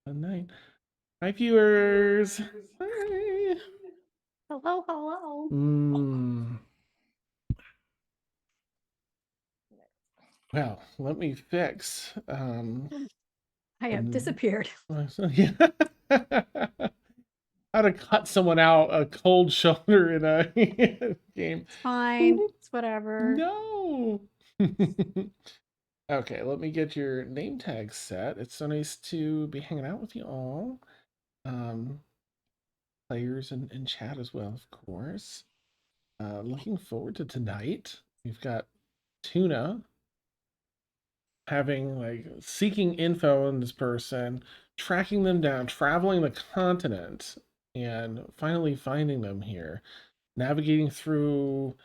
9. Hi, viewers. Hi. Hello, hello. Well, let me fix. I have disappeared. Yeah. How to cut someone out a cold shoulder in a game. It's fine. It's whatever. No. Okay, let me get your name tag set. It's so nice to be hanging out with you all. Players and chat as well, of course. Looking forward to tonight. We've got Tuna having seeking info on this person, tracking them down, traveling the continent, and finally finding them here, navigating through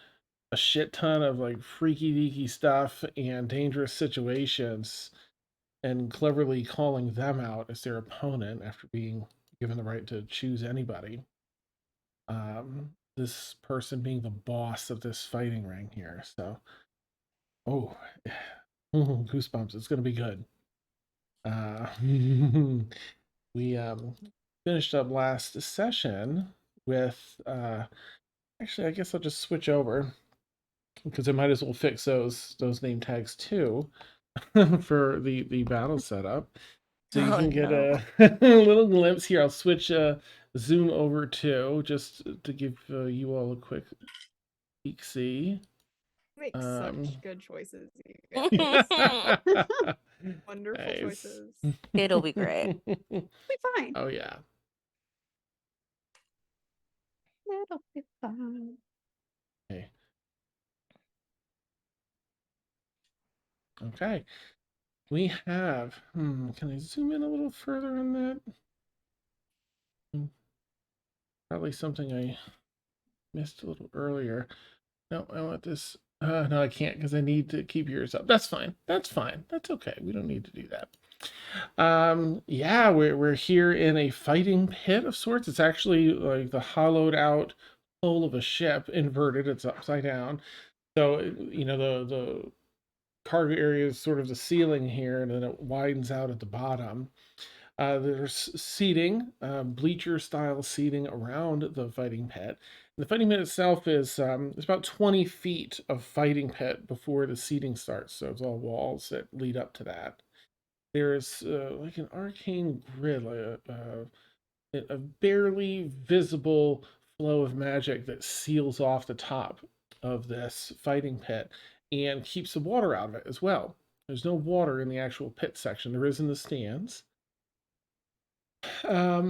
a shit ton of freaky deaky stuff and dangerous situations, and cleverly calling them out as their opponent after being given the right to choose anybody. This person being the boss of this fighting ring here. So, oh, goosebumps. It's going to be good. We finished up last session with, actually, I guess I'll just switch over because I might as well fix those name tags too for the battle setup. So you can get a little glimpse here. I'll switch zoom over too, just to give you all a quick peek see. Make such good choices. Wonderful Nice. choices. It'll be great. It'll be fine. Oh yeah. It'll be fine. Okay. Okay. We have, can I zoom in a little further on that? Probably something I missed a little earlier. No, I want this. No, I can't because I need to keep yours up. That's fine. That's fine. That's okay. We don't need to do that. Yeah, we're here in a fighting pit of sorts. It's actually like the hollowed out hull of a ship, inverted. It's upside down. So you know the cargo area is sort of the ceiling here, and then it widens out at the bottom. There's seating, bleacher style seating around the fighting pit. The fighting pit itself is it's about 20 feet of fighting pit before the seating starts. So it's all walls that lead up to that. There's like an arcane grid, like a barely visible flow of magic that seals off the top of this fighting pit and keeps the water out of it as well. There's no water in the actual pit section. There is in the stands. Let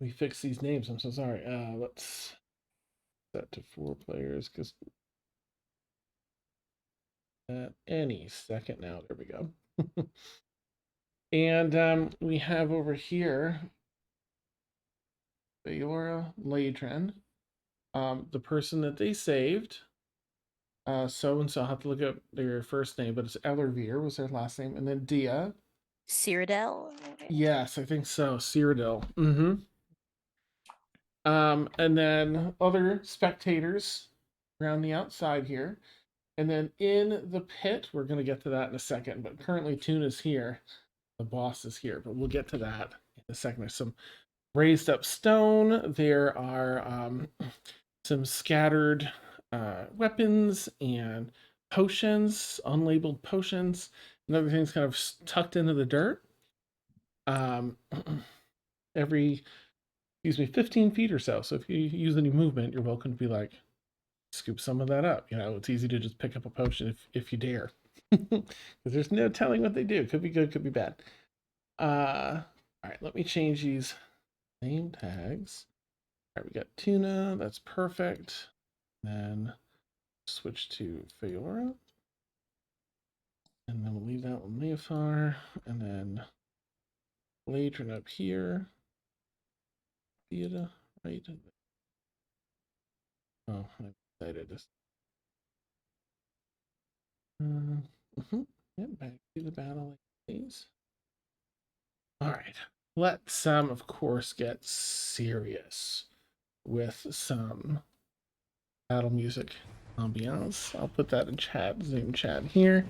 me fix these names. I'm so sorry. Let's set to 4 players because any second now. There we go. And we have over here Baora Ladrin, the person that they saved. So and so, I'll have to look up their first name, but it's Ellerveer was their last name, and then Dia. Cyrodiil? Yes, I think so. Cyrodiil. And then other spectators around the outside here. And then in the pit, we're going to get to that in a second, but currently Tuna's here. The boss is here, but we'll get to that in a second. There's some raised up stone. There are some scattered weapons and potions, unlabeled potions, and other things kind of tucked into the dirt. Every 15 feet or so. So if you use any movement, you're welcome to be like, scoop some of that up. You know, it's easy to just pick up a potion if you dare. Because there's no telling what they do. Could be good, could be bad. All right, let me change these name tags. All right, we got Tuna. That's perfect. Then switch to Faete. And then we'll leave that one Leofar. And then Ladrin up here. Faete, right? Oh, I decided this. Yep, back to the battle, please. All right, let's of course get serious with some battle music ambiance. I'll put that in chat, Zoom chat here.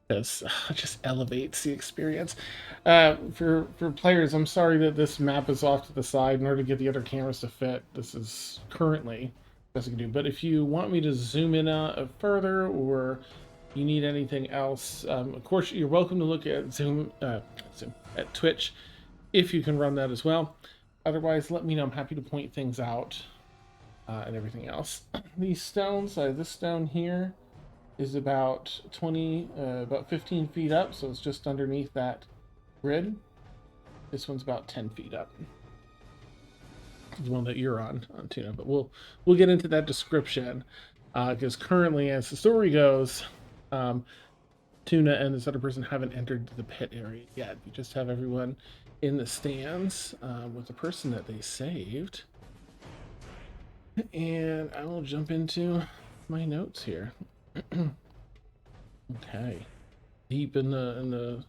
This just elevates the experience. For players, I'm sorry that this map is off to the side in order to get the other cameras to fit. This is currently best I can do. But if you want me to zoom in further, or you need anything else, of course you're welcome to look at Zoom at Twitch if you can run that as well. Otherwise, let me know. I'm happy to point things out and everything else. These stones, this stone here is about 15 feet up, so it's just underneath that grid. This one's about 10 feet up. The one that you're on Tuna, but we'll get into that description because currently, as the story goes, Tuna and this other person haven't entered the pit area yet. You just have everyone in the stands with the person that they saved. And I will jump into my notes here. Okay, deep in the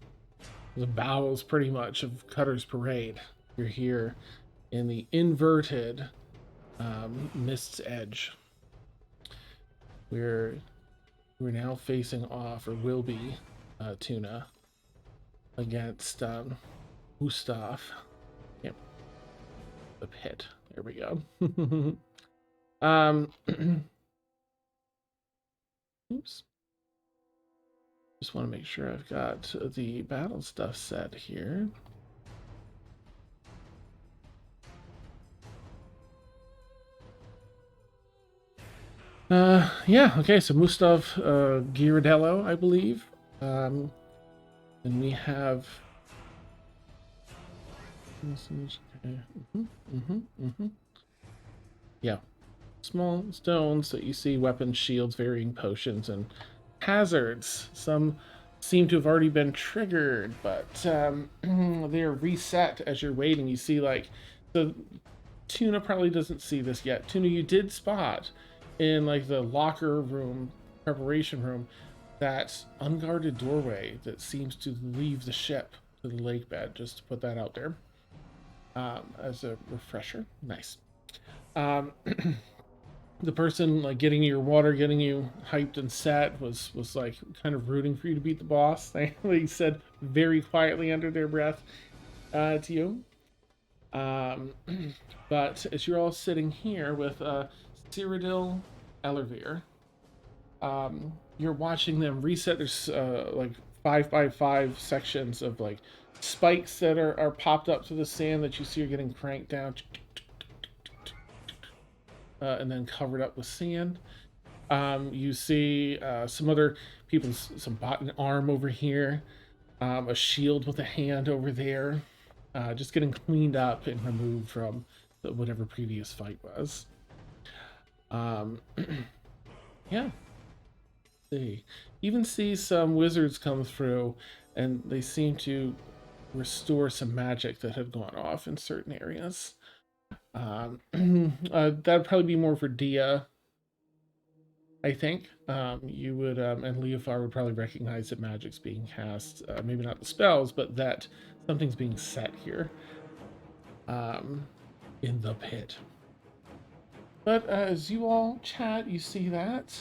bowels, pretty much, of Cutter's Parade. You're here in the inverted Mist's Edge. We're now facing off, or will be, Tuna against Gustav. Yep, the pit. There we go. Oops. Just want to make sure I've got the battle stuff set here. Yeah, okay, so Gustav Ghirardello, I believe. And we have... Yeah. Small stones that you see, weapons, shields, varying potions, and hazards. Some seem to have already been triggered, but they're reset as you're waiting. You see, like, the Tuna probably doesn't see this yet. Tuna, you did spot in, like, the locker room, preparation room, that unguarded doorway that seems to leave the ship to the lake bed, just to put that out there as a refresher. Nice. The person, like, getting you your water, getting you hyped and set was like kind of rooting for you to beat the boss. They said very quietly under their breath to you. But as you're all sitting here with Cyrodiil Ellervere, you're watching them reset. There's like 5x5 sections of, like, spikes that are popped up to the sand that you see are getting cranked down. And then covered up with sand. You see some other people's, an arm over here, a shield with a hand over there, just getting cleaned up and removed from whatever previous fight was. Yeah. See, even see some wizards come through, and they seem to restore some magic that had gone off in certain areas. That'd probably be more for Dia, I think. You would, and Leofar would probably recognize that magic's being cast. Maybe not the spells, but that something's being set here in the pit. But as you all chat, you see that.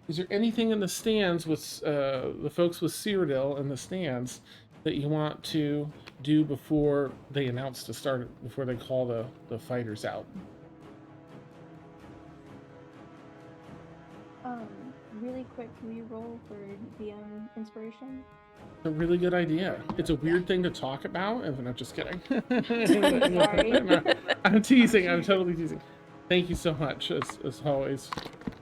Is there anything in the stands with the folks with Cyrodiil in the stands that you want to do before they announce to start, before they call the fighters out? Really quick, can we roll for DM inspiration? It's a really good idea. It's a weird thing to talk about, and I'm just kidding. Sorry. No, I'm teasing. I'm totally teasing. Thank you so much, as always.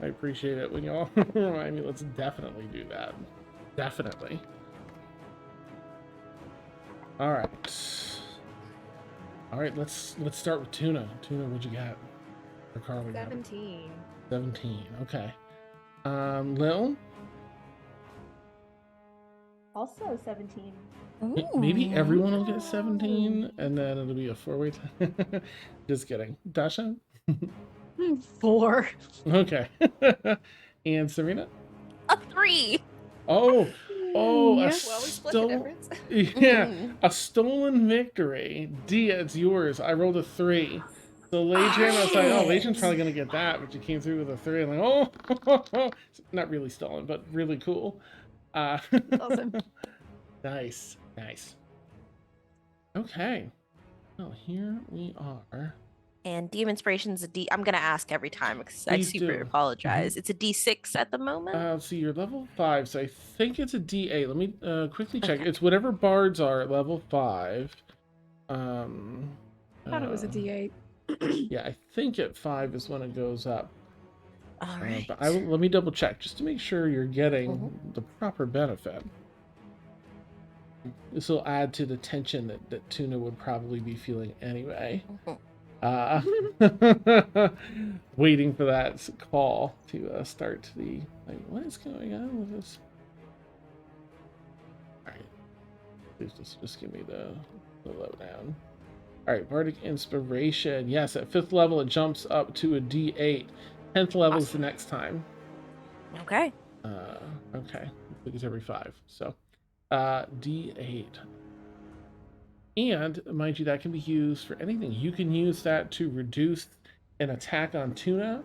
I appreciate it when y'all remind me. Let's definitely do that. Definitely. All right. All right. Let's start with Tuna. Tuna, what'd you got? Or Carly? 17. 17. Okay. Lil? Also 17. Maybe everyone will get 17, and then it'll be a 4-way tie. Just kidding. Dasha? 4. Okay. And Serena? A 3. Oh, Yeah. a Well, we split the difference. yeah, a stolen victory. Dia, it's yours. I rolled a 3. So Legion, I was like, oh, Legion's probably gonna get that, but you came through with a 3. I'm like, oh, not really stolen, but really cool. Awesome. Nice. Okay. Well, here we are. And DM Inspiration's a D. I'm gonna ask every time because I Please super do. apologize. It's a D6 at the moment. Let's see, you're level 5, so I think it's a D8. Let me quickly check. Okay. It's whatever bards are at level 5. I thought it was a D8. Yeah, I think at 5 is when it goes up. All right. But let me double check just to make sure you're getting the proper benefit. This will add to the tension that Tuna would probably be feeling anyway. Waiting for that call to start the... Like, what is going on with this? Alright. Please just give me the lowdown. Alright, Bardic Inspiration. Yes, at 5th level it jumps up to a D8. 10th level is the next time. Okay. Okay. I think it's every 5. So, D8. And, mind you, that can be used for anything. You can use that to reduce an attack on Tuna.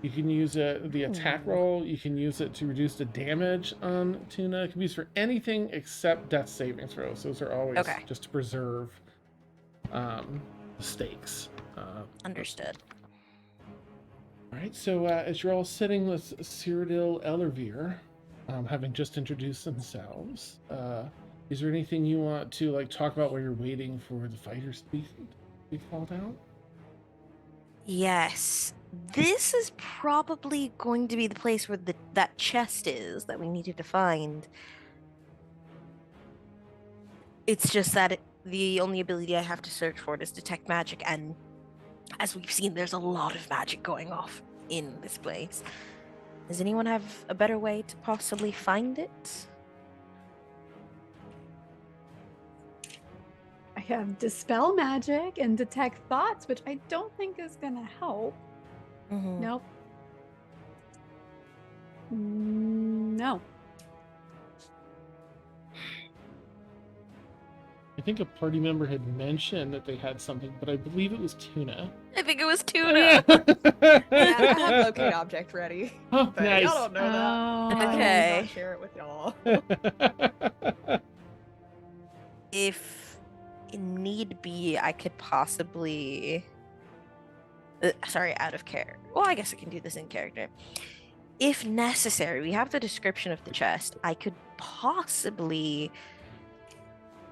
You can use the attack roll. You can use it to reduce the damage on Tuna. It can be used for anything except death saving throws. Those are always just to preserve the stakes. Understood. All right, so as you're all sitting with Cyrodiil Ellervere, having just introduced themselves, is there anything you want to like talk about while you're waiting for the fighters to be called out? Yes. This is probably going to be the place where that chest is that we needed to find. It's just that the only ability I have to search for it is detect magic, and as we've seen, there's a lot of magic going off in this place. Does anyone have a better way to possibly find it? I have Dispel Magic and Detect Thoughts, which I don't think is going to help. Nope. No. I think a party member had mentioned that they had something, but I believe it was Tuna. I think it was Tuna. Yeah, I have locate object ready. Oh, But nice. y'all don't know that. Okay. I will not share it with y'all. If need be, I could possibly... sorry, out of character. Well, I guess I can do this in character. If necessary, we have the description of the chest. I could possibly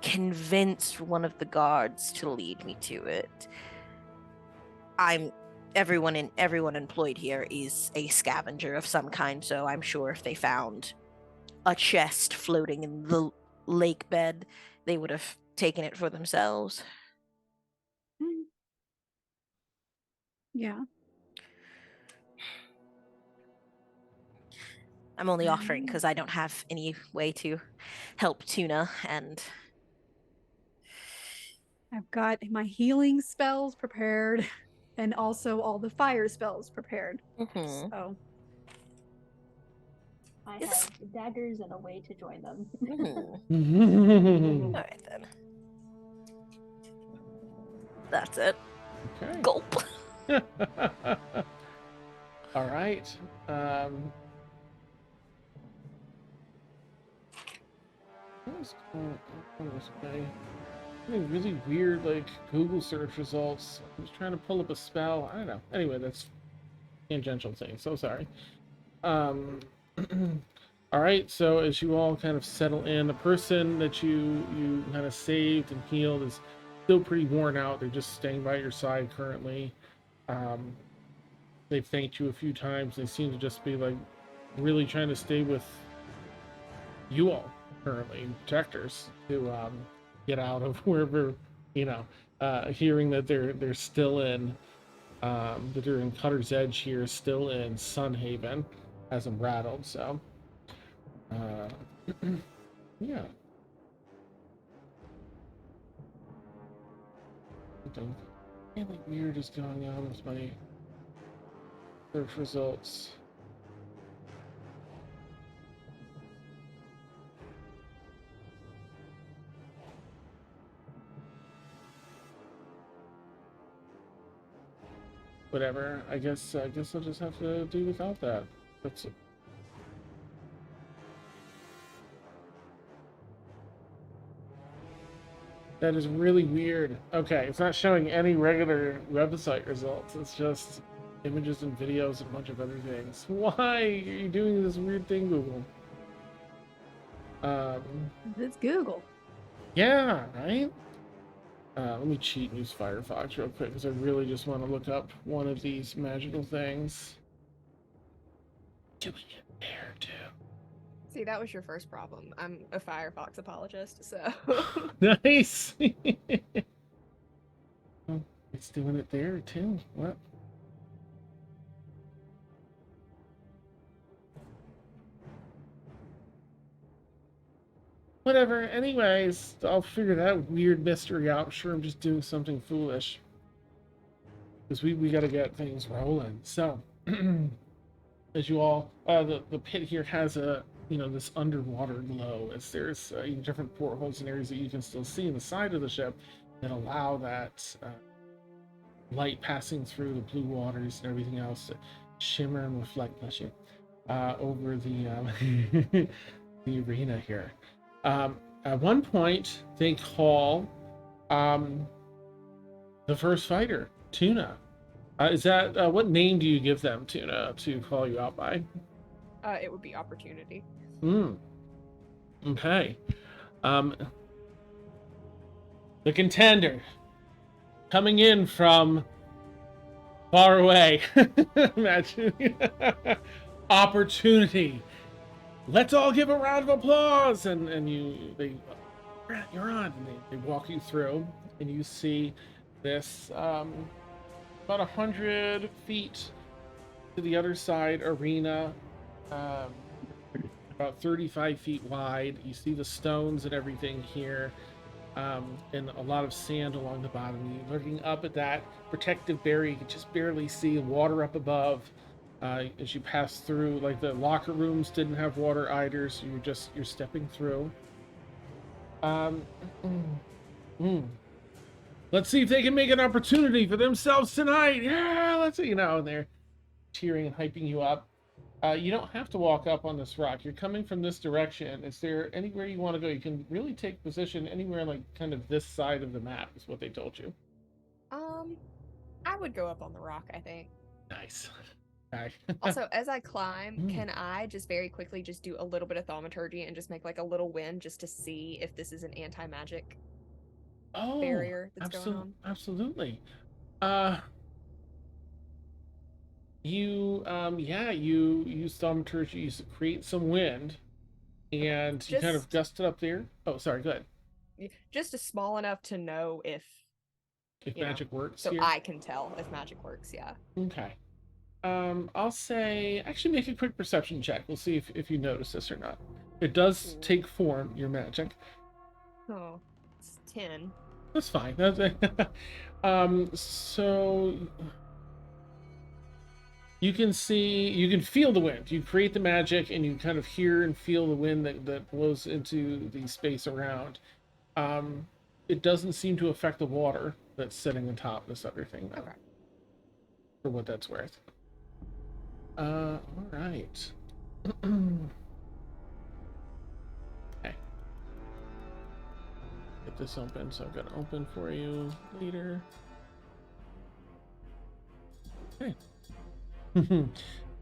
convince one of the guards to lead me to it. Everyone employed here is a scavenger of some kind, so I'm sure if they found a chest floating in the lake bed, they would have taken it for themselves. Yeah. I'm only offering because I don't have any way to help Tuna, and I've got my healing spells prepared and also all the fire spells prepared. So I have daggers and a way to join them. All right then. That's it. Okay. Gulp. All right. What's going on this way? Getting really weird, like Google search results. I was trying to pull up a spell. I don't know. Anyway, that's tangential thing. So sorry. All right. So as you all kind of settle in, the person that you kind of saved and healed is still pretty worn out. They're just staying by your side currently. They've thanked you a few times. They seem to just be like really trying to stay with you all currently, protectors, to get out of wherever, hearing that they're still in that they're in Cutter's Edge here, still in Sunhaven, hasn't rattled. So yeah, something really weird is going on with my search results. Whatever. I guess I'll just have to do without that. That's That is really weird. Okay, it's not showing any regular website results. It's just images and videos and a bunch of other things. Why are you doing this weird thing, Google? It's Google. Yeah, right? Let me cheat and use Firefox real quick because I really just want to look up one of these magical things. Doing it there, too. See, that was your first problem. I'm a Firefox apologist, so. Nice! Oh, it's doing it there, too. What? Whatever. Anyways, I'll figure that weird mystery out. I'm sure I'm just doing something foolish. Because we got to get things rolling. So, as you all, the pit here has a, this underwater glow. As there's different portholes and areas that you can still see in the side of the ship that allow that light passing through the blue waters and everything else to shimmer and reflect, bless you, over the the arena here. At one point, they call the first fighter Tuna. Is that what name do you give them, Tuna, to call you out by? It would be opportunity. Okay. The contender coming in from far away. Imagine. Opportunity. Let's all give a round of applause. And you're on. And they walk you through, and you see this about 100 feet to the other side arena, about 35 feet wide. You see the stones and everything here, and a lot of sand along the bottom. You're looking up at that protective barrier. You can just barely see water up above. As you pass through, like the locker rooms didn't have water either, so you're stepping through. Let's see if they can make an opportunity for themselves tonight. Yeah, let's see. And they're cheering and hyping you up. You don't have to walk up on this rock. You're coming from this direction. Is there anywhere you want to go? You can really take position anywhere, like kind of this side of the map is what they told you. I would go up on the rock, I think. Nice. Okay. Also, as I climb, can I just very quickly just do a little bit of thaumaturgy and just make like a little wind just to see if this is an anti-magic barrier that's going on? Absolutely. You use thaumaturgy, you create some wind, and you kind of gust it up there. Oh, sorry, go ahead. Just small enough to know if magic works. So here. I can tell if magic works, yeah. Okay. I'll say, actually make a quick perception check. We'll see if you notice this or not. It does take form, your magic. Oh, it's 10. That's fine. So you can feel the wind. You create the magic, and you kind of hear and feel the wind that blows into the space around. It doesn't seem to affect the water that's sitting on top of this other thing, though. Okay. For what that's worth. All right. Okay. Get this open, so I'm gonna open for you later. Okay.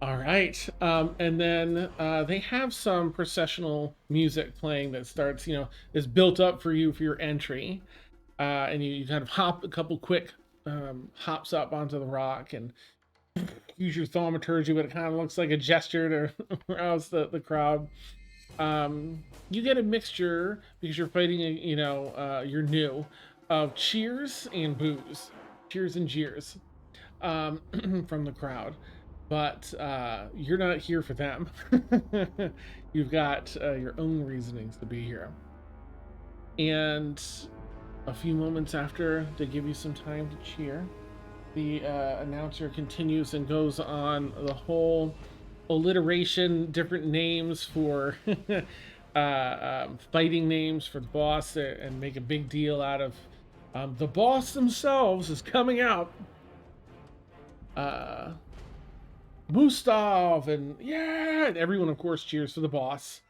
All right. And then they have some processional music playing that starts, is built up for you for your entry. And you kind of hop a couple quick hops up onto the rock and use your thaumaturgy, but it kind of looks like a gesture to arouse the crowd. You get a mixture, because you're fighting, you're new, of cheers and boos. Cheers and jeers from the crowd. But you're not here for them. You've got your own reasonings to be here. And a few moments after they give you some time to cheer, the announcer continues and goes on the whole alliteration, different names for fighting names for the boss, and make a big deal out of the boss themselves is coming out. Gustav, and and everyone of course cheers for the boss.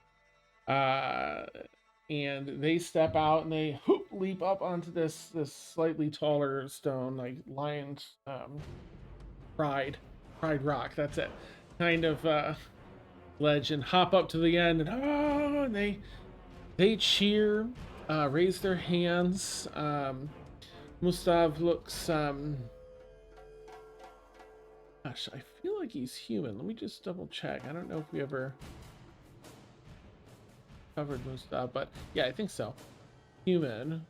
And they step out and they leap up onto this slightly taller stone, like lion's pride rock. That's it. Kind of ledge, and hop up to the end, and they cheer, raise their hands. Mustav looks gosh, I feel like he's human. Let me just double check. I don't know if we ever covered Mustav, but yeah, I think so. Human.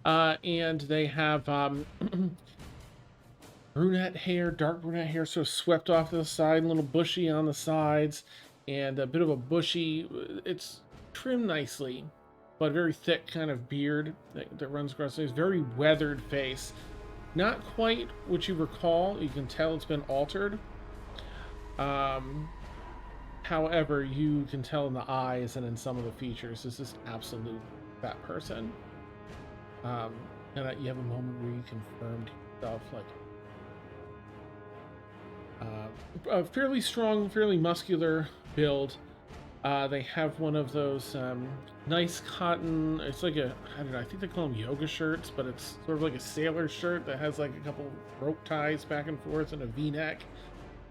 And they have brunette hair, dark brunette hair, sort of swept off to the side, a little bushy on the sides, and a bit of a bushy, it's trimmed nicely, but very thick kind of beard that runs across his very weathered face. Not quite what you recall. You can tell it's been altered. However, you can tell in the eyes and in some of the features, this is absolute that person. And you have a moment where you confirm to yourself, like, a fairly strong, fairly muscular build. They have one of those nice cotton, it's like a, I don't know, I think they call them yoga shirts, but it's sort of like a sailor shirt that has like a couple rope ties back and forth and a v-neck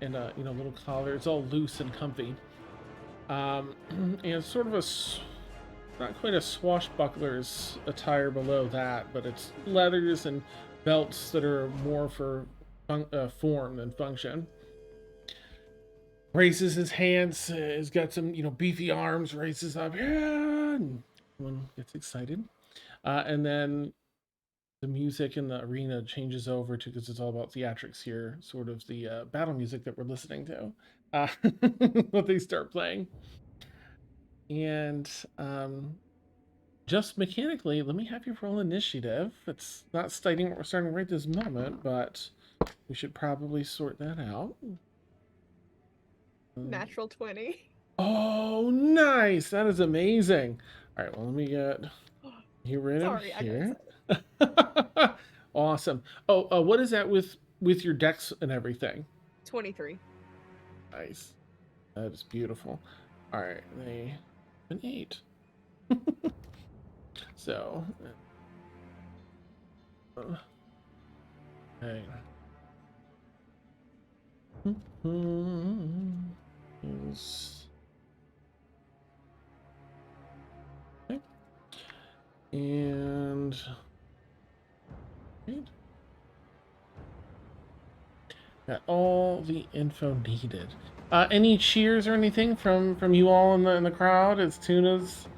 and a little collar. It's all loose and comfy. And it's sort of not quite a swashbuckler's attire below that, but it's leathers and belts that are more for form than function. Raises his hands, has got some, beefy arms, raises up, yeah, and everyone gets excited. And then the music in the arena changes over to, because it's all about theatrics here, sort of the battle music that we're listening to, what they start playing. And just mechanically, let me have you roll initiative. It's not stating what we're starting right this moment, but we should probably sort that out. Natural 20. Oh, nice! That is amazing. All right, well, let me get you rid of here. Awesome. Oh, what is that with your decks and everything? 23. Nice. That is beautiful. All right, they an 8. So, okay. Okay. And right. Got all the info needed. Any cheers or anything from you all in the crowd as Tuna's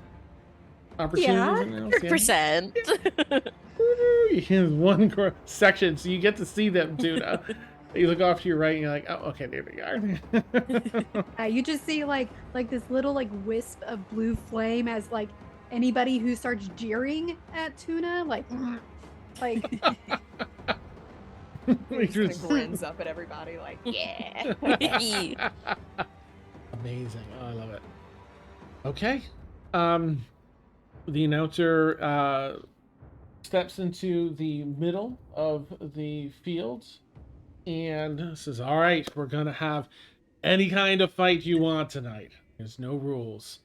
opportunities? 100%. Here's one section, so you get to see them, Tuna. You look off to your right, and you're like, "Oh, okay, there they are." You just see like this little wisp of blue flame as anybody who starts jeering at Tuna, like. He just grins up at everybody like, yeah. Amazing. Oh, I love it. Okay. The announcer steps into the middle of the field and says, all right, we're going to have any kind of fight you want tonight. There's no rules.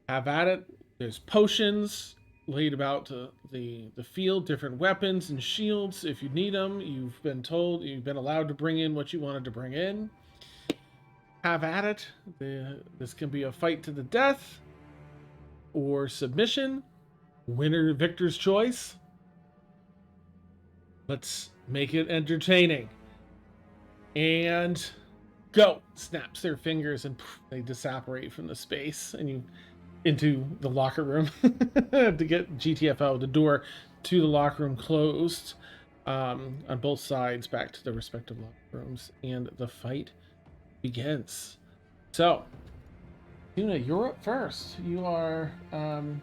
Have at it. There's potions laid about the field, different weapons and shields. If you need them, you've been allowed to bring in what you wanted to bring in. Have at it. This can be a fight to the death or submission. Winner, victor's choice. Let's make it entertaining. And go. Snaps their fingers and poof, they disapparate from the space and into the locker room to get GTFO, the door to the locker room closed on both sides back to their respective locker rooms, and the fight begins. So, Tuna, you're up first. You are 1,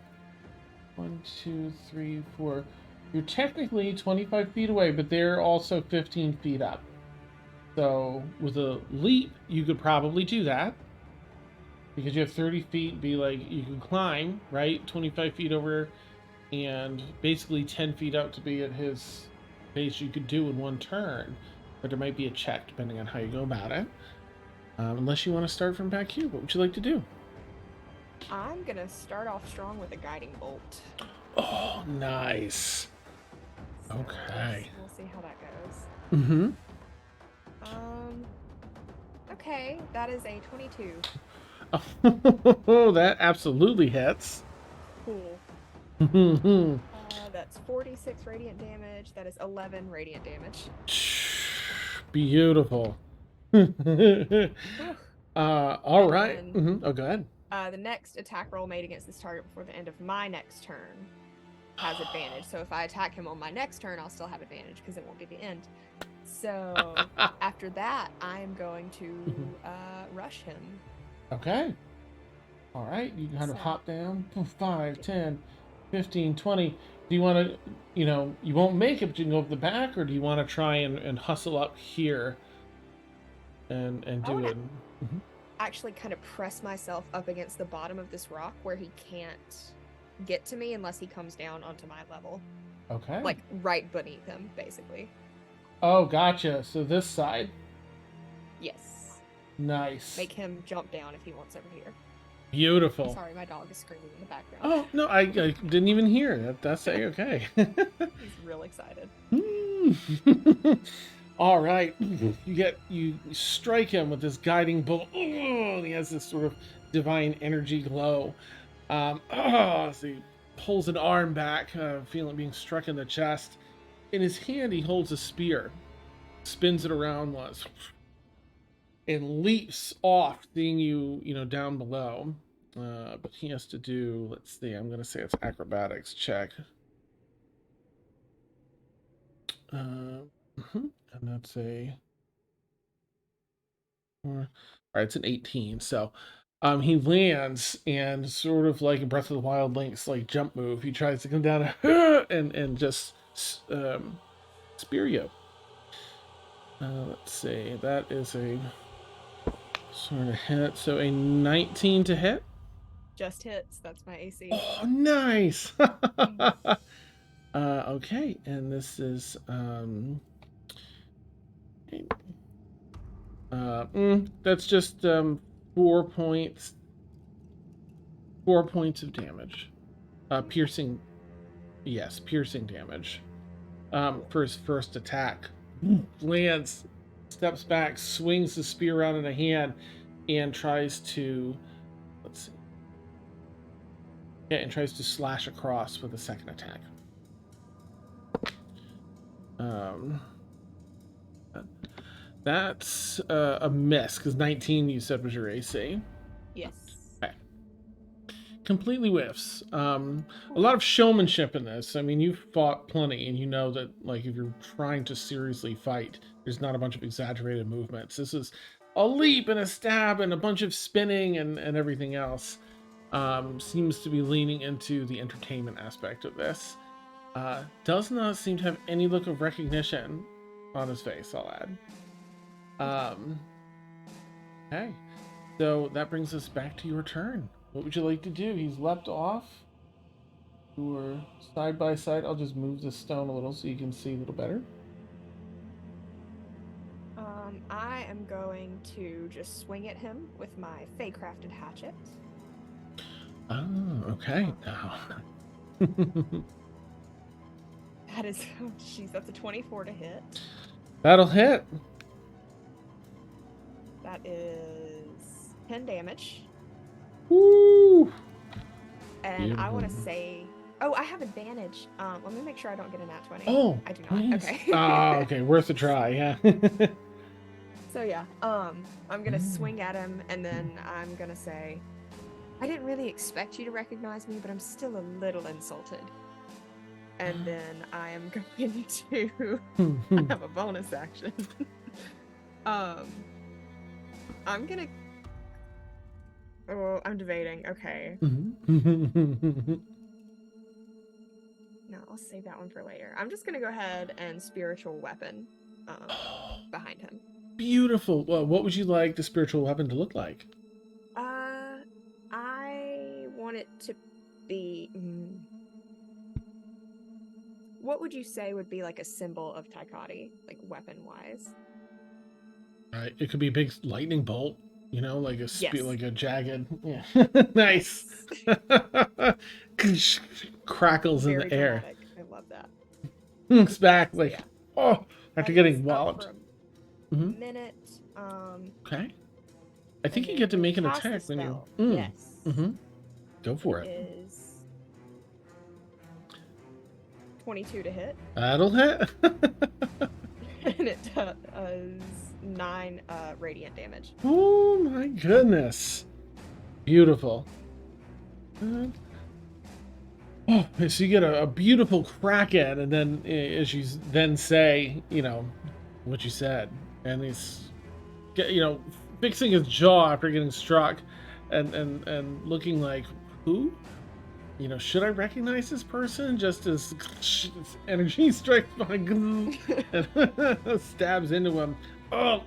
2, 3, 4. You're technically 25 feet away, but they're also 15 feet up. So with a leap, you could probably do that. Because you have 30 feet, you can climb, right? 25 feet over, and basically 10 feet out to be at his base you could do in one turn. But there might be a check depending on how you go about it. Unless you want to start from back here. What would you like to do? I'm gonna start off strong with a guiding bolt. Oh, nice. So Okay. we'll see how that goes. Mm-hmm. Okay, that is a 22. Oh, that absolutely hits. Cool. Mm-hmm. That's 46 radiant damage. That is 11 radiant damage. Beautiful. Whew. All And right. then- Oh, go ahead. The next attack roll made against this target before the end of my next turn has advantage. So if I attack him on my next turn, I'll still have advantage because it won't be the end. So after that, I am going to rush him. Okay. All right. You kind of So- hop down. 5, 10, 15, 20. Do you want to, you won't make it, but you can go up the back, or do you want to try and hustle up here and do wanna- it? Mhm. Actually kind of press myself up against the bottom of this rock where he can't get to me unless he comes down onto my level. Okay. Like right beneath him, basically. Oh, gotcha. So this side. Yes. Nice. Make him jump down if he wants over here. Beautiful. Sorry, my dog is screaming in the background. Oh no, I didn't even hear that. That's okay. He's real excited. All right, you strike him with this guiding bolt. And he has this sort of divine energy glow. So he pulls an arm back, feeling being struck in the chest. In his hand, he holds a spear, spins it around once, and leaps off, seeing you, down below. But he has to do, let's see, I'm going to say it's acrobatics check. And that's all right, it's an 18. So he lands and sort of like in Breath of the Wild Link's like jump move, he tries to come down and just spear you. Let's see, that is a sort of hit. So a 19 to hit. Just hits. That's my AC. Oh, nice. Okay, and this is that's just 4 points. 4 points of damage. Piercing. Yes, piercing damage. For his first attack. Lands, steps back, swings the spear around in a hand, and tries to, let's see. Yeah, and tries to slash across with a second attack. That's a miss, because 19 you said was your AC. Yes. Okay. Completely whiffs. A lot of showmanship in this. I mean, you've fought plenty, and you know that, like, if you're trying to seriously fight, there's not a bunch of exaggerated movements. This is a leap and a stab and a bunch of spinning and everything else. Seems to be leaning into the entertainment aspect of this. Does not seem to have any look of recognition on his face, I'll add. Okay. So that brings us back to your turn. What would you like to do? He's leapt off. You are side by side. I'll just move the stone a little so you can see a little better. I am going to just swing at him with my Fae-crafted hatchet. Oh, okay. Now. That is, oh jeez, that's a 24 to hit. That'll hit. That is 10 damage. Woo! And I want to Beautiful. say, oh, I have advantage. Let me make sure I don't get a nat 20. Oh, I do not. please. Okay. Okay. Worth a try. Yeah. So yeah, I'm gonna swing at him, and then I'm gonna say, I didn't really expect you to recognize me, but I'm still a little insulted. And then I am going to I have a bonus action. I'm gonna. Oh, I'm debating. Okay. No, I'll save that one for later. I'm just gonna go ahead and spiritual weapon behind him. Beautiful. Well, what would you like the spiritual weapon to look like? I want it to be. What would you say would be like a symbol of Taikati, like weapon-wise? Right. It could be a big lightning bolt. You know, like a Yes. like a jagged. Yeah. Nice. Crackles in Very the air. dramatic. I love that. It's back So, like, yeah. oh, after He's getting up walloped. for a Mhm. minute. Okay. I think and you get to then make an cast the attack when you. spell. Mm. Yes. Mm-hmm. Go for it. Is 22 to hit, That'll hit. and it does 9 radiant damage. Oh my goodness. Beautiful. Oh, so you get a beautiful kraken, and then as you then say, you know, what you said, and he's, you know, fixing his jaw after getting struck, and looking like, who? You know, should I recognize this person? Just as energy strikes behind and stabs into him. Oh,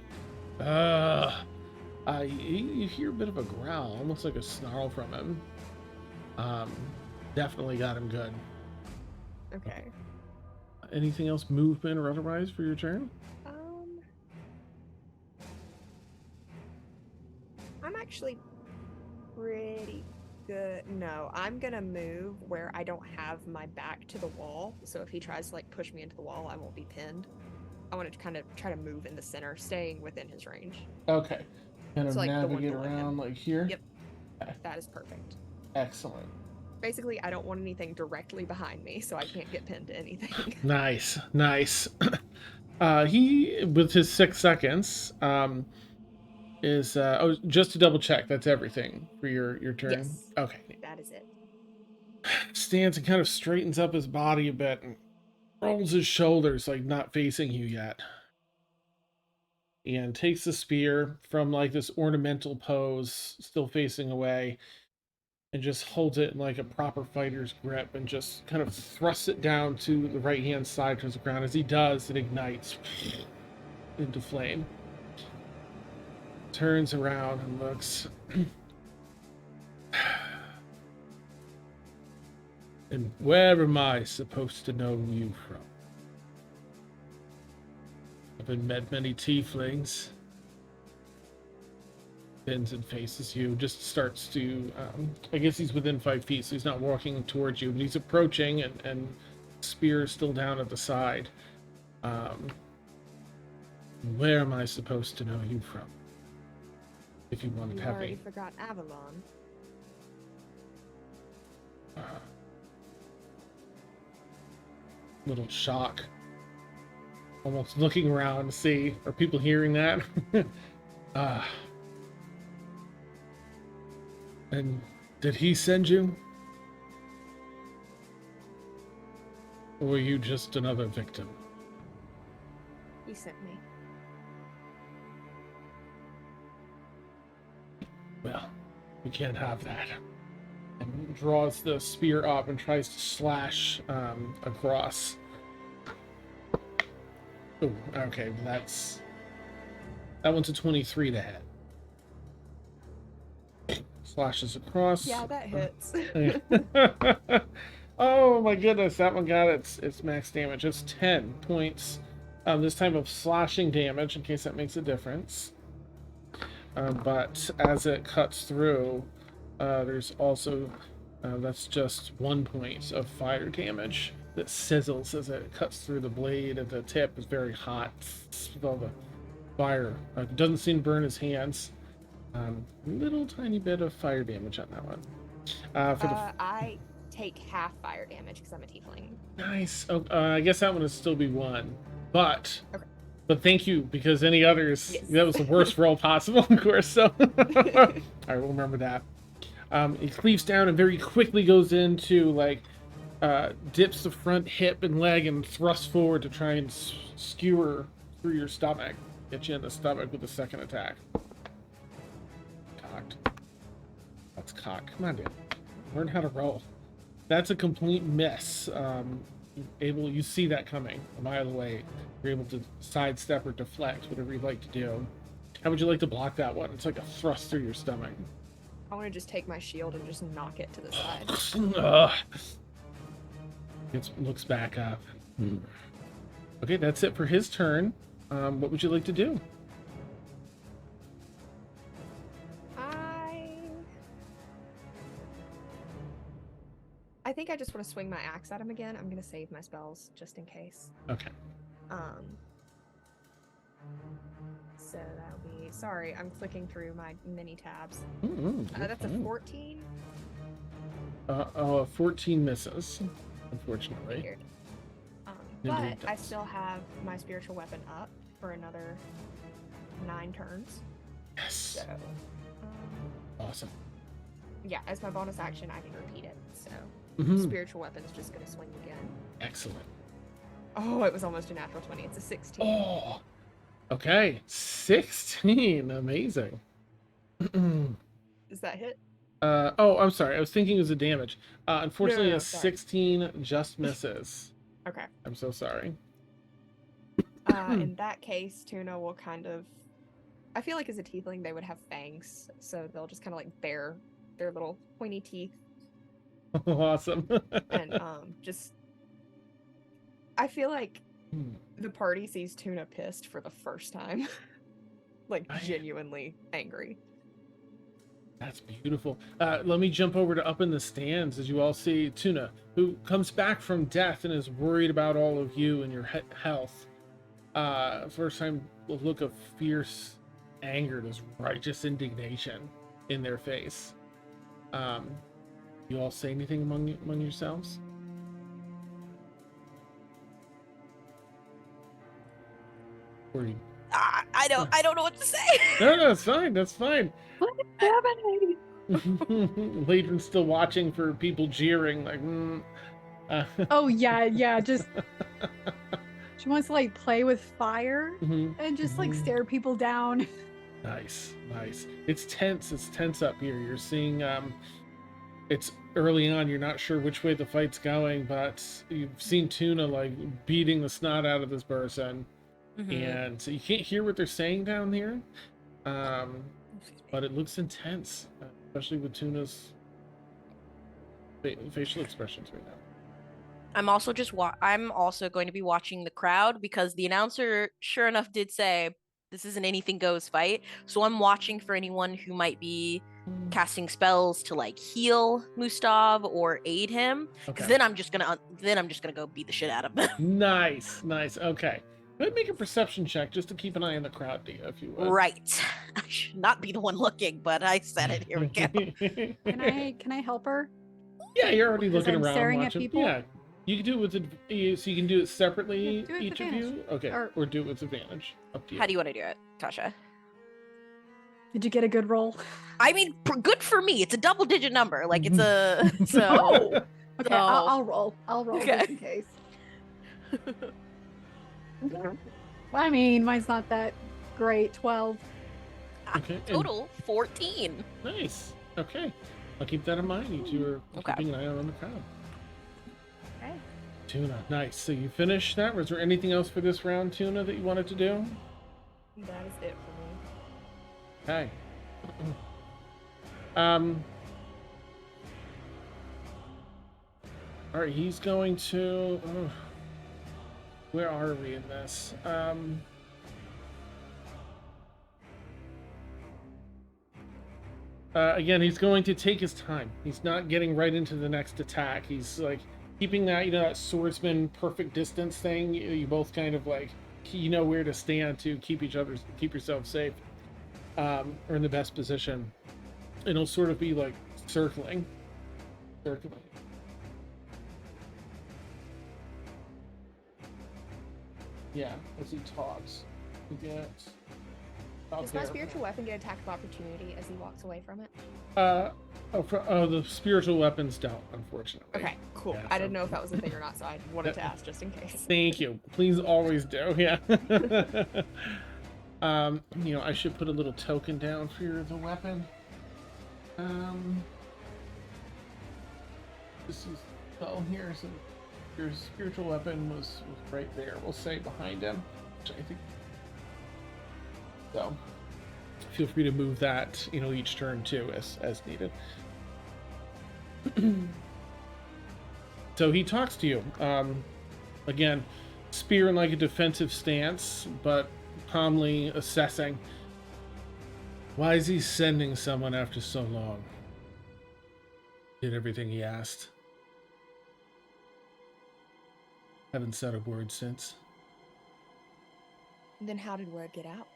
you hear a bit of a growl, almost like a snarl from him. Definitely got him good. Okay. Anything else, movement or otherwise, for your turn? I'm actually pretty good. No, I'm gonna move where I don't have my back to the wall. So if he tries to like push me into the wall, I won't be pinned. I want to kind of try to move in the center, staying within his range. Okay. Kind of So, like, the one navigate below him. around like here? Yep. Okay. That is perfect. Excellent. Basically, I don't want anything directly behind me, so I can't get pinned to anything. Nice, nice. He, with his 6 seconds, is oh, just to double check, that's everything for your turn. Yes. Okay. That is it. Stands and kind of straightens up his body a bit and rolls his shoulders, like not facing you yet. And takes the spear from like this ornamental pose, still facing away, and just holds it in like a proper fighter's grip and just kind of thrusts it down to the right hand side towards the ground. As he does, it ignites into flame. Turns around and looks. And where am I supposed to know you from? I've met many tieflings. Bends and faces you, just starts to, I guess he's within 5 feet, so he's not walking towards you, but he's approaching, and spear is still down at the side. Where am I supposed to know you from? If you wanted to You have already me. forgot Avalon. Little shock. Almost looking around to see, are people hearing that? And did he send you? Or were you just another victim? He sent me. Well, we can't have that. And draws the spear up and tries to slash across. Oh, okay, well that one's a 23 to hit. Slashes across. Yeah, that hits. Oh my goodness, that one got its max damage. It's 10 points. This time of slashing damage, in case that makes a difference. But as it cuts through, there's also that's just 1 point of fire damage that sizzles as it cuts through the blade. At the tip is very hot. All the fire doesn't seem to burn his hands. Little tiny bit of fire damage on that one. I take half fire damage because I'm a tiefling. Nice. Oh, I guess that one would still be 1, but. Okay. But thank you, because any others, Yes. that was the worst roll possible, of course, so. Alright, we'll remember that. He cleaves down and very quickly goes into, like, dips the front hip and leg and thrusts forward to try and skewer through your stomach. Get you in the stomach with the second attack. Cocked. That's cocked. Come on, dude. Learn how to roll. That's a complete miss. You see that coming a mile away. You're able to sidestep or deflect, whatever you'd like to do. How would you like to block that one? It's like a thrust through your stomach. I want to just take my shield and just knock it to the side. It looks back up. Okay, that's it for his turn. What would you like to do? think I just want to swing my axe at him again. I'm gonna save my spells just in case. Okay. So that'll be. Sorry, I'm clicking through my mini tabs. Mm-hmm. That's a 14. 14 misses, unfortunately. Weird. Indeed But I does. still have my spiritual weapon up for another 9 turns. Yes. So, Awesome. yeah, as my bonus action, I can repeat it. So, Mhm. spiritual weapon's just gonna swing again. Excellent. Oh, it was almost a natural 20. It's a 16. Oh, okay. 16. Amazing. Does that hit? I'm sorry. I was thinking it was a damage. Unfortunately, No, a sorry. 16 just misses. Okay. I'm so sorry. In that case, Tuna will kind of. I feel like as a tiefling, they would have fangs, so they'll just kind of like bare their little pointy teeth Awesome. and just. I feel like Hmm. the party sees Tuna pissed for the first time, like I- genuinely angry. That's beautiful. Let me jump over to up in the stands as you all see Tuna, who comes back from death and is worried about all of you and your health. First time, a look of fierce anger, this righteous indignation in their face. You all say anything among yourselves? Or you... I don't know what to say. No, that's fine. That's fine. What is happening? Ladron's still watching for people jeering, like, Oh yeah, just she wants to like play with fire Mhm. and just like Mhm. stare people down. Nice. It's tense up here. You're seeing, it's early on. You're not sure which way the fight's going, but you've seen Tuna like beating the snot out of this person, and so you can't hear what they're saying down here. But it looks intense, especially with Tuna's facial expressions right now. I'm also I'm also going to be watching the crowd because the announcer, sure enough, did say this is an anything goes fight. So I'm watching for anyone who might be casting spells to like heal Mustav or aid him. Because Okay. then I'm just gonna go beat the shit out of them. Nice. Okay. Go ahead and make a perception check just to keep an eye on the crowd, Dia, if you would. Right. I should not be the one looking, but I said it. Here we go. Can I help her? Yeah, you're already Because looking I'm around, staring at watching. people? Yeah, you can do it with so you can do it separately, Yeah, do it with each of you. advantage. Okay, Or- or do it with advantage. Up to you. How do you want to do it, Tasha? Did you get a good roll? I mean, good for me. It's a double-digit number. Like it's a so. Oh! Okay, So- I'll roll. Okay. Just in case. I mean, mine's not that great. 12. Okay, and- Total 14. Nice. Okay, I'll keep that in mind. You two are Okay. keeping an eye on the crowd. Okay. Tuna, nice. So you finished that. Was there anything else for this round, Tuna, that you wanted to do? That is it for me. Okay. All right, he's going to. Where are we in this? Again, he's going to take his time. He's not getting right into the next attack. He's like keeping that, that swordsman perfect distance thing. You both kind of like, where to stand to keep yourself safe, or in the best position. And he'll sort of be like circling. Yeah, as he talks, he gets. Does my spiritual weapon get attack of opportunity as he walks away from it? The spiritual weapons don't, unfortunately. Okay, cool. Yeah, I so- didn't know if that was a thing or not, so I wanted to ask just in case. Thank you. Please always do. Yeah. I should put a little token down for the weapon. This is spell here, so your spiritual weapon was right there. We'll say behind him, which I think. So, feel free to move that, each turn too, as needed. So he talks to you. Again, spear in like a defensive stance, but calmly assessing. Why is he sending someone after so long? Did everything he asked. Haven't said a word since. Then how did word get out?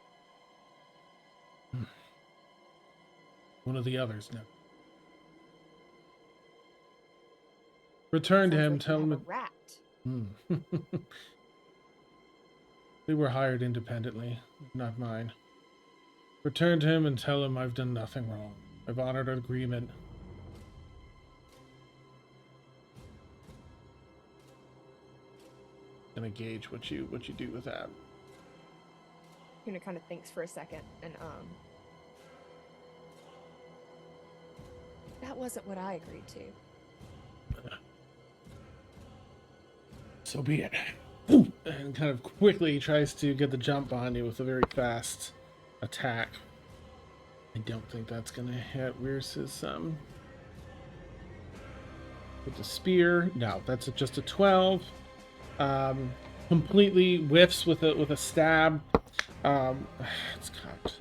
One of the others never. Return to Sounds him, like you tell have him. a rat. We were hired independently, not mine. Return to him and tell him I've done nothing wrong. I've honored our agreement. Gonna gauge what you do with that. Tuna kind of thinks for a second, and that wasn't what I agreed to. So be it. And kind of quickly tries to get the jump on you with a very fast attack. I don't think that's gonna hit. Where's his with the spear? No, that's just a 12. Completely whiffs with a stab. It's got.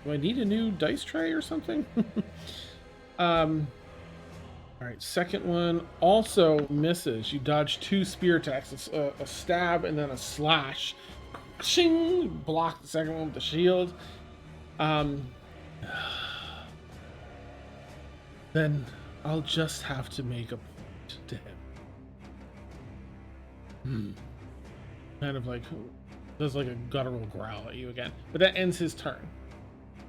Do I need a new dice tray or something? All right, second one also misses. You dodge 2 spear attacks. It's a stab and then a slash. Shing! Block the second one with the shield. Then I'll just have to make a point to him. Kind of like does like a guttural growl at you again. But that ends his turn.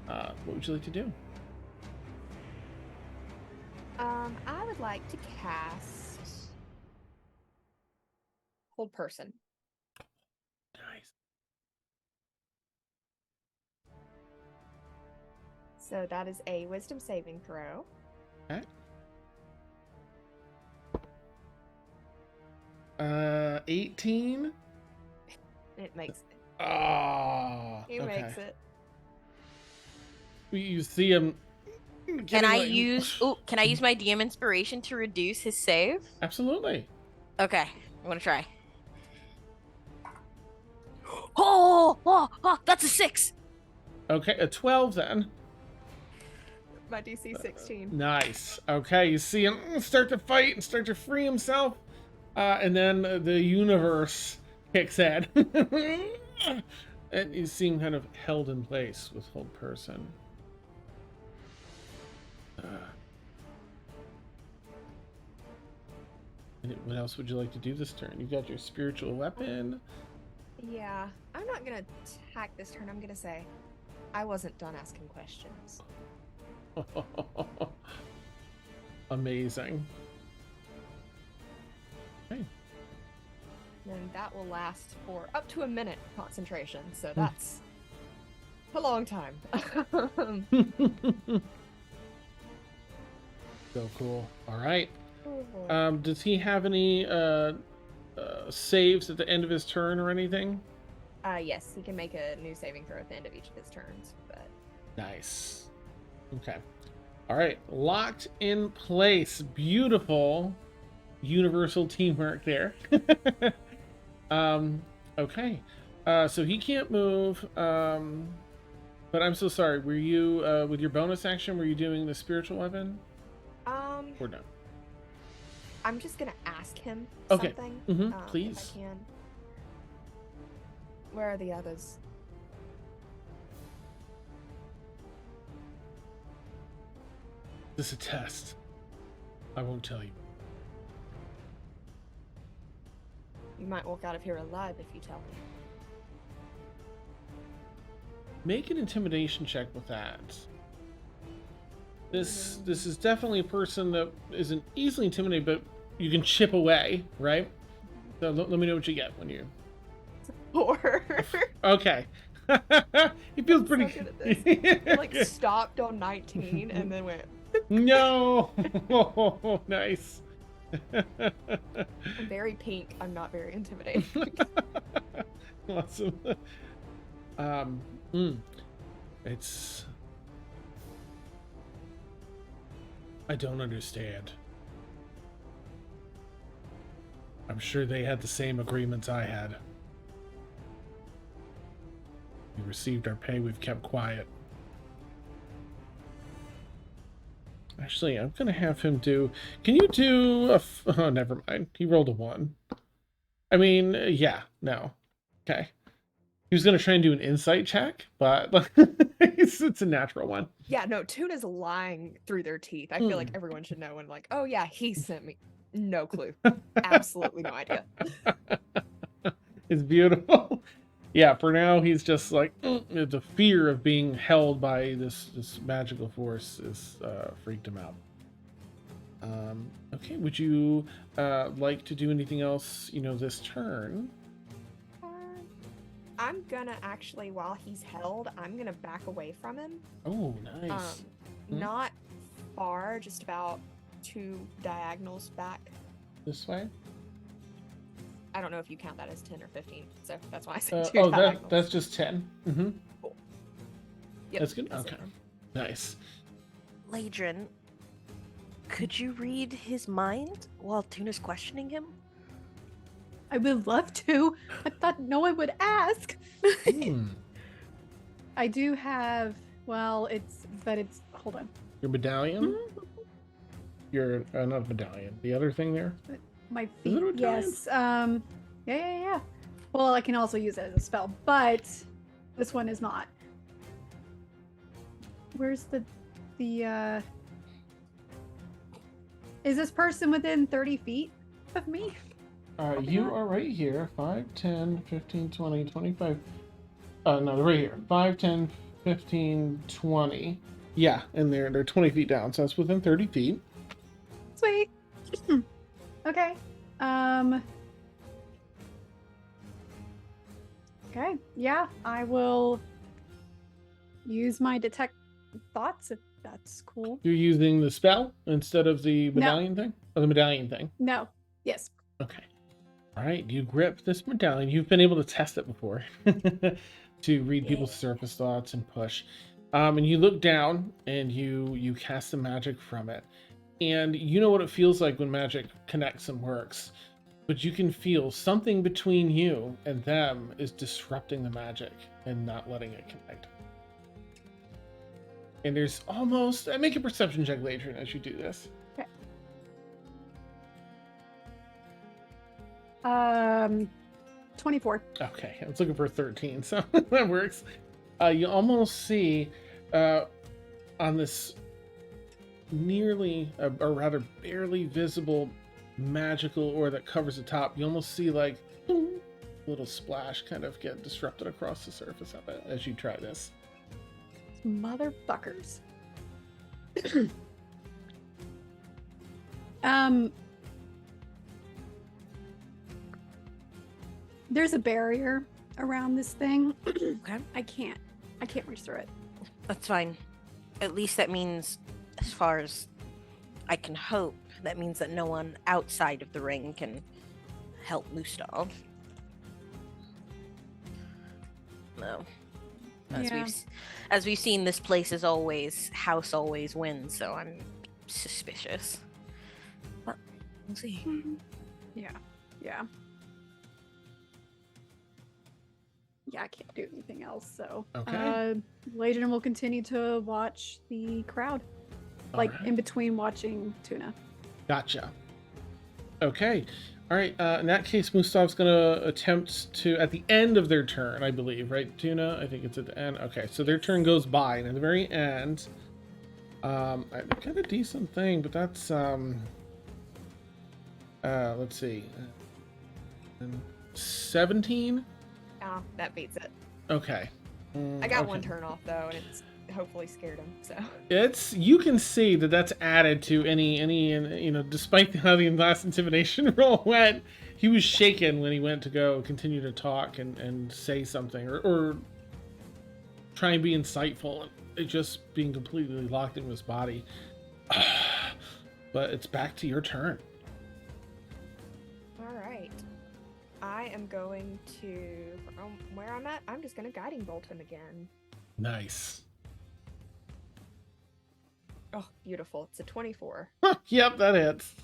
What would you like to do? I would like to cast Hold Person. Nice. So that is a Wisdom saving throw. Okay. 18. It makes it. Ah. He makes it. You see him. Can I use my DM inspiration to reduce his save? Absolutely. Okay, I'm gonna try. Oh, that's a 6. Okay, a 12 then. My DC 16. Nice. Okay, you see him start to fight and start to free himself. And then the universe kicks in. And you see him kind of held in place with Hold Person. And what else would you like to do this turn? You've got your spiritual weapon. Yeah, I'm not gonna attack this turn. I'm gonna say, I wasn't done asking questions. Amazing. Okay. And that will last for up to a minute concentration, so that's a long time. So cool. All right. Does he have any saves at the end of his turn or anything? Yes, he can make a new saving throw at the end of each of his turns, but Nice. Okay. All right. Locked in place. Beautiful universal teamwork there. Okay. So he can't move. But I'm so sorry. Were you with your bonus action? Were you doing the spiritual weapon? Or no? I'm just gonna ask him Okay. something. Please. If I can. Where are the others? This is a test. I won't tell you. You might walk out of here alive if you tell me. Make an intimidation check with that. This is definitely a person that isn't easily intimidated, but you can chip away, right? So let me know what you get when you. 4. Okay. He feels So pretty. good at this. I, like stopped on 19 and then went. No. Oh, nice. I'm very pink. I'm not very intimidating. Awesome. It's. I don't understand. I'm sure they had the same agreements I had. We received our pay, we've kept quiet. Actually, I'm gonna have him do. Can you do a? Oh, never mind. He rolled a 1. I mean, yeah, no. Okay. He was going to try and do an insight check, but it's a natural one. Yeah, no, Tuna's lying through their teeth. I feel like everyone should know and like, oh yeah, he sent me. No clue. Absolutely no idea. It's beautiful. Yeah, for now he's just like the fear of being held by this magical force is freaked him out. Okay, would you like to do anything else, this turn? I'm gonna actually, while he's held, I'm gonna back away from him. Oh, nice. Not far, just about 2 diagonals back. This way? I don't know if you count that as 10 or 15, so that's why I said 2 oh, diagonals. that's just 10. Mm-hmm. Cool. Yep, that's good. that's Okay, it. nice. Ladrin, could you read his mind while Tuna's questioning him? I would love to. I thought no one would ask. I do have, well, hold on. Your medallion? Your, not a medallion. The other thing there? My Is it feet, a medallion? yes. Yeah. Well, I can also use it as a spell, but this one is not. Where's the is this person within 30 feet of me? You are right here. 5, 10, 15, 20, 25. No, they're right here. 5, 10, 15, 20. Yeah, and they're 20 feet down, so that's within 30 feet. Sweet. Okay. Okay. Yeah, I will use my detect thoughts if that's cool. You're using the spell instead of the medallion thing? Or the medallion thing? No. Yes. Okay. All right, you grip this medallion. You've been able to test it before to read people's surface thoughts and push. And you look down and you cast the magic from it. And you know what it feels like when magic connects and works. But you can feel something between you and them is disrupting the magic and not letting it connect. And there's almost... make a perception check, Ladrin, as you do this. 24. Okay, I was looking for 13, so that works. You almost see on this nearly, or rather barely visible magical ore that covers the top, you almost see like a little splash kind of get disrupted across the surface of it as you try this. Motherfuckers. There's a barrier around this thing. Okay. I can't reach through it. That's fine. At least that means, as far as I can hope, that means that no one outside of the ring can help Mustov. No. As we've seen, this place is always, house always wins, so I'm suspicious. But we'll see. Yeah. Yeah, I can't do anything else, so Okay. Ladrin will continue to watch the crowd. Like Alright. in between watching Tuna. Gotcha. Okay. All right. In that case, Mustav's gonna attempt to, at the end of their turn, I believe, right, Tuna? I think it's at the end. Okay, so their turn goes by, and at the very end, I got a decent thing, but that's let's see, 17. Oh, that beats it. Okay. I got okay. one turn off though, and it's hopefully scared him. So It's, you can see that that's added to any despite how the last intimidation roll went, he was shaken when he went to go continue to talk and say something or try and be insightful, and it just being completely locked into his body. But it's back to your turn. all right, I am going to, from where I'm at, I'm just gonna guiding bolt him again. Nice. Oh, beautiful! It's a 24, Yep, that hits.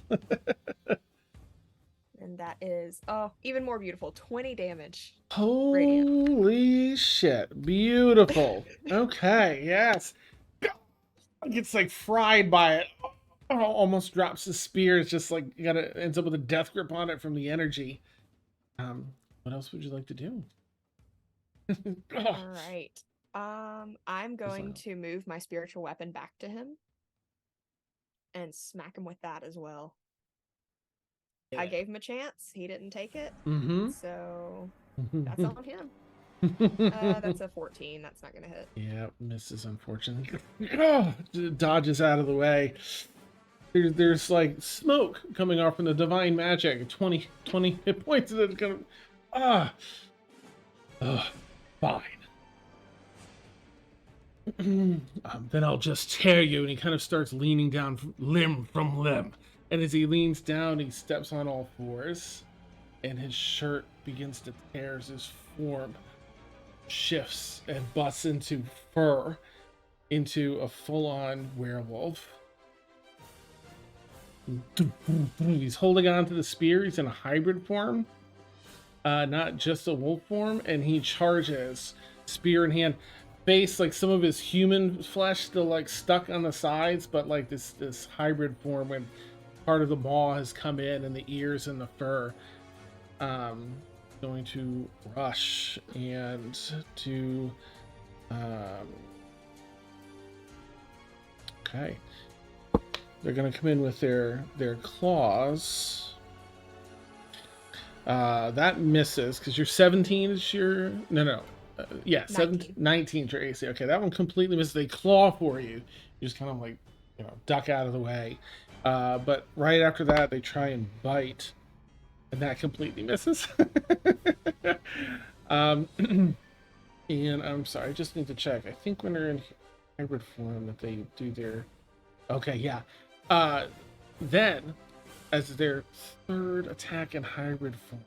and that is even more beautiful, 20 damage. Holy shit. Beautiful. Okay, yes. Gets like fried by it. Almost drops his spear. It's just like ends up with a death grip on it from the energy. What else would you like to do? All right. I'm going not- to move my spiritual weapon back to him and smack him with that as well. I gave him a chance. He didn't take it. Mm-hmm. So that's on him. That's a 14. That's not gonna hit. Yeah, misses, unfortunately. Dodges out of the way. There's like smoke coming off from the divine magic. 20 hit points. And it's gonna fine. Then I'll just tear you. And he kind of starts leaning down limb from limb. And as he leans down, he steps on all fours, and his shirt begins to tear as his form shifts and busts into fur, into a full-on werewolf. He's holding on to the spear. He's in a hybrid form, not just a wolf form, and he charges, spear in hand. Face, like some of his human flesh still like stuck on the sides, but like this hybrid form when part of the maw has come in and the ears and the fur. Going to rush and to okay, they're gonna come in with their claws. That misses because you're 17 is your yeah, 19 is your AC. Okay, that one completely misses. They claw for you. You just kind of like, duck out of the way. But right after that, they try and bite, and that completely misses. And I'm sorry, I just need to check. I think when they're in hybrid form that they do their... Okay, yeah. Then, as their third attack in hybrid form,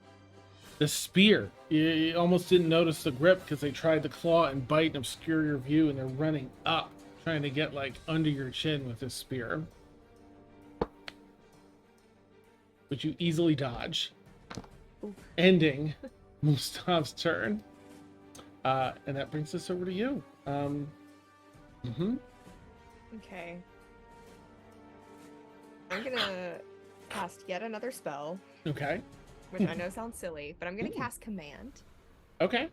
the spear. You almost didn't notice the grip because they tried to claw and bite and obscure your view, and they're running up, trying to get like under your chin with this spear. But you easily dodge, ending Mustav's turn. And that brings us over to you. Okay. I'm gonna cast yet another spell, Okay. which I know sounds silly, but I'm gonna cast Command. Okay.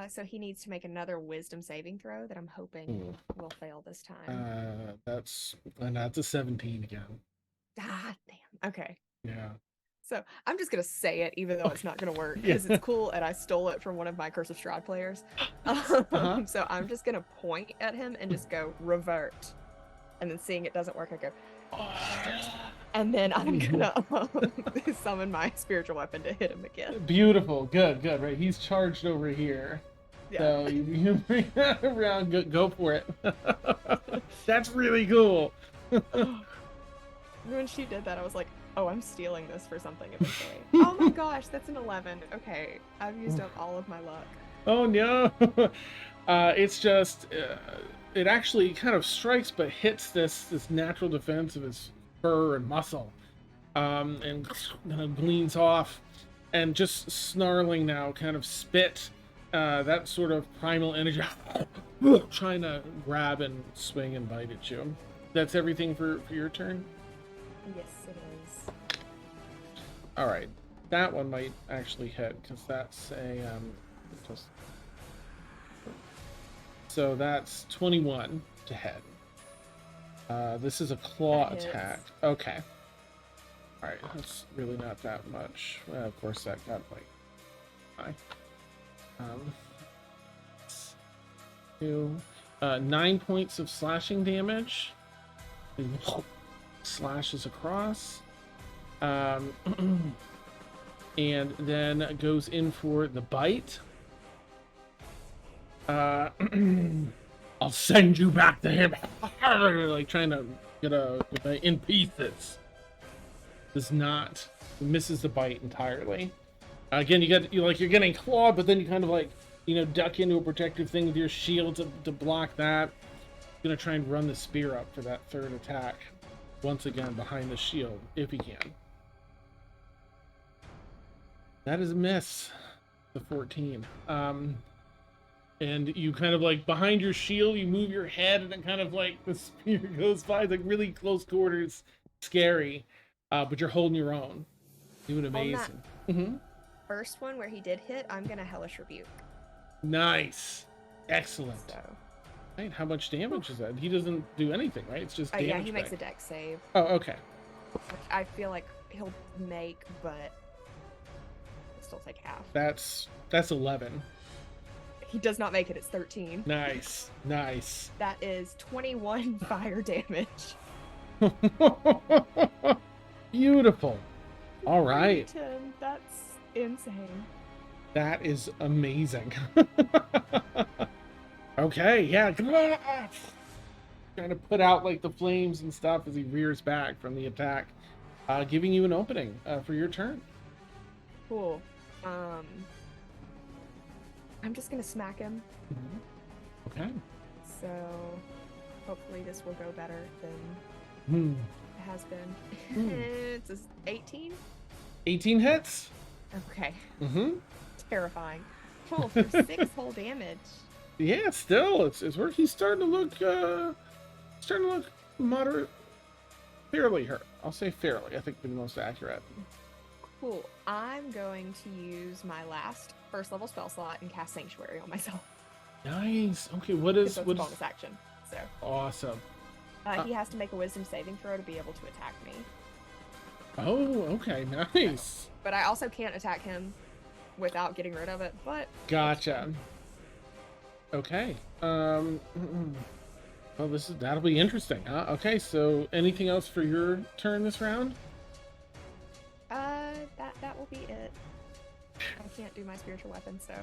So he needs to make another Wisdom saving throw that I'm hoping will fail this time. That's a 17 again. Ah, damn. Okay. Yeah. So I'm just gonna say it, even though it's not gonna work, because it's cool, and I stole it from one of my Curse of Strahd players. So I'm just gonna point at him and just go revert, and then seeing it doesn't work, I go, and then I'm gonna summon my spiritual weapon to hit him again. Beautiful. Good. Right. He's charged over here. Yeah. So you bring that around. Go for it. That's really cool. When she did that, I was like, oh, I'm stealing this for something eventually. Oh my gosh, that's an 11. Okay, I've used up all of my luck. Oh no. It's just it actually kind of strikes but hits this natural defense of his fur and muscle, and kind of gleans off, and just snarling now, kind of spit that sort of primal energy, trying to grab and swing and bite at you. That's everything for your turn. Yes, it is. All right, that one might actually hit because that's a so that's 21 to hit. This is a claw attack. Okay. All right, that's really not that much. Well, of course, that got like high. 9 points of slashing damage. Slashes across. And then goes in for the bite. I'll send you back to him. Like trying to get in pieces. Does not, misses the bite entirely. Again, you're getting clawed, but then you kind of like, duck into a protective thing with your shield to block that. Gonna try and run the spear up for that third attack. Once again, behind the shield, if he can. That is a miss. The 14. And you kind of like behind your shield, you move your head, and then kind of like the spear goes by. It's like really close quarters, scary. But you're holding your own. Doing amazing. Mm-hmm. First one where he did hit, I'm gonna Hellish Rebuke. Nice. Excellent. So, Right, how much damage is that? He doesn't do anything, right? It's just damage. yeah, he makes a back. dex save, Oh, okay. which I feel like he'll make, but he'll still take half. That's 11. He does not make it. It's 13. Nice. Nice. That is 21 fire damage. Beautiful. All right. 10. That's insane. That is amazing. Okay, yeah. Trying to put out like the flames and stuff as he rears back from the attack, giving you an opening for your turn. Cool. I'm just gonna smack him. Okay. So hopefully this will go better than Hmm. it has been. Hmm. It's a 18. 18 hits. Okay. Mm-hmm. Terrifying. Oh, for 6 whole damage. Yeah, still, it's working. He's starting to look moderate, fairly hurt. I'll say fairly. I think would be the most accurate. Cool. I'm going to use my last first level spell slot and cast Sanctuary on myself. Nice. Okay, what It's is a what is bonus action. So awesome? he has to make a Wisdom saving throw to be able to attack me. Oh, okay, nice. But I also can't attack him without getting rid of it. But Gotcha. Okay. Well, that'll be interesting. Huh? Okay, so anything else for your turn this round? that will be it. I can't do my spiritual weapon, so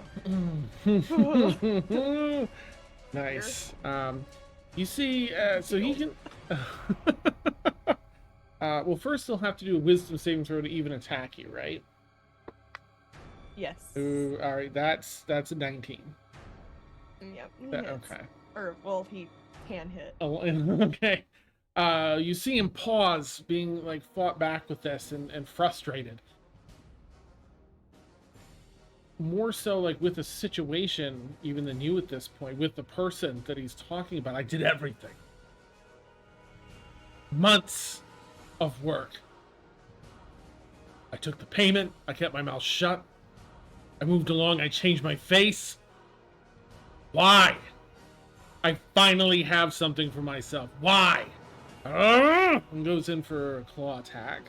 Nice. You see, so he can. Well, first he'll have to do a Wisdom saving throw to even attack you, right? yes. Ooh, all right. That's a 19. Yep. he That- hits. okay. Or well, he can hit. Oh, okay. You see him pause, being like fought back with this and frustrated. More so like with the situation, even than you at this point, with the person that he's talking about. I did everything. Months of work. I took the payment. I kept my mouth shut. I moved along. I changed my face. Why? I finally have something for myself. Why? And goes in for a claw attack,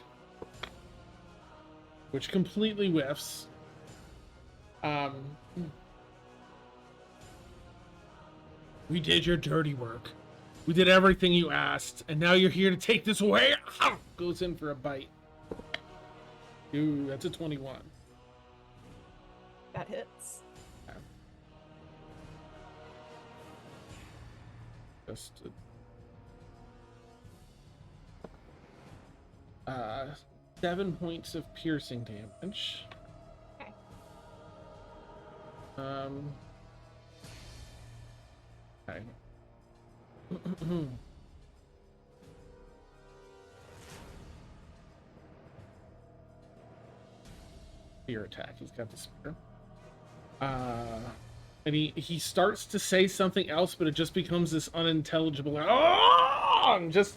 which completely whiffs. We did your dirty work. We did everything you asked, and now you're here to take this away. Goes in for a bite. Ooh, that's a 21. That hits. Just 7 points of piercing damage. Okay. Okay. Spear attack. He's got the spear. And he starts to say something else, but it just becomes this unintelligible. And just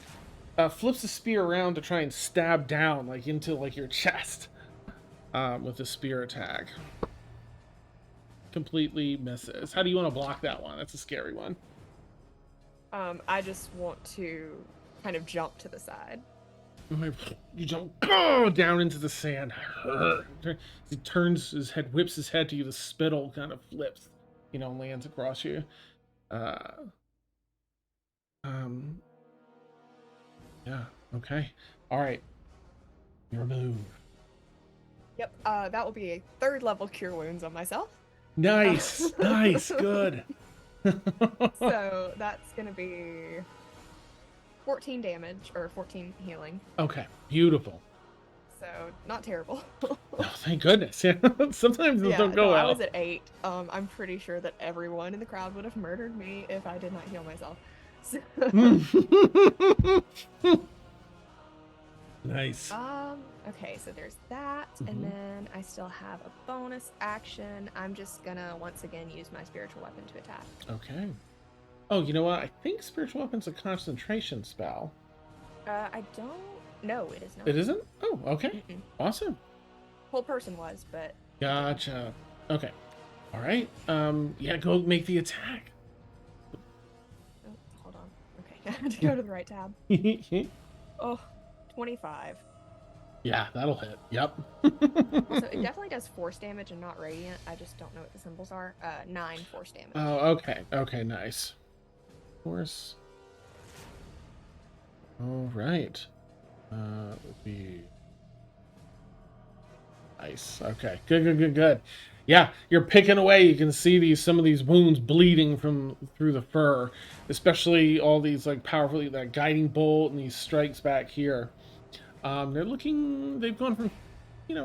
flips the spear around to try and stab down, like into like your chest, with the spear attack. Completely misses. How do you want to block that one? That's a scary one. I just want to kind of jump to the side. You jump down into the sand. He turns his head, whips his head to you. The spittle kind of flips, lands across you. Yeah. Okay. All right. Your move. Yep. That will be a 3rd level cure wounds on myself. Nice. Nice. Good. So that's gonna be 14 damage or 14 healing. Okay. Beautiful. So not terrible. Oh, thank goodness. Yeah. Sometimes those don't go no, well. I was at 8. I'm pretty sure that everyone in the crowd would have murdered me if I did not heal myself. So, Nice. okay, so there's that, and then I still have a bonus action. I'm just gonna once again use my spiritual weapon to attack. Okay. Oh, you know what? I think spiritual weapon's a concentration spell. I don't. No, it is not. It isn't? Oh, okay. Mm-mm. Awesome. whole person was, but Gotcha. Okay. All right. Yeah, go make the attack. oh, hold on. Okay, I have to go to the right tab. Oh, 25. Yeah, that'll hit. Yep. Also, it definitely does force damage and not radiant. I just don't know what the symbols are. 9 force damage. Oh, okay. Okay, nice. Force. All right. Would be nice. Okay. Good. Yeah, you're picking away. You can see some of these wounds bleeding through the fur, especially all these like powerfully that guiding bolt and these strikes back here. They've gone from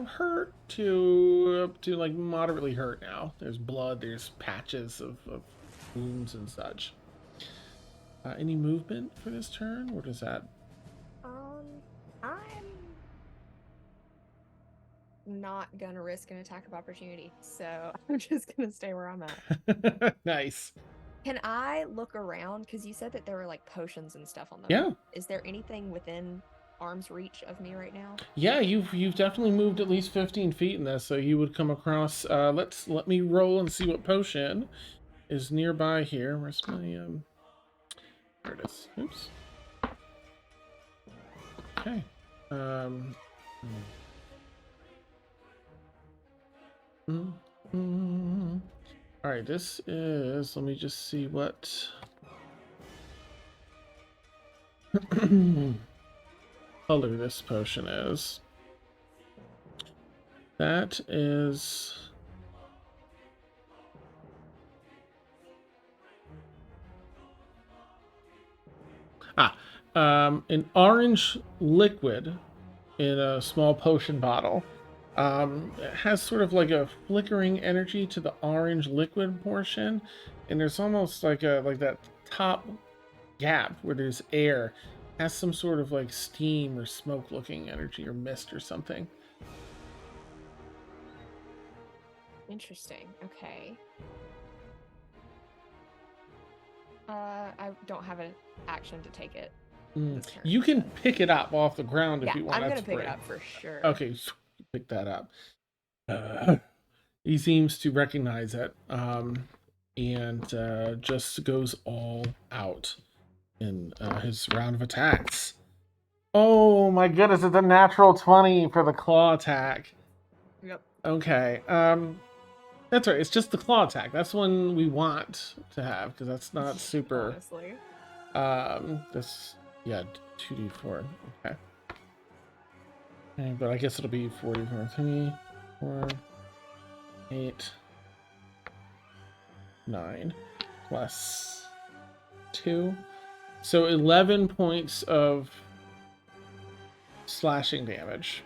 hurt to like moderately hurt now. There's blood, there's patches of wounds and such. Any movement for this turn? What is that? I'm not gonna risk an attack of opportunity, so I'm just gonna stay where I'm at. Nice. Can I look around? Because you said that there were like potions and stuff on them. Yeah. Is there anything within arm's reach of me right now? Yeah, you've definitely moved at least 15 feet in this, so you would come across. Let me roll and see what potion is nearby here. Where's my there it is. Oops. Okay. All right, this is. Let me just see what color this potion is. That is. An orange liquid in a small potion bottle. It has sort of like a flickering energy to the orange liquid portion, and there's almost like that top gap where there's air. It has some sort of like steam or smoke looking energy or mist or something. Interesting. Okay. I don't have an action to take it. this turn, You can but- pick it up off the ground if Yeah, you want. I'm That's gonna pick free. it up for sure. Okay, pick that up. He seems to recognize it, and just goes all out in his round of attacks. Oh my goodness, it's a natural 20 for the claw attack. Yep. Okay, that's right, it's just the claw attack. That's one we want to have, because that's not super... Honestly. This, yeah, 2d4, okay. Okay, but I guess it'll be 44, 3, 4, 8, 9, plus 2. So 11 points of slashing damage.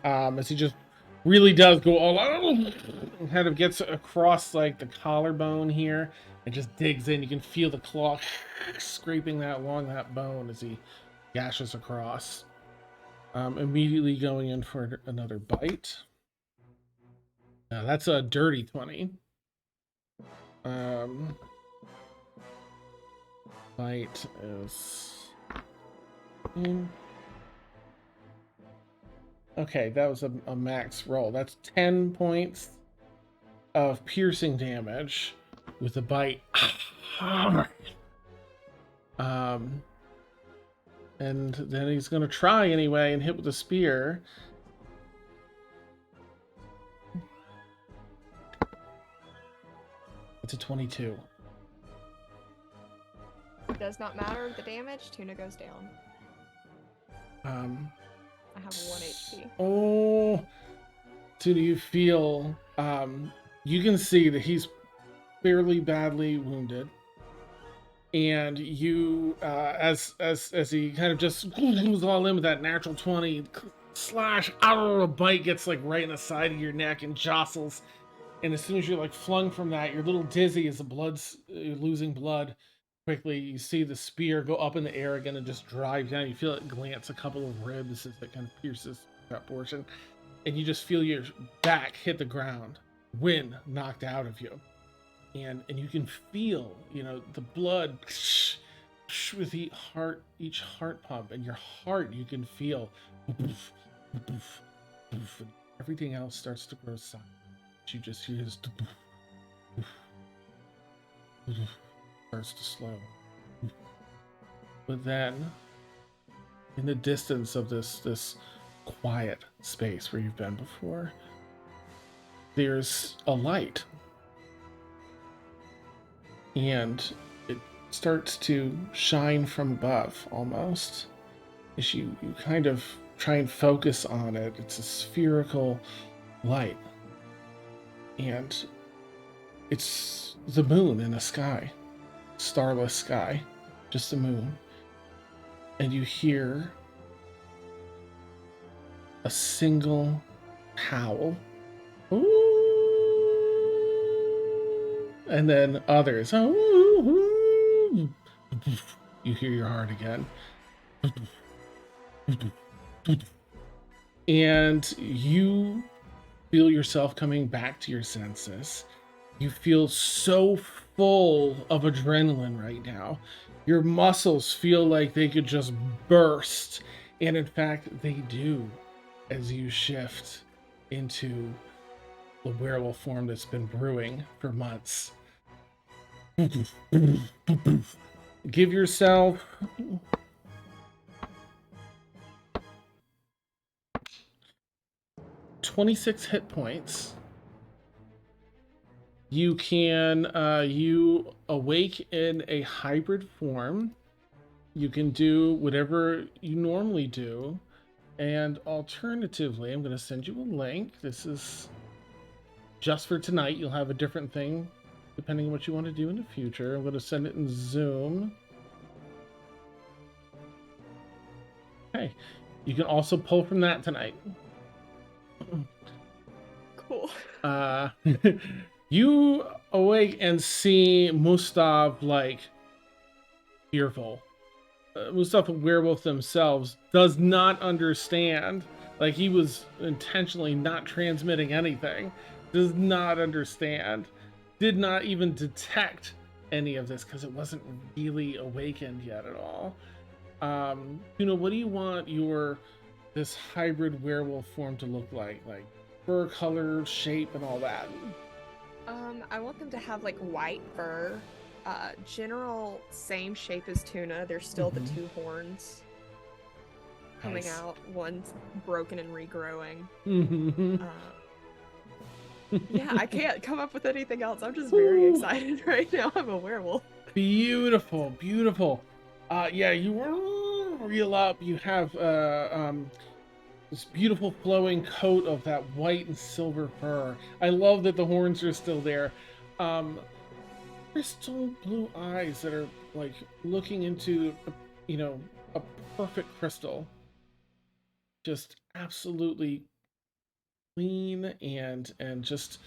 As he just really does go all out, and kind of gets across like the collarbone here and just digs in. You can feel the claw scraping that along that bone as he gashes across. Immediately going in for another bite. Now that's a dirty 20. Bite is... Okay, that was a max roll. That's 10 points of piercing damage with a bite. And then he's going to try anyway and hit with a spear. It's a 22. It does not matter the damage. Tuna goes down. I have 1 HP. Oh, so do you feel? You can see that he's fairly badly wounded, and you, as he kind of just goes all in with that natural 20 slash, a bite gets like right in the side of your neck and jostles, and as soon as you're like flung from that, you're a little dizzy as you're losing blood. Quickly, you see the spear go up in the air again and just drive down. You feel it glance a couple of ribs as it kind of pierces that portion. And you just feel your back hit the ground, wind knocked out of you. And you can feel, the blood with each heart pump. And your heart, you can feel everything else starts to grow silent. You just hear this starts to slow. But then, in the distance of this quiet space where you've been before, there's a light. And it starts to shine from above, almost. As you kind of try and focus on it, it's a spherical light. And it's the moon in the sky. Starless sky. Just the moon. And you hear a single howl. Ooh. And then others. Ooh. You hear your heart again. And you feel yourself coming back to your senses. You feel so full of adrenaline right now. Your muscles feel like they could just burst. And in fact, they do as you shift into the werewolf form that's been brewing for months. Give yourself 26 hit points. You can you awake in a hybrid form. You can do whatever you normally do, and alternatively, I'm going to send you a link. This is just for tonight. You'll have a different thing depending on what you want to do in the future. I'm going to send it in Zoom. Okay, you can also pull from that tonight. Cool. You awake and see Mustav like fearful. Mustav, the werewolf themselves, does not understand. Like he was intentionally not transmitting anything. Does not understand. Did not even detect any of this because it wasn't really awakened yet at all. Tuna, what do you want this hybrid werewolf form to look like? Like fur color, shape, and all that? I want them to have like white fur, general same shape as Tuna. There's still the two horns coming Nice. out. One's broken and regrowing. Mhm. Yeah, I can't come up with anything else. I'm just very excited right now. I'm a werewolf. Beautiful, beautiful. Yeah, you reel up. You have this beautiful flowing coat of that white and silver fur. I love that the horns are still there. Crystal blue eyes that are like looking into, a perfect crystal. Just absolutely clean and just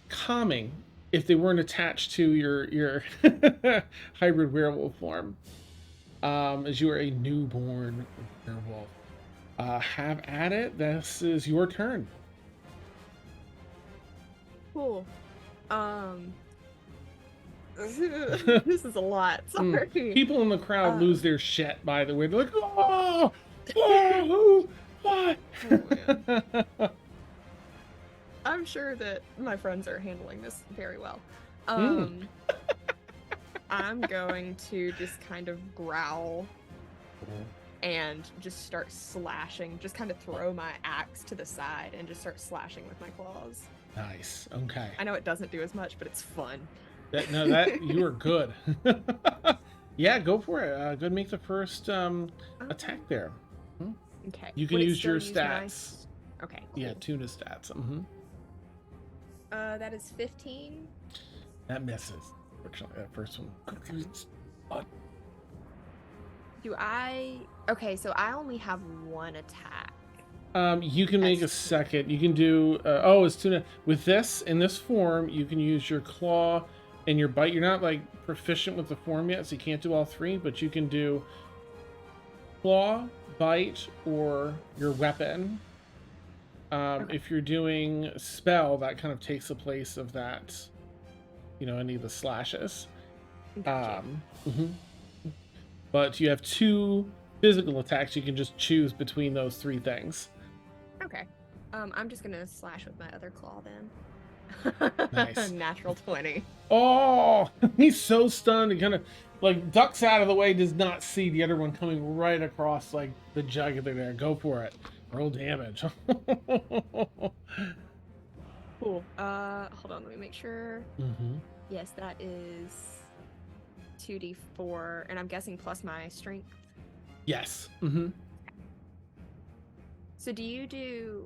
calming if they weren't attached to your hybrid werewolf form. As you are a newborn werewolf. Have at it. This is your turn. Cool. This is a lot. Sorry. People in the crowd lose their shit, by the way. They're like, oh, who, what? Oh, man. I'm sure that my friends are handling this very well. I'm going to just kind of growl and just start slashing, just kind of throw my axe to the side and just start slashing with my claws. Nice. Okay. I know it doesn't do as much, but it's fun. That you are good. Yeah, go for it. Go and make the first attack there. Okay. You can Would it use your still use my stats. Okay. Yeah, Cool. Tuna stats. That is 15. That misses. Fortunately, that first one. Do I? Okay, so I only have one attack. You can make a second. You can do. It's Tuna. With this in this form, you can use your claw and your bite. You're not like proficient with the form yet, so you can't do all three. But you can do claw, bite, or your weapon. Okay. If you're doing spell, that kind of takes the place of that. Any of the slashes. Gotcha. But you have 2 physical attacks. You can just choose between those 3 things. Okay. I'm just gonna slash with my other claw then. Nice. Natural 20. Oh, he's so stunned. He kind of like ducks out of the way, does not see the other one coming right across like the jugular there. Go for it. Roll damage. Cool. Hold on, let me make sure. Mm-hmm. Yes, that is 2d4, and I'm guessing plus my strength. Yes. Mm-hmm. So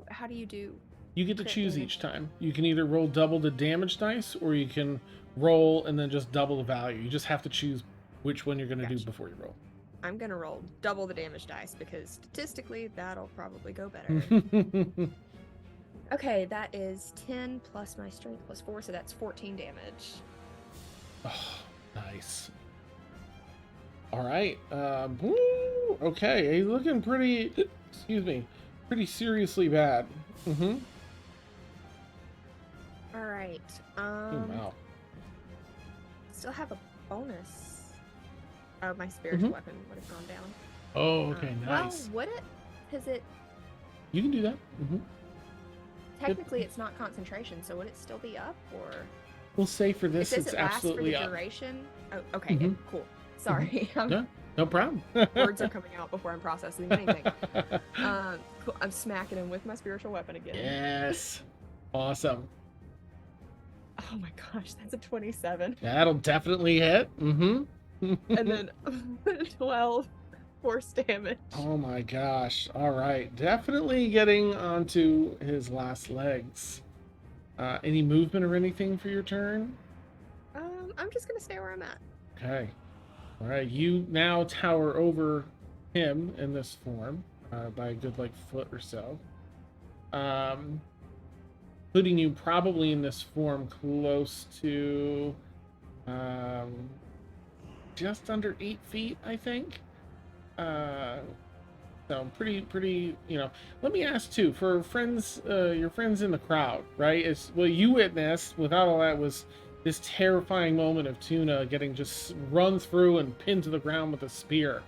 how do you do? You get to Crit choose damage. each time. You can either roll double the damage dice, or you can roll and then just double the value. You just have to choose which one you're going to do Gotcha. before you roll. I'm gonna roll double the damage dice because statistically that'll probably go better. Okay, that is 10 plus my strength plus 4, so that's 14 damage. Oh, nice. All right. Woo, okay, he's looking pretty. Excuse me. Pretty seriously bad. Mm-hmm. All right. Oh, wow. Still have a bonus. Oh, my spiritual Mhm. weapon would have gone down. Oh, okay, Well, nice. would it? Because it You can do that. Mm-hmm. technically it's not concentration, so would it still be up or? We'll say for It this, says it's it lasts for absolutely the up. duration. Oh, okay, Mhm. cool. Sorry, Yeah, no problem. words are coming out before I'm processing anything. Cool. I'm smacking him with my spiritual weapon again. Yes. Awesome. Oh my gosh, that's a 27. That'll definitely hit. Mm-hmm. And then 12 force damage. Oh my gosh. All right. Definitely getting onto his last legs. Any movement or anything for your turn? I'm just gonna stay where I'm at. Okay. All right. You now tower over him in this form by a good like foot or so. Putting you probably in this form close to just under 8 feet, I think. So pretty, let me ask too, for friends, your friends in the crowd, right? It's what you witnessed without all that was this terrifying moment of Tuna getting just run through and pinned to the ground with a spear.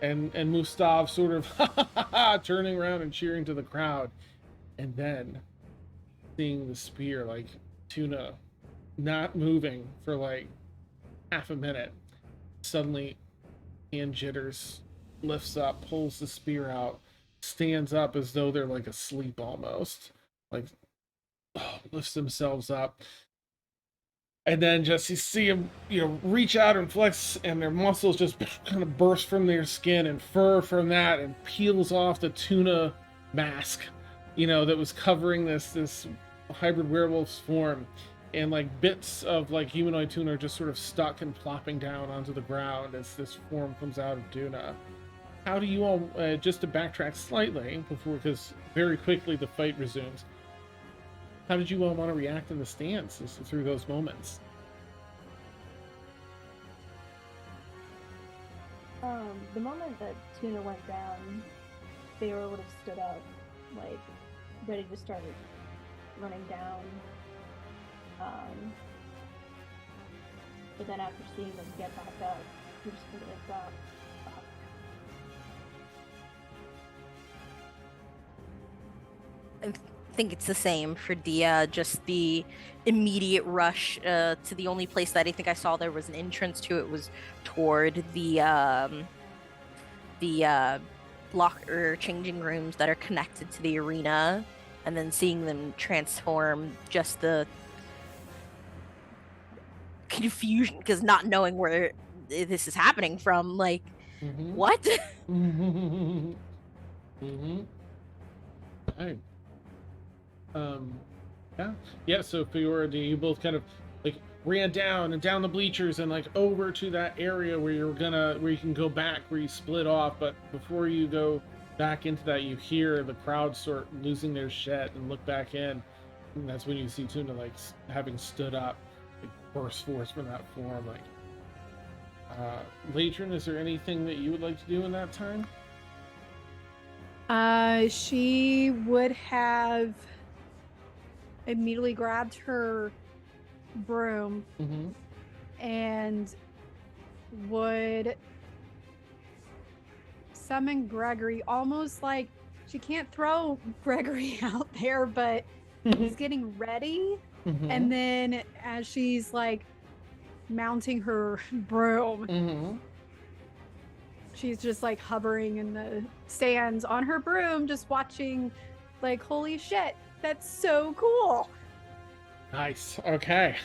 And Mustav sort of turning around and cheering to the crowd. And then seeing the spear, like Tuna not moving for like half a minute. Suddenly, hand jitters, lifts up, pulls the spear out, stands up as though they're like asleep almost. Like, lifts themselves up. And then just you see them, reach out and flex, and their muscles just kind of burst from their skin, and fur from that, and peels off the Tuna mask, that was covering this hybrid werewolf's form. And like bits of like humanoid Tuna are just sort of stuck and plopping down onto the ground as this form comes out of Tuna. How do you all, just to backtrack slightly before, because very quickly the fight resumes, how did you all want to react in the stance through those moments? The moment that Tuna went down, Feyre would have stood up, like, ready to start running down. But then after seeing them get back up, we're just gonna stop. I think it's the same for Dia. Just the immediate rush to the only place that I think I saw there was an entrance to it was toward the locker changing rooms that are connected to the arena, and then seeing them transform. Just the confusion, because not knowing where this is happening from, like, what? Okay. Yeah. So Fiora, you both kind of like ran down and down the bleachers and like over to that area where you can go back, where you split off. But before you go back into that, you hear the crowd start losing their shit and look back in, and that's when you see Tuna like having stood up, like burst forth from that form. Like, Latron, is there anything that you would like to do in that time? She would have immediately grabbed her broom and would summon Gregory, almost like she can't throw Gregory out there, but he's getting ready. And then as she's like mounting her broom, she's just like hovering in the stands on her broom, just watching, like, holy shit, that's so cool. Nice. Okay.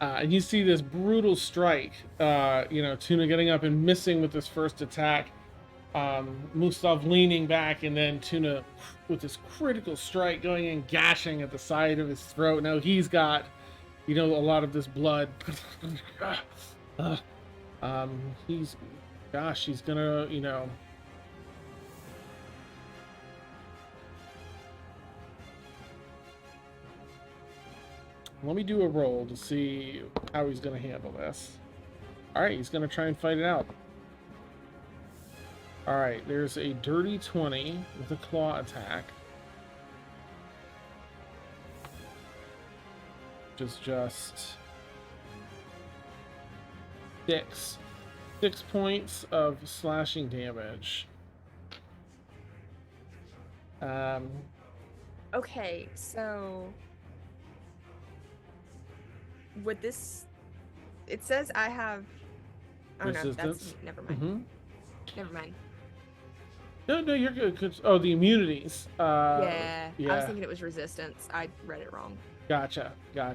And you see this brutal strike. Tuna getting up and missing with this first attack. Mustav leaning back, and then Tuna with this critical strike going in, gashing at the side of his throat. Now he's got, a lot of this blood. He's gonna, let me do a roll to see how he's going to handle this. All right, he's going to try and fight it out. All right, there's a dirty 20 with a claw attack. Which is just 6 points of slashing damage. Okay, so would this? It says I have. Oh no, that's Resistance? never mind. Never mind. No, you're good. Oh, the immunities. Yeah, yeah. I was thinking it was resistance. I read it wrong. Gotcha. I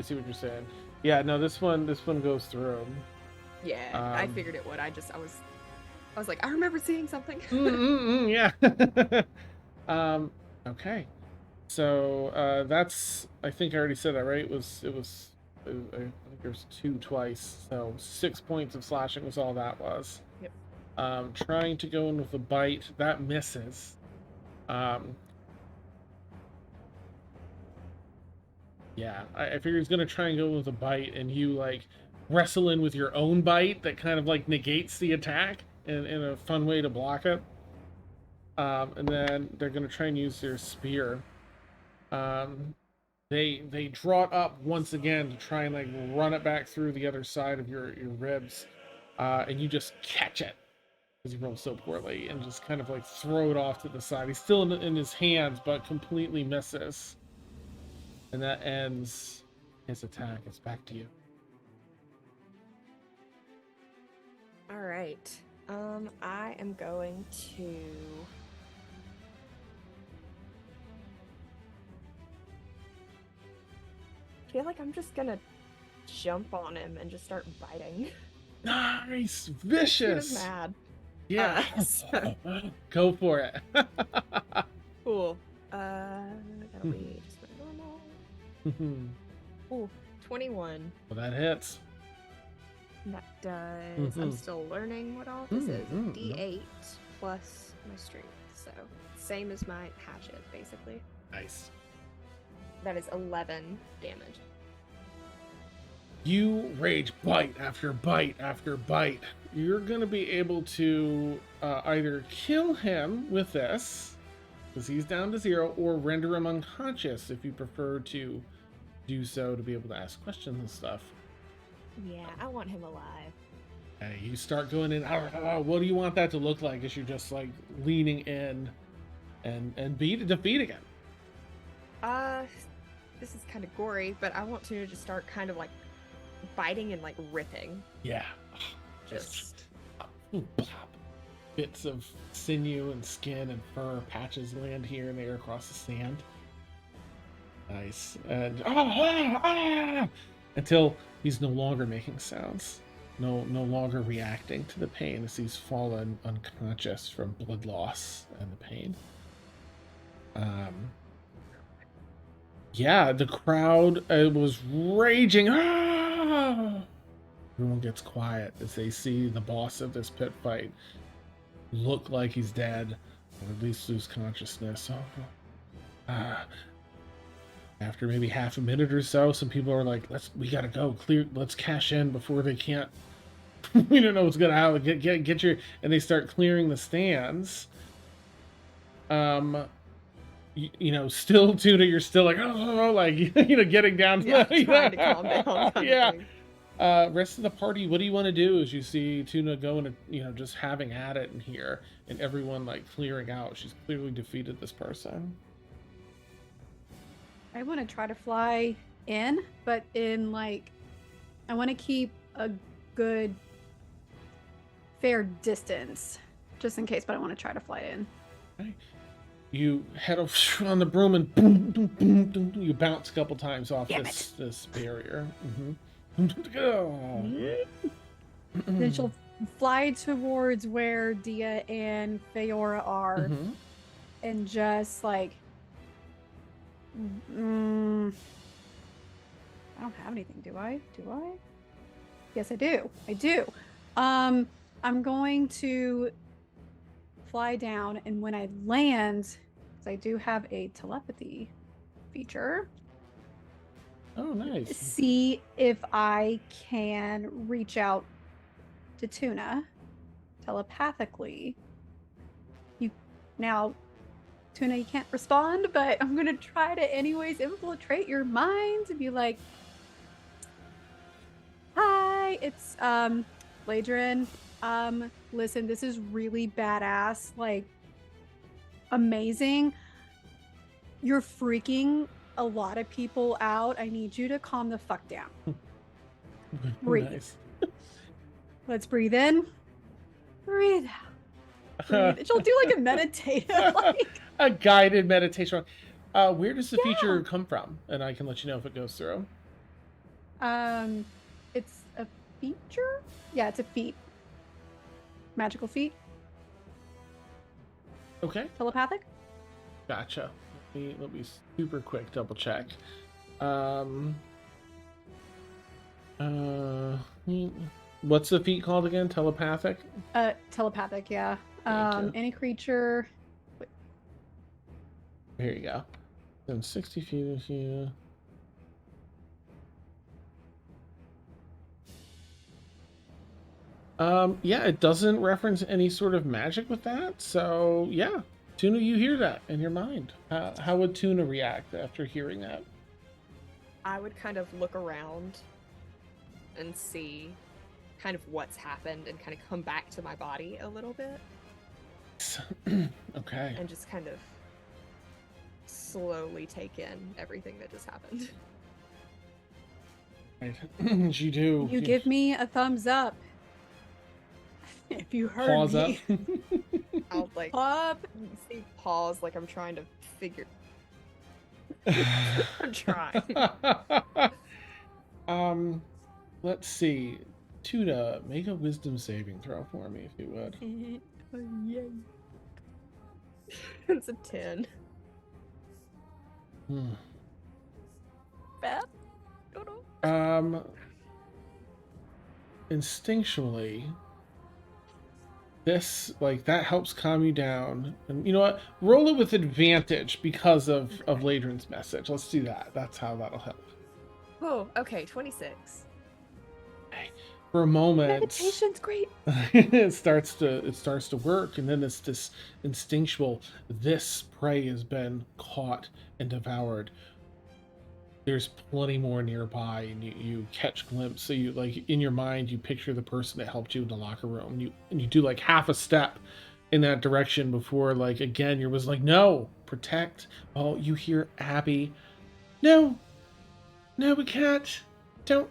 see what you're saying. Yeah, no, this one goes through. Yeah, I figured it would. I was like, I remember seeing something. Yeah. Okay. So that's, I think I already said that, right? I think there's 2 twice. So 6 points of slashing was all that was. Yep. Trying to go in with a bite, that misses. Yeah, I figure he's gonna try and go with a bite, and you like wrestle in with your own bite that kind of like negates the attack in a fun way to block it. And then they're gonna try and use their spear. They draw it up once again to try and like run it back through the other side of your ribs, and you just catch it because you rolled so poorly, and just kind of like throw it off to the side. He's still in his hands, but completely misses. And that ends his attack. It's back to you. All right. I am going to. I feel like I'm just gonna jump on him and just start biting. Nice, Get him vicious. mad. Yeah, So- go for it. Cool. That'll be just my normal. Ooh, 21. Well, that hits. That does. I'm Mhm. still learning what all this is. Mhm. D8 plus my strength. So, same as my hatchet, basically. Nice. That is 11 damage. You rage bite after bite after bite. You're going to be able to either kill him with this, because he's down to 0, or render him unconscious if you prefer to do so to be able to ask questions and stuff. Yeah, I want him alive. You start going in. What do you want that to look like? As you're just like leaning in and defeat again. This is kind of gory, but I want to just start kind of like biting and like ripping. Yeah. Just Plop. Bits of sinew and skin and fur patches land here and there across the sand. Nice. And until he's no longer making sounds, no longer reacting to the pain as he's fallen unconscious from blood loss and the pain. Yeah, the crowd was raging. Everyone gets quiet as they see the boss of this pit fight look like he's dead, or at least lose consciousness. After maybe half a minute or so, some people are like, we gotta go, let's cash in before they can't. We don't know what's gonna happen. Get your, and they start clearing the stands. you know, still Tuna, you're still like, oh, like, you know, getting down to Yeah, the, trying to calm down. Kind yeah. Of thing. Rest of the party, what do you want to do as you see Tuna going to, you know, just having at it in here and everyone like clearing out? She's clearly defeated this person. I want to try to fly in, but in like, I want to keep a good, fair distance, just in case. But I want to try to fly in. Okay. You head on the broom and boom, boom, boom, boom, boom, you bounce a couple times off this barrier. Then she'll fly towards where Dia and Feora are, and just like, I don't have anything, do I? Do I? Yes, I do. I do. I'm going to fly down, and when I land, because I do have a telepathy feature. Oh, nice. See if I can reach out to Tuna telepathically. Now, Tuna, you can't respond, but I'm gonna try to anyways infiltrate your mind to be like, hi, it's Ladrin. Listen, this is really badass, like amazing. You're freaking a lot of people out. I need you to calm the fuck down. Breathe. Nice. Let's breathe in. Breathe out. Breathe. She'll do like a meditative, like a guided meditation. Where does the feature come from? And I can let you know if it goes through. It's a feature? Yeah, it's a feat. Magical feat. Okay. Telepathic? Gotcha. Let me super quick double check. What's the feat called again? Telepathic? Telepathic, yeah. Thank you. Any creature. Here you go. Then 60 feet of you. Yeah, it doesn't reference any sort of magic with that. So yeah, Tuna, you hear that in your mind. How would Tuna react after hearing that? I would kind of look around and see kind of what's happened and kind of come back to my body a little bit. Okay. And just kind of slowly take in everything that just happened. Right. You do. You give me a thumbs up. If you heard Pause me. up. I'll like say pause like I'm trying to figure. I'm trying. Let's see. Tuna, make a wisdom saving throw for me if you would. Oh, yay. It's a 10. Bad? Instinctually, this, like, that helps calm you down. And you know what? Roll it with advantage because of Ladrin's message. Let's do that. That's how that'll help. Oh, okay, 26. Okay. For a moment, Meditation's great. it starts to work, and then it's this instinctual. This prey has been caught and devoured. There's plenty more nearby, and you catch glimpse. So you, like, in your mind, you picture the person that helped you in the locker room. And you do like half a step in that direction before, like, again, you was like, no, protect. Oh, you hear Abby. No, we can't. Don't.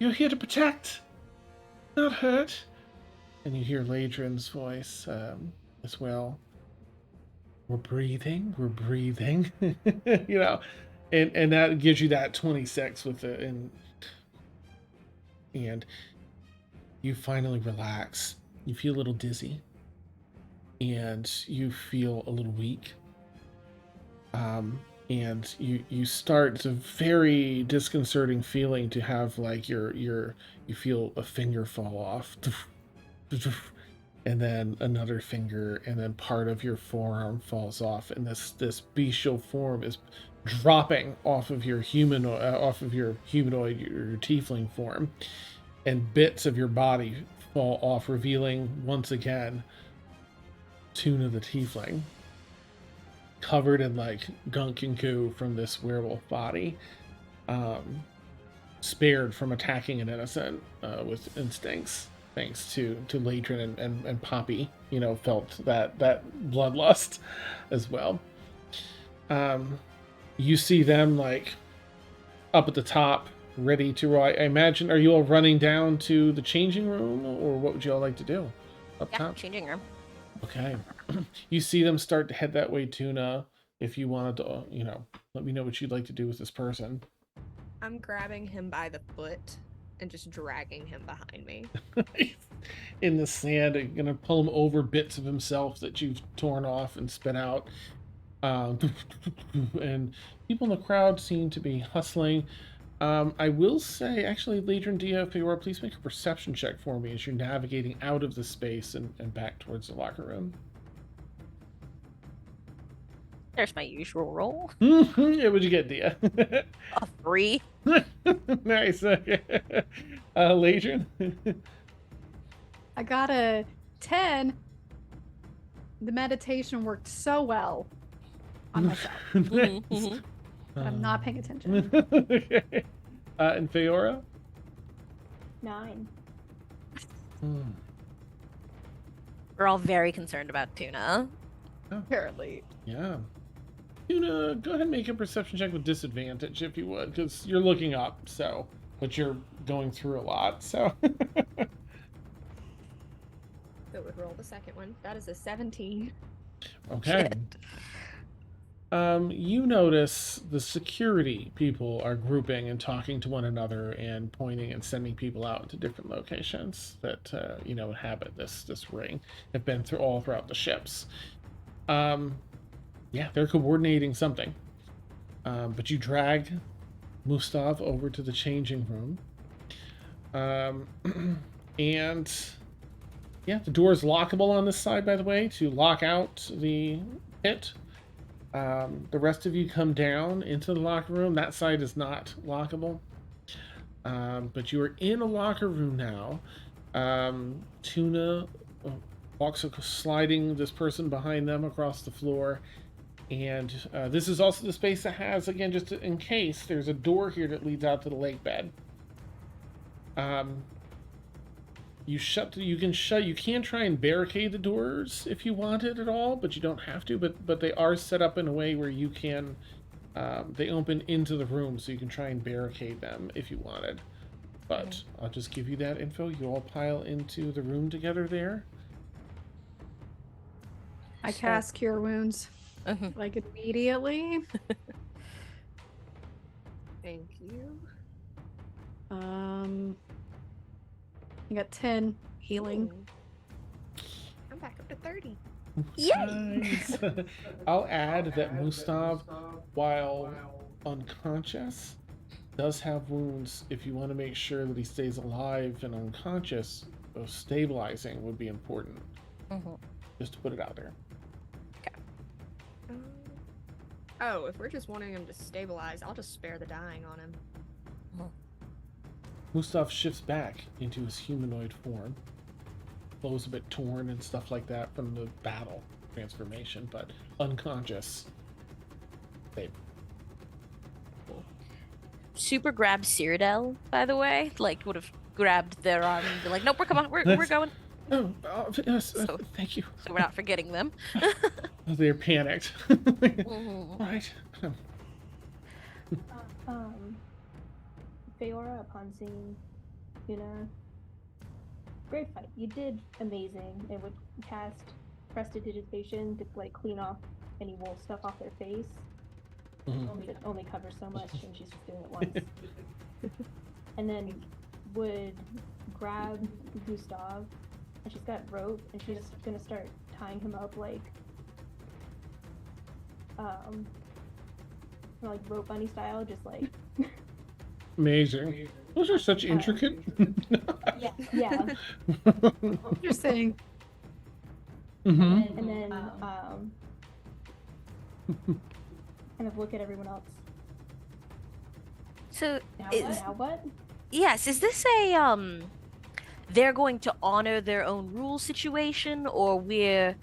You're here to protect, not hurt. And you hear Ladrin's voice as well. We're breathing. You know. And that gives you that 26 with the and you finally relax. You feel a little dizzy, and you feel a little weak. And you start, it's a very disconcerting feeling to have, like, you feel a finger fall off, and then another finger, and then part of your forearm falls off, and this bestial form is dropping off of your humanoid, your tiefling form, and bits of your body fall off, revealing once again Tuna the tiefling. covered in like gunk and goo from this werewolf body, spared from attacking an innocent with instincts, thanks to Ladrin and Poppy. You know, felt that bloodlust as well. You see them like up at the top, ready to. I imagine. Are you all running down to the changing room, or what would you all like to do? Up top, changing room. Okay. You see them start to head that way, Tuna. If you wanted to, you know, let me know what you'd like to do with this person. I'm grabbing him by the foot and just dragging him behind me. In the sand, you're gonna pull him over bits of himself that you've torn off and spit out. And people in the crowd seem to be hustling. I will say, actually, Ladrin, Faora, please make a perception check for me as you're navigating out of the space and back towards the locker room. There's my usual roll. Yeah, what'd you get, Dia? A 3. Nice. Ladrin? I got a 10. The meditation worked so well on myself. Nice. But I'm not paying attention. Okay. And Faora? 9. We're all very concerned about Tuna. Apparently. Yeah. Tuna, go ahead and make a perception check with disadvantage if you would, because you're looking up, so, but you're going through a lot, so. So would roll the second one. That is a 17. Okay. You notice the security people are grouping and talking to one another and pointing and sending people out to different locations that you know, inhabit this ring. Have been through all throughout the ships. Yeah, they're coordinating something. But you drag Mustav over to the changing room. And yeah, the door is lockable on this side, by the way, to lock out the pit. The rest of you come down into the locker room. That side is not lockable. But you are in a locker room now. Tuna walks sliding this person behind them across the floor. And this is also the space that has, again, just in case, there's a door here that leads out to the lake bed. You can try and barricade the doors if you wanted at all, but you don't have to. But they are set up in a way where you can, they open into the room, so you can try and barricade them if you wanted. But I'll just give you that info. You all pile into the room together there. I cast Cure Wounds. Like immediately. Thank you. I got 10 healing. Ooh. I'm back up to 30. Nice. I'll add that Mustav, while unconscious, does have wounds. If you want to make sure that he stays alive and unconscious, stabilizing would be important. Just to put it out there. Oh, if we're just wanting him to stabilize, I'll just spare the dying on him. Mustav shifts back into his humanoid form. Clothes a bit torn and stuff like that from the battle transformation, but unconscious. Babe. Super grabbed Cyrodiil, by the way. Like, would have grabbed their arm and be like, nope, we're going. Oh, yes, So- thank you. So we're not forgetting them. They're panicked. Right. Faora, upon seeing Tuna, great fight. You did amazing. It would cast prestidigitation to like clean off any wool stuff off their face. Because it only covers so much, and she's just doing it once. And then would grab Gustav, and she's got rope, and she's gonna start tying him up like rope bunny style, just like. Amazing. Those are such intricate. Yeah. Interesting. And then kind of look at everyone else. So, Now what? yes, is this a, they're going to honor their own rule situation, or we're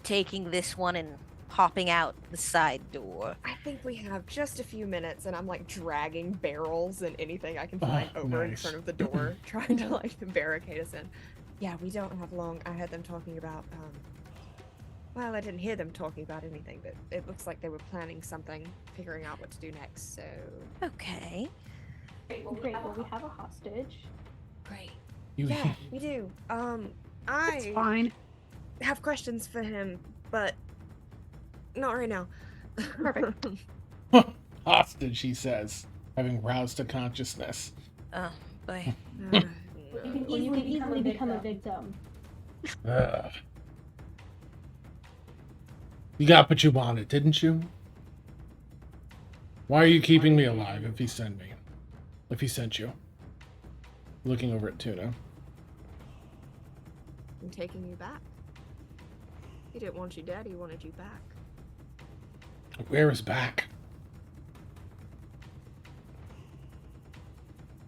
taking this one and popping out the side door. I think we have just a few minutes, and I'm like dragging barrels and anything I can find over in nice. front of the door, trying to like barricade us in. Yeah, we don't have long. I heard them talking about. Well, I didn't hear them talking about anything, but it looks like they were planning something, figuring out what to do next. So Okay. Great. Well, we have a hostage. Great. yeah, we do. It's I fine. have questions for him, but not right now. Perfect. Hostage, he says, having roused to consciousness. Oh, boy. You can easily become a victim. You got what you wanted, didn't you? Why are you keeping me alive if he sent me? If he sent you? Looking over at Tuna. I'm taking you back. He didn't want you dead, he wanted you back. Where is back?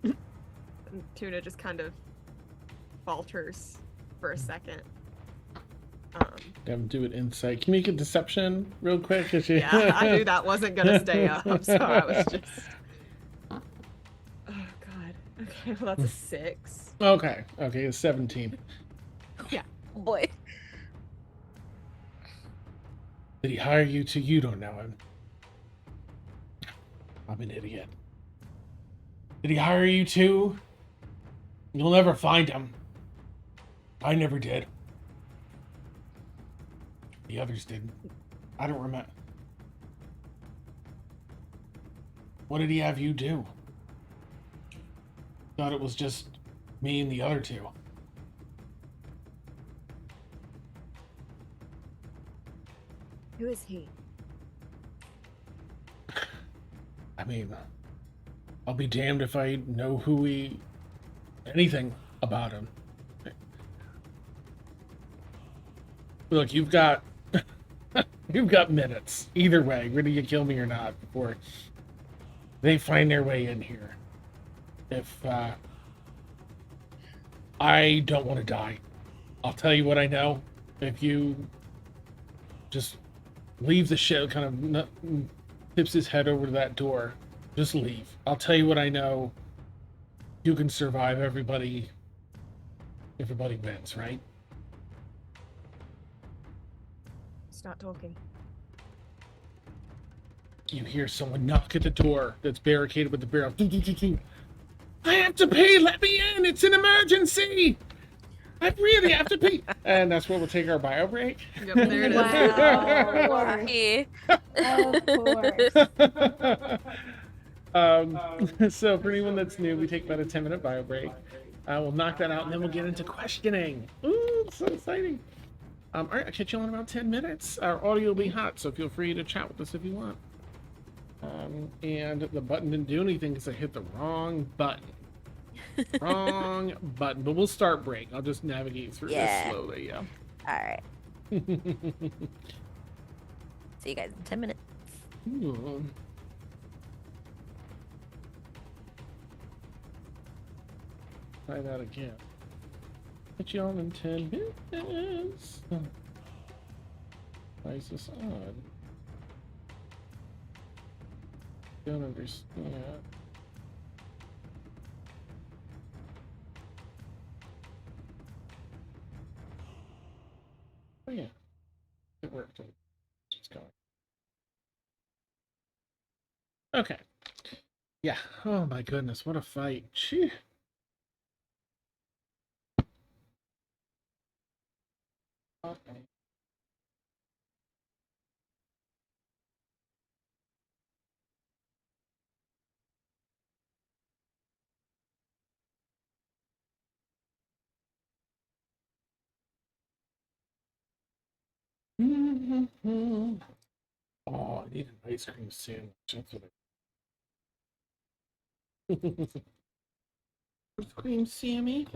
And Tuna just kind of falters for a second. Have him do an insight. Can you make a deception real quick? Yeah, I knew that wasn't gonna stay up, so I was just. Oh god. Okay, well that's a 6. Okay, a 17. Yeah. Boy. Did he hire you to? You don't know him. I'm an idiot. Did he hire you too? You'll never find him. I never did. The others didn't. I don't remember. What did he have you do? Thought it was just me and the other two. Who is he? I mean, I'll be damned if I know anything about him. Look, you've got minutes. Either way, whether you kill me or not, before they find their way in here. If I don't want to die, I'll tell you what I know. If you just leave the ship, kind of tips his head over to that door. Just leave. I'll tell you what I know. You can survive. Everybody wins, right? Stop talking. You hear someone knock at the door that's barricaded with the barrel. Doo, doo, doo, doo. I have to pee. Let me in. It's an emergency. I really have to pee. And that's where we'll take our bio break. Yep, there it is. Wow. Lucky. Of course. So for anyone that's new, we take about a 10-minute bio break. We'll knock that out, and then we'll get into questioning. Ooh, so exciting. All right, I'll catch you all in about 10 minutes. Our audio will be hot, so feel free to chat with us if you want. And the button didn't do anything because I hit the wrong button. Wrong button. But we'll start break. I'll just navigate through this slowly, yeah. All right. See you guys in 10 minutes. Ooh. Try that again. Catch you all in 10 minutes. Why is this on? Don't understand. Oh yeah, it worked. It's going. Okay. Yeah. Oh my goodness, what a fight. Gee. Okay. Oh, I need an ice cream sandwich. That's what ice cream, Sammy.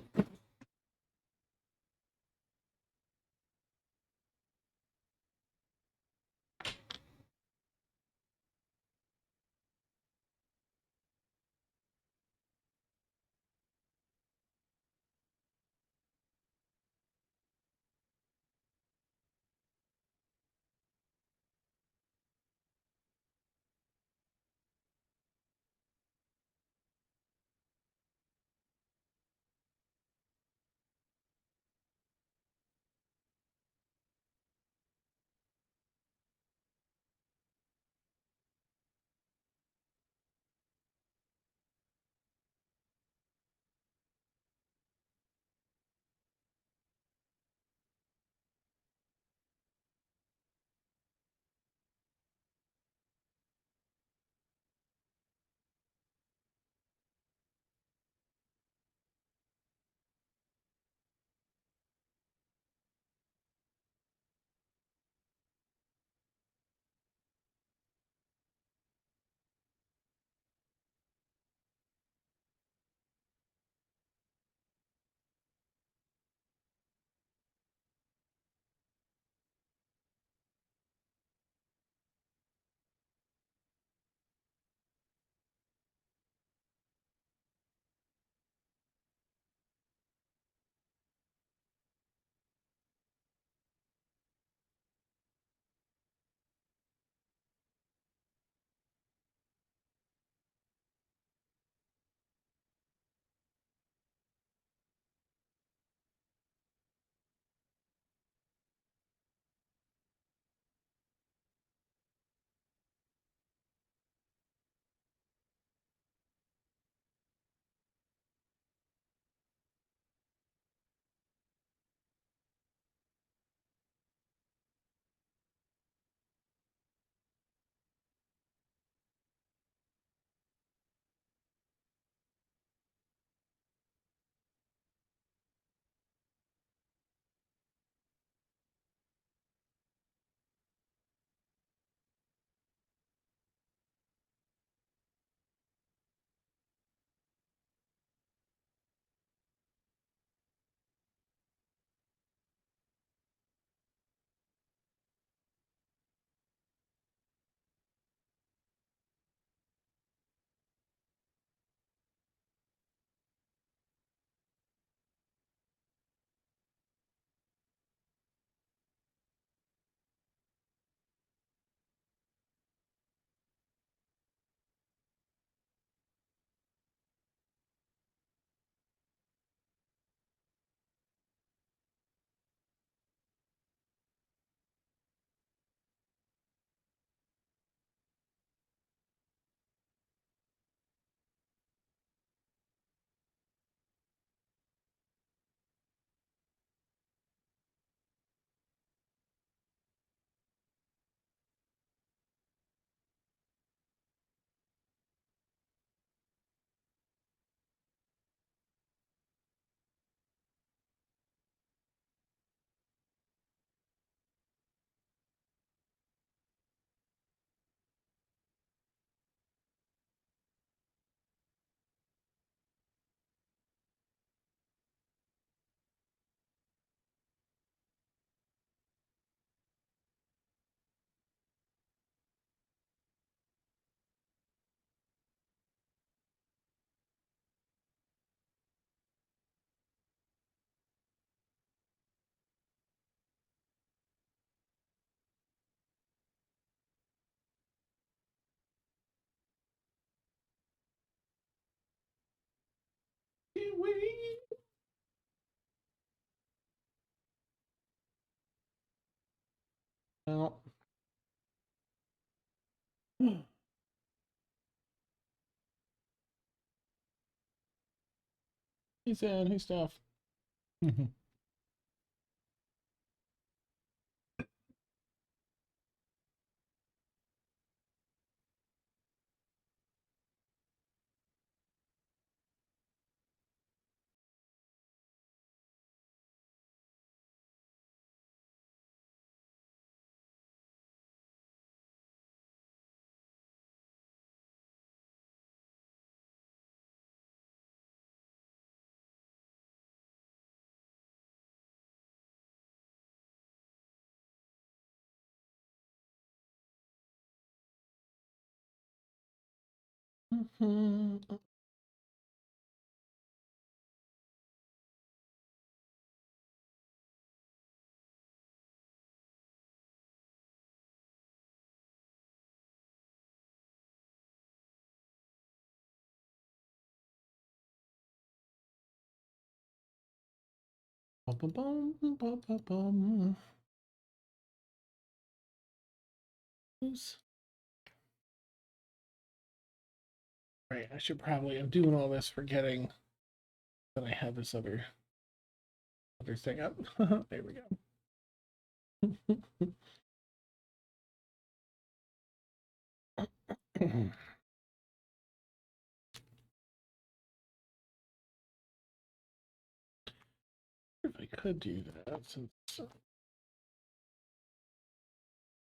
Hey, Sam. Hey, Steph. Right, I should probably. I'm doing all this, forgetting that I have this other thing up. There we go. If I could do that, since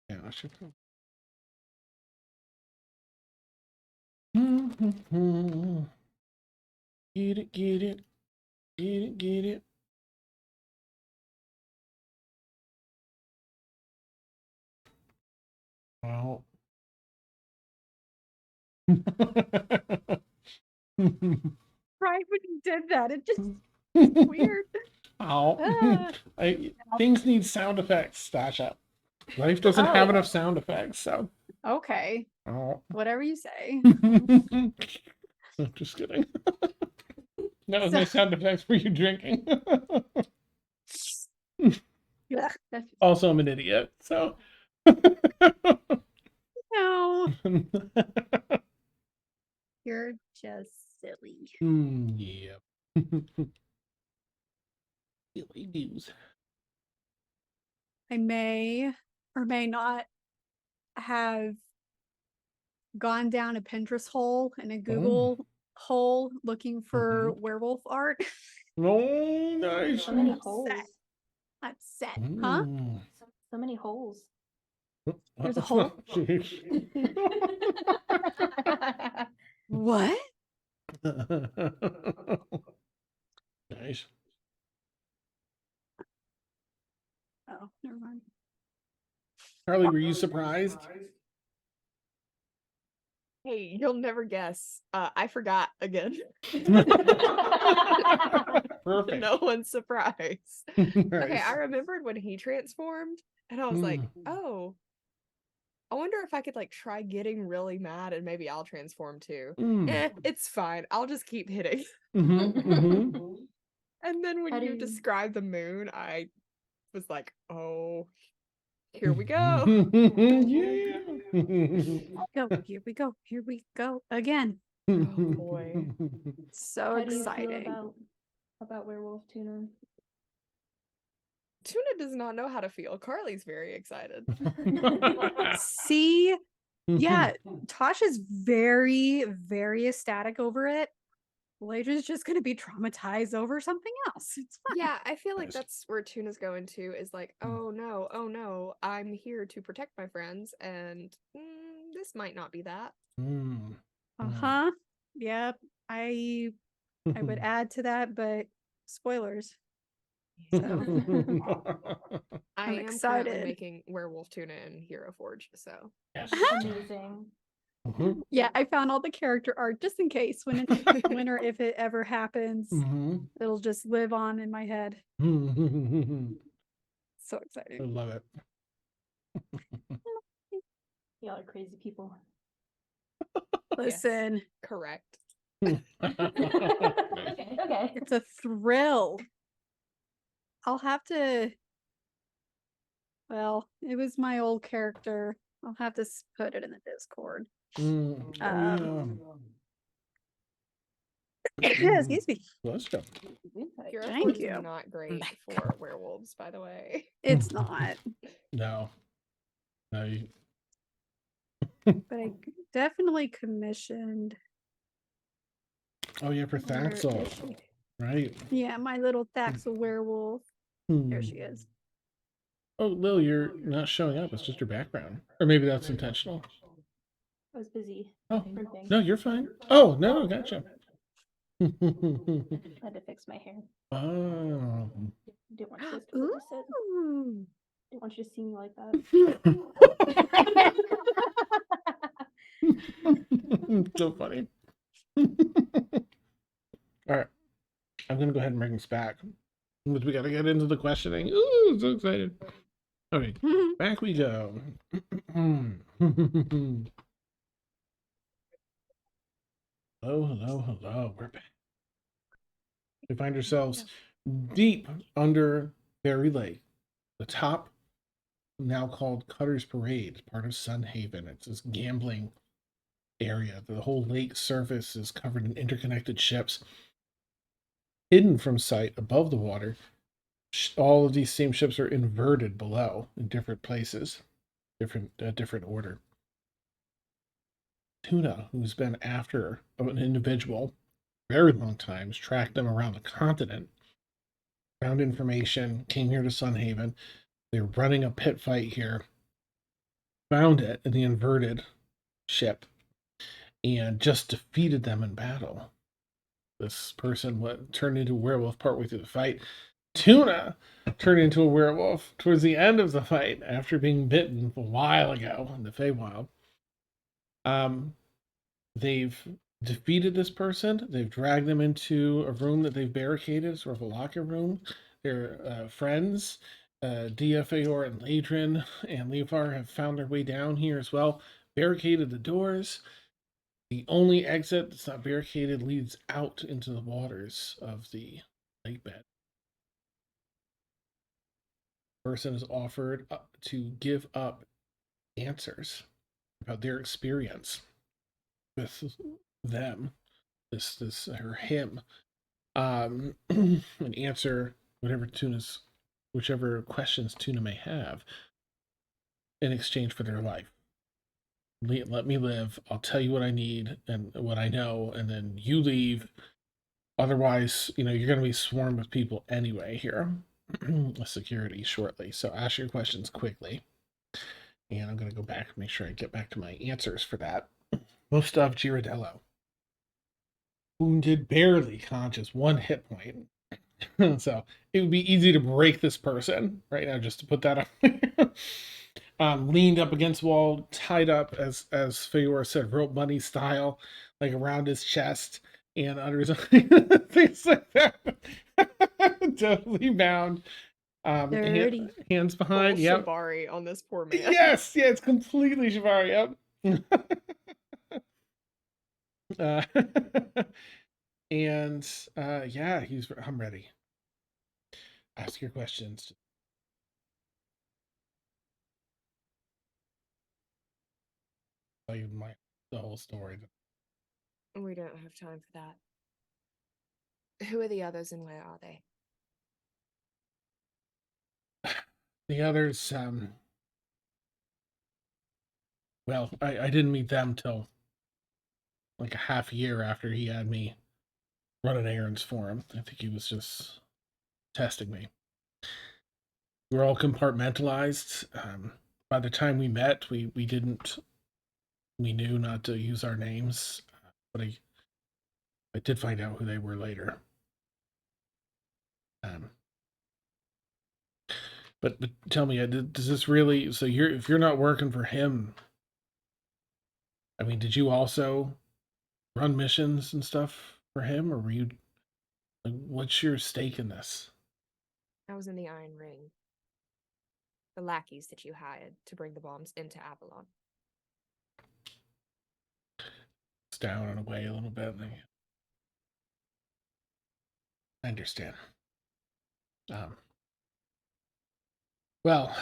yeah, I should. Get it, get it, get it, get it. Wow. Right when you did that, it just weird. Ow. Things need sound effects, Stasha. Life doesn't have enough sound effects, so. Okay. Oh. Whatever you say. Just kidding. That was my sound effects for you drinking. Yeah. Also, I'm an idiot, so. No. You're just silly. Yeah. Silly news. I may or may not have gone down a Pinterest hole and a Google hole looking for werewolf art. Oh, nice. So many I'm holes. set. I'm set. Huh? So many holes. There's a hole? What? Nice. Oh, never mind. Carly, were you surprised? Hey, you'll never guess. I forgot again. Perfect. No one's surprised. Nice. Okay, I remembered when he transformed, and I was like, oh, I wonder if I could like try getting really mad and maybe I'll transform too. It's fine. I'll just keep hitting. And then when you described the moon, I was like, oh, here we go. Yeah. Here we go. Here we go again. Oh boy. So How do you exciting. feel about werewolf Tuna? Tuna does not know how to feel. Carly's very excited. See? Yeah, Tasha's very, very ecstatic over it. Ladra's just going to be traumatized over something else. It's fine. Yeah, I feel like Nice. that's where Tuna's going to is like, oh no, I'm here to protect my friends, and this might not be that. Uh-huh. Yep. I would add to that, but spoilers. So I I'm am excited. currently making werewolf Tuna in Hero Forge, so Yes. Amazing. Yeah, I found all the character art just in case when or if it ever happens, it'll just live on in my head. So I exciting. love it. Y'all are crazy people. Listen, yes, correct. Okay. it's a thrill. I'll have to. Well, it was my old character I'll have to put it in the Discord. Yeah. Excuse me. Let's go. Thank you. Not great for werewolves, by the way. It's not. No. No. But I definitely commissioned. Oh yeah, for Where Thaxel. is she? Right. Yeah, my little Thaxel werewolf. There she is. Oh, Lil, you're not showing up. It's just your background. Or maybe that's intentional. I was busy. Oh, printing. no, you're fine. Oh, no, gotcha. I had to fix my hair. Oh. Didn't want you guys to witness it. Ooh. Didn't want you to see me like that. So funny. All right. I'm going to go ahead and bring this back. Because we got to get into the questioning. Ooh, so excited. Okay, back we go. Hello. We're back. We find ourselves deep under Berry Lake, the top, now called Cutter's Parade, part of Sunhaven. It's this gambling area. The whole lake surface is covered in interconnected ships. Hidden from sight above the water, all of these same ships are inverted below in different places, different order. Tuna, who's been after an individual very long times, tracked them around the continent, found information, came here to Sunhaven. They were running a pit fight here, found it in the inverted ship, and just defeated them in battle. This person turned into a werewolf partway through the fight. Tuna turned into a werewolf towards the end of the fight after being bitten a while ago in the Feywild. They've defeated this person. They've dragged them into a room that they've barricaded, sort of a locker room. Their friends, Diafayor and Ladrin and Leofar, have found their way down here as well, barricaded the doors. The only exit that's not barricaded leads out into the waters of the lake bed. The person is offered to give up answers about their experience with them, this or him, and answer whichever questions Tuna may have in exchange for their life. Let me live. I'll tell you what I need and what I know, and then you leave. Otherwise, you're going to be swarmed with people anyway here. Security shortly. So ask your questions quickly. And I'm going to go back and make sure I get back to my answers for that. Most of Girardello. Wounded, barely conscious, 1 hit point. So it would be easy to break this person right now, just to put that on. Leaned up against the wall, tied up, as Feyor said, rope bunny style, like around his chest and under his things like that. Totally bound. Dirty. Hands behind. Yep. Shibari on this poor man. Yes, yeah, it's completely Shibari. Yep. And yeah, I'm ready. Ask your questions. Tell you the whole story. We don't have time for that. Who are the others and where are they? The others, well, I didn't meet them till like a half year after he had me running errands for him. I think he was just testing me. We were all compartmentalized. By the time we met, we knew not to use our names, but I did find out who they were later. But tell me, does this really? So if you're not working for him, I mean, did you also run missions and stuff for him, or were you? Like, what's your stake in this? I was in the Iron Ring. The lackeys that you hired to bring the bombs into Avalon. It's down and away a little bit. I understand. Well,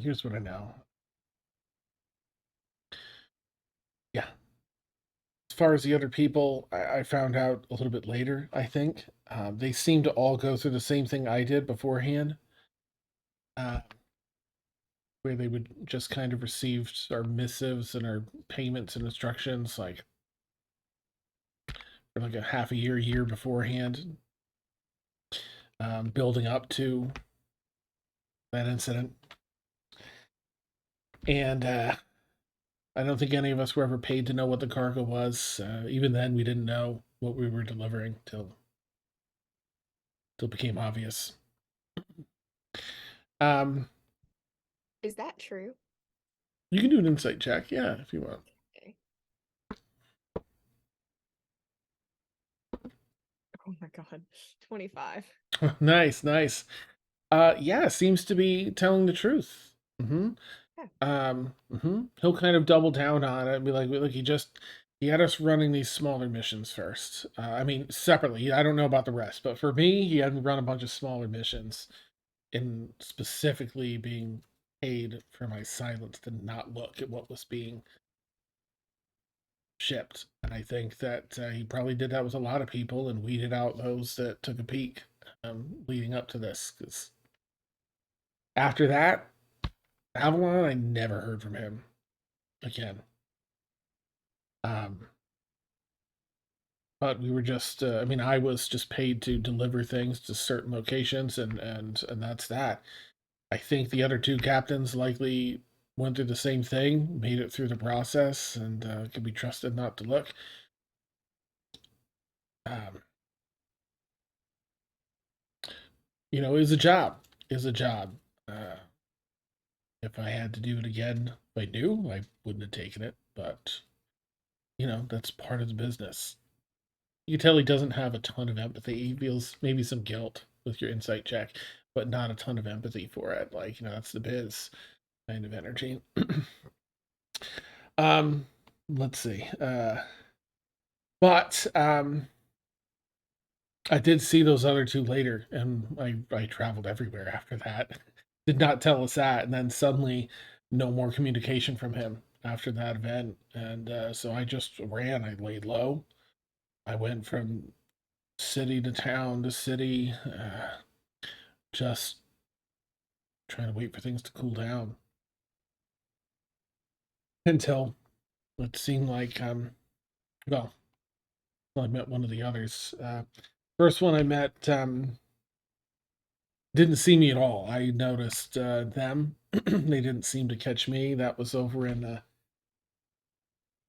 Here's what I know. Yeah. As far as the other people, I found out a little bit later, I think. They seem to all go through the same thing I did beforehand. Where they would just kind of receive our missives and our payments and instructions like for like a half a year beforehand, building up to that incident. And I don't think any of us were ever paid to know what the cargo was. Even then, we didn't know what we were delivering till it became obvious. Is that true? You can do an insight check, yeah, if you want. Okay. Oh my god, 25. Nice, nice. Yeah, seems to be telling the truth. Mm-hmm. He'll kind of double down on it and be like, look, he had us running these smaller missions first. I mean, separately. I don't know about the rest, but for me, he had run a bunch of smaller missions, and specifically being paid for my silence to not look at what was being shipped. And I think that he probably did that with a lot of people and weeded out those that took a peek leading up to this. Because after that, Avalon, I never heard from him again. But we were just, I mean, I was just paid to deliver things to certain locations, and that's that. I think the other two captains likely went through the same thing, made it through the process, and could be trusted not to look. You know, it was a job. It was a job. If I had to do it again, if I knew, I wouldn't have taken it. But, you know, that's part of the business. You can tell he doesn't have a ton of empathy. He feels maybe some guilt with your insight check, but not a ton of empathy for it. Like, you know, that's the biz kind of energy. Let's see. But I did see those other two later, and I traveled everywhere after that. Did not tell us that, and then suddenly, no more communication from him after that event, and so I just ran. I laid low. I went from city to town to city, just trying to wait for things to cool down until it seemed like well, I met one of the others. First one I met didn't see me at all. I noticed them. They didn't seem to catch me. That was over in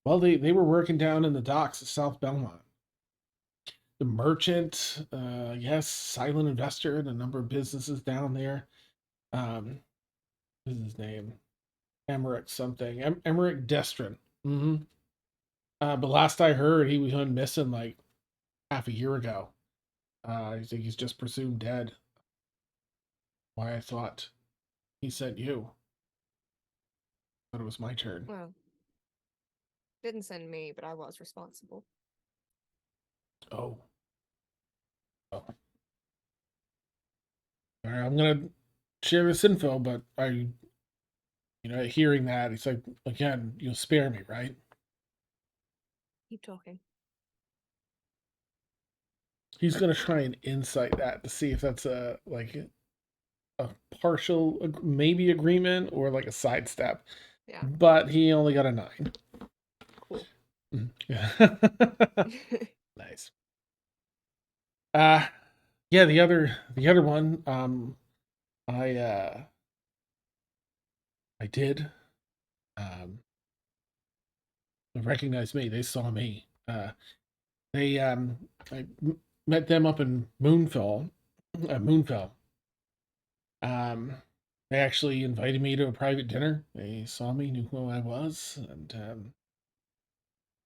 well, they were working down in the docks of South Belmont. The merchant, yes, silent investor in a number of businesses down there. What is his name? Emmerich something. Emmerich Destrin. Mm-hmm. But last I heard, he was gone missing like half a year ago. I think he's just presumed dead. Why I thought he sent you. Thought it was my turn. Well, didn't send me, but I was responsible. Oh. Oh. All right, I'm gonna share this info, but hearing that, it's like, again, you'll spare me, right? Keep talking. He's gonna try and insight that to see if that's a partial maybe agreement or like a sidestep. Yeah. But he only got a 9. Cool. Nice. Yeah, the other one, I did recognize me. They saw me. I met them up in Moonfell. Moonfell. They actually invited me to a private dinner. They saw me, knew who I was, and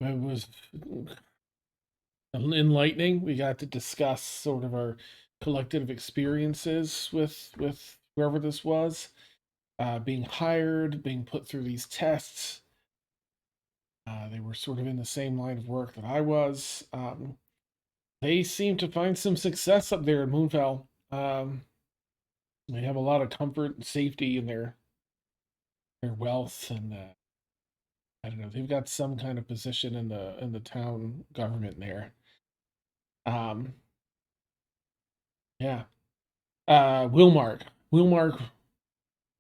it was enlightening. We got to discuss sort of our collective experiences with whoever this was, being hired, being put through these tests. They were sort of in the same line of work that I was. They seem to find some success up there in Moonfell. They have a lot of comfort and safety in their their wealth, and I don't know, they've got some kind of position in the town government there. Yeah. Wilmark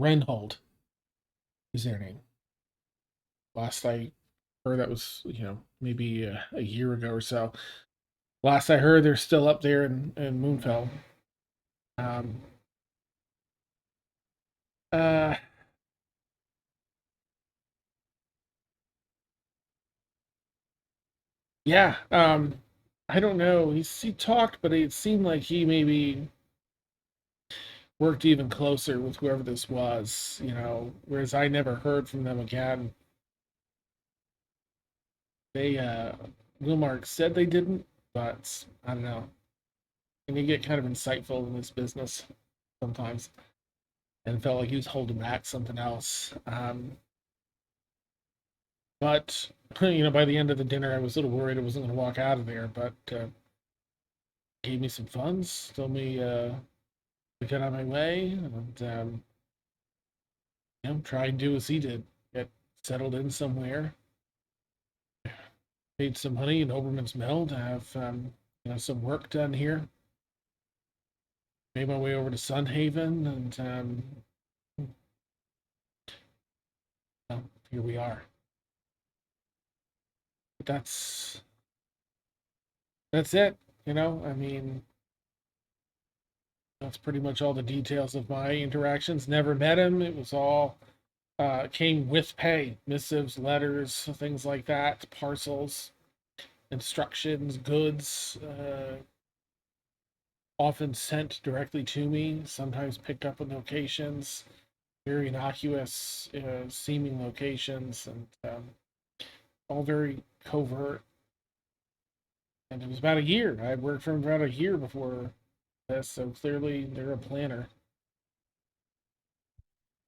Renhold is their name. Last I heard, that was, maybe a year ago or so. Last I heard, they're still up there in Moonfell. Uh, yeah. I don't know. He talked, but it seemed like he maybe worked even closer with whoever this was, whereas I never heard from them again. They, Wilmark said they didn't, but I don't know. And you get kind of insightful in this business sometimes, and felt like he was holding back something else. But by the end of the dinner, I was a little worried I wasn't going to walk out of there, but gave me some funds, told me to get on my way, and try and do as he did, get settled in somewhere. Paid some money in Oberman's Mill to have some work done here. Made my way over to Sunhaven, and here we are. But that's it. I mean, that's pretty much all the details of my interactions. Never met him. It was all came with pay, missives, letters, things like that, parcels, instructions, goods, often sent directly to me, sometimes picked up in locations, very innocuous seeming locations, and all very covert. And it was about a year. I worked for him about a year before this, so clearly they're a planner.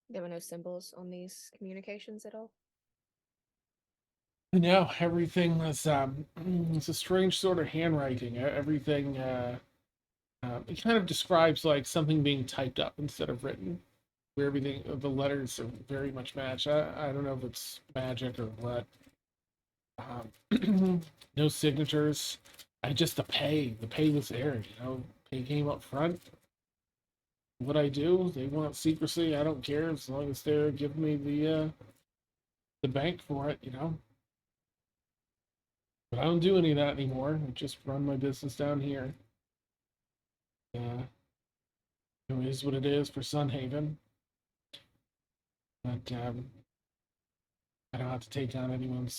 There were no symbols on these communications at all? No, everything was it's a strange sort of handwriting. Everything it kind of describes like something being typed up instead of written, where everything the letters are very much matched. I don't know if it's magic or what. No signatures. The pay. The pay was there. Pay came up front. What I do, they want secrecy. I don't care as long as they're giving me the bank for it. But I don't do any of that anymore. I just run my business down here. It is what it is for Sunhaven. But I don't have to take down anyone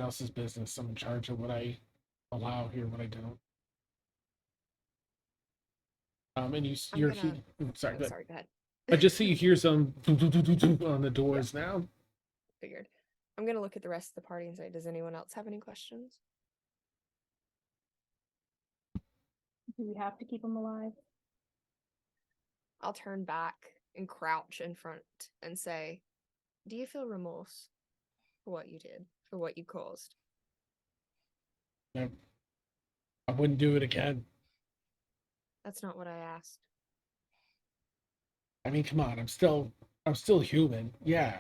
else's business. I'm in charge of what I allow here, what I don't. And you're gonna... sorry, go ahead. I just see you hear some on the doors now. Figured. I'm gonna look at the rest of the party and say, does anyone else have any questions? Do we have to keep them alive? I'll turn back and crouch in front and say, do you feel remorse for what you did, for what you caused? No, I wouldn't do it again. That's not what I asked. I mean, come on, I'm still human. Yeah.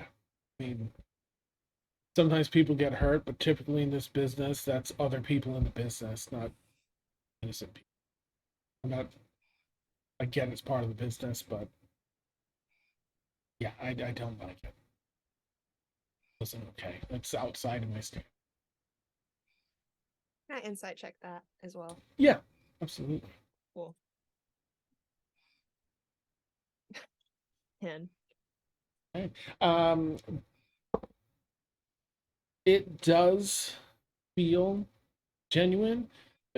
I mean, sometimes people get hurt, but typically in this business, that's other people in the business, not innocent people. I get it's part of the business, but yeah, I don't like it. It wasn't okay. That's outside of my stand. Can I insight check that as well? Yeah, absolutely. Cool. 10. Okay. It does feel genuine.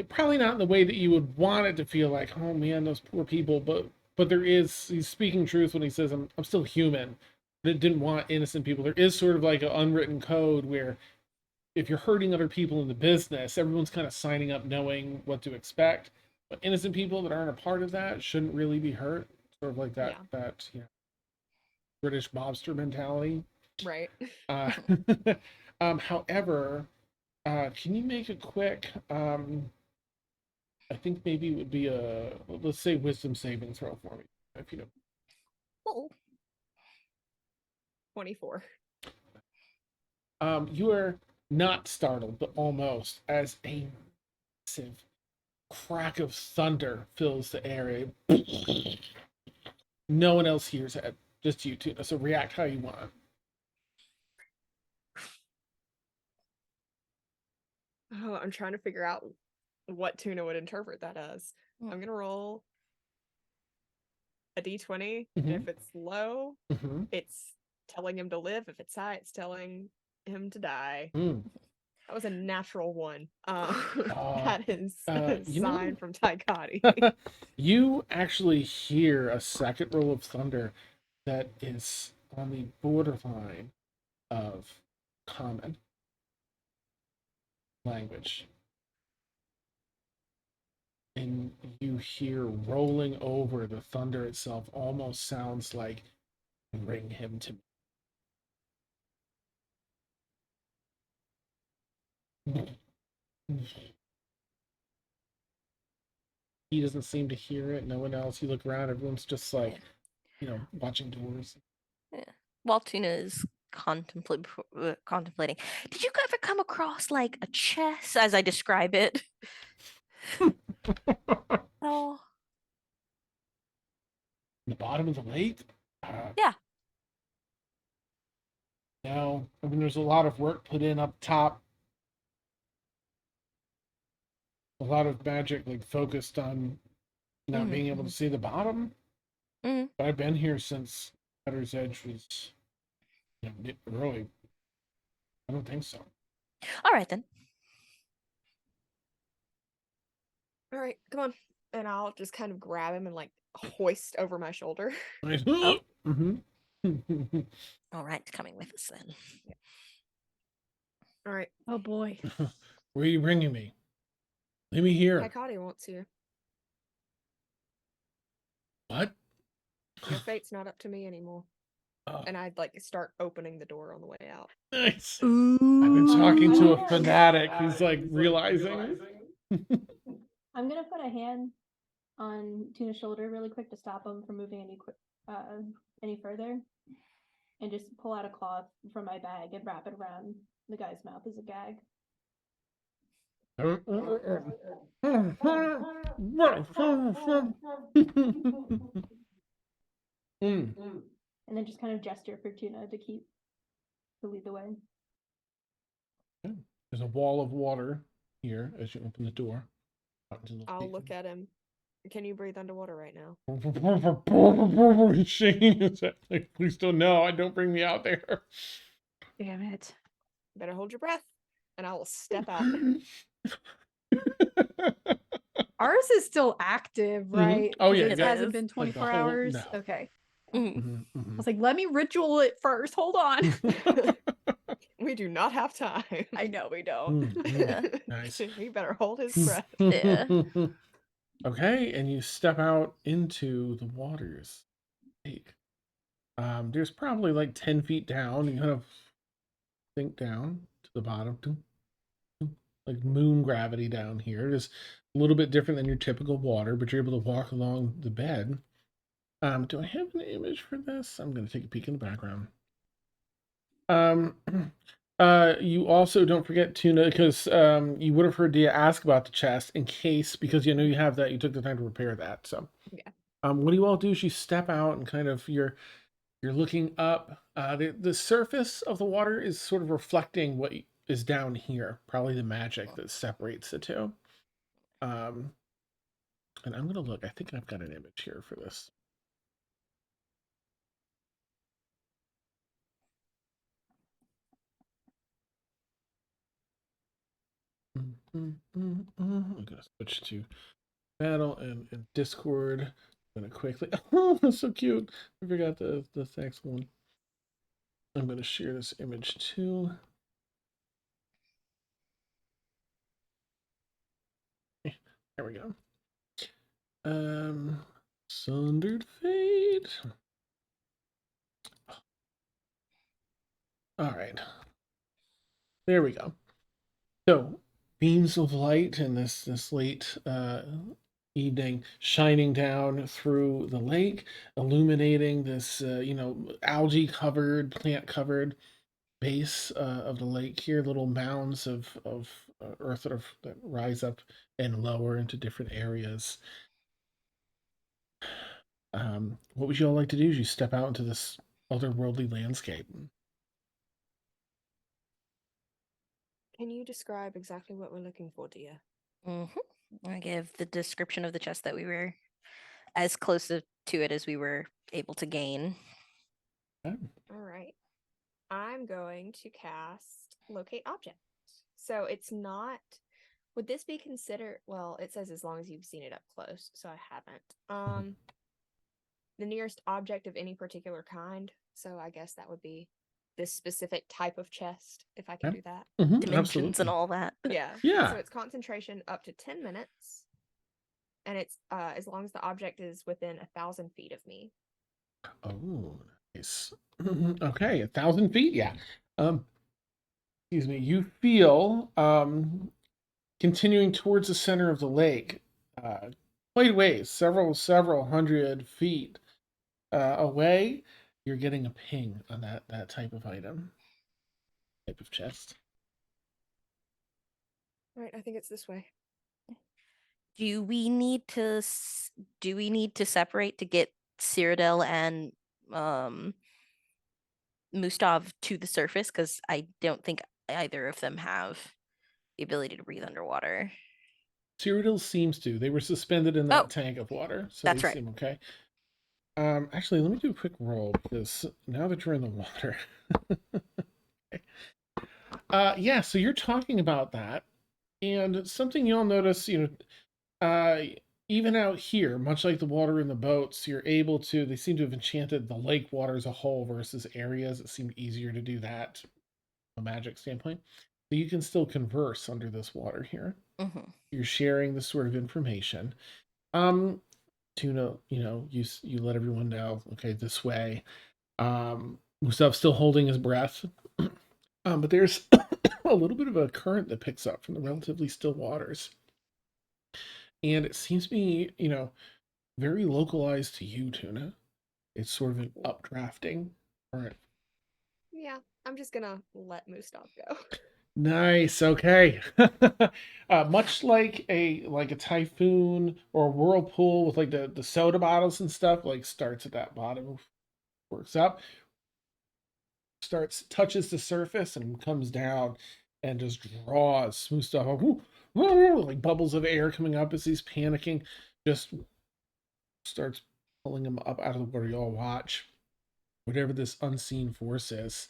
Probably not in the way that you would want it to feel, like, oh man, those poor people, but he's speaking truth when he says I'm still human. That didn't want innocent people. There is sort of like an unwritten code where if you're hurting other people in the business, everyone's kind of signing up knowing what to expect. But innocent people that aren't a part of that shouldn't really be hurt. Sort of like that British mobster mentality. Right. However, can you make a quick I think maybe it would be let's say wisdom saving throw for me, if you know. Oh. 24. You are not startled, but almost, as a massive crack of thunder fills the area. No one else hears it, just you two. So react how you want. Oh, I'm trying to figure out what Tuna would interpret that as. I'm gonna roll a d20. And if it's low, it's telling him to live. If it's high, it's telling him to die. That was a natural one. That is a sign from Taikati. You actually hear a second roll of thunder that is on the borderline of common language. And you hear rolling over the thunder itself almost sounds like bring him to me. He doesn't seem to hear it. No one else. You look around, everyone's just like, watching doors. Yeah. While Tuna is contemplating, did you ever come across like a chess as I describe it? Oh. The bottom of the lake? Yeah. No. I mean, there's a lot of work put in up top. A lot of magic, like, focused on not being able to see the bottom. But I've been here since Cutter's Edge was early. I don't think so. All right, then. All right, come on. And I'll just kind of grab him and like hoist over my shoulder. Oh. All right, coming with us then. All right. Oh boy. Where are you bringing me? Let me hear. Taikati wants you. What? Your fate's not up to me anymore. And I'd like start opening the door on the way out. Nice. Ooh. I've been talking to a fanatic who's like realizing. I'm gonna put a hand on Tuna's shoulder really quick to stop him from moving any further, and just pull out a cloth from my bag and wrap it around the guy's mouth as a gag. And then just kind of gesture for Tuna to lead the way. There's a wall of water here as you open the door. I'll look at him. Can you breathe underwater right now? He's shaking his head like, please don't. No, don't bring me out there. Damn it. Better hold your breath, and I will step out. Ours is still active, right? Oh, yeah. It hasn't been 24 hours. No. Okay. I I was like, let me ritual it first. Hold on. We do not have time. I know we don't. Nice. He better hold his breath. Yeah. Okay, and you step out into the waters. There's probably like 10 feet down. You kind of sink down to the bottom. Like moon gravity down here. It is a little bit different than your typical water, but you're able to walk along the bed. Do I have an image for this? I'm going to take a peek in the background. You also don't forget Tuna, because you would have heard Dia ask about the chest in case, because you know you have that, you took the time to repair that. So yeah. What do you all do is you step out and kind of you're looking up. The surface of the water is sort of reflecting what is down here, probably the magic that separates the two. And I'm gonna look. I think I've got an image here for this. I'm gonna switch to battle and Discord. I'm gonna quickly. Oh, that's so cute. I forgot the thanks one. I'm gonna share this image too. There we go. Sundered Faete. All right. There we go. So beams of light in this late evening shining down through the lake, illuminating this, algae covered, plant covered base of the lake here, little mounds of earth that rise up and lower into different areas. What would you all like to do as you step out into this otherworldly landscape? Can you describe exactly what we're looking for, dear? I give the description of the chest that we were as close to it as we were able to gain. All right. I'm going to cast Locate Object. So it's not. Would this be considered? Well, it says as long as you've seen it up close, so I haven't. The nearest object of any particular kind. So I guess that would be this specific type of chest, if I can do that. Dimensions and all that. Yeah. Yeah. So it's concentration up to 10 minutes. And it's as long as the object is within 1,000 feet of me. Oh, nice. Okay, 1,000 feet. Yeah. Excuse me. You feel continuing towards the center of the lake, quite a ways, several hundred feet away. You're getting a ping on that type of item, type of chest. Right. I think it's this way. Do we need to separate to get Cyrodiil and Mustov to the surface? Because I don't think either of them have the ability to breathe underwater. Cyrodiil seems to. They were suspended in that tank of water, so that's they right. seem okay. Actually, let me do a quick roll because now that you're in the water. Okay. Yeah, so you're talking about that, and something you'll notice, even out here, much like the water in the boats, you're able to. They seem to have enchanted the lake water as a whole versus areas. It seemed easier to do that from a magic standpoint. So you can still converse under this water here. You're sharing this sort of information. Tuna, you let everyone know, okay, this way. Mustav's still holding his breath. But there's a little bit of a current that picks up from the relatively still waters. And it seems to be, very localized to you, Tuna. It's sort of an updrafting current. Yeah, I'm just gonna let Mustav go. Nice. Okay. Much like a typhoon or a whirlpool with like the soda bottles and stuff, like starts at that bottom, works up, touches the surface and comes down and just draws smooth stuff up, like bubbles of air coming up as he's panicking, just starts pulling him up out of the water. Y'all watch whatever this unseen force is.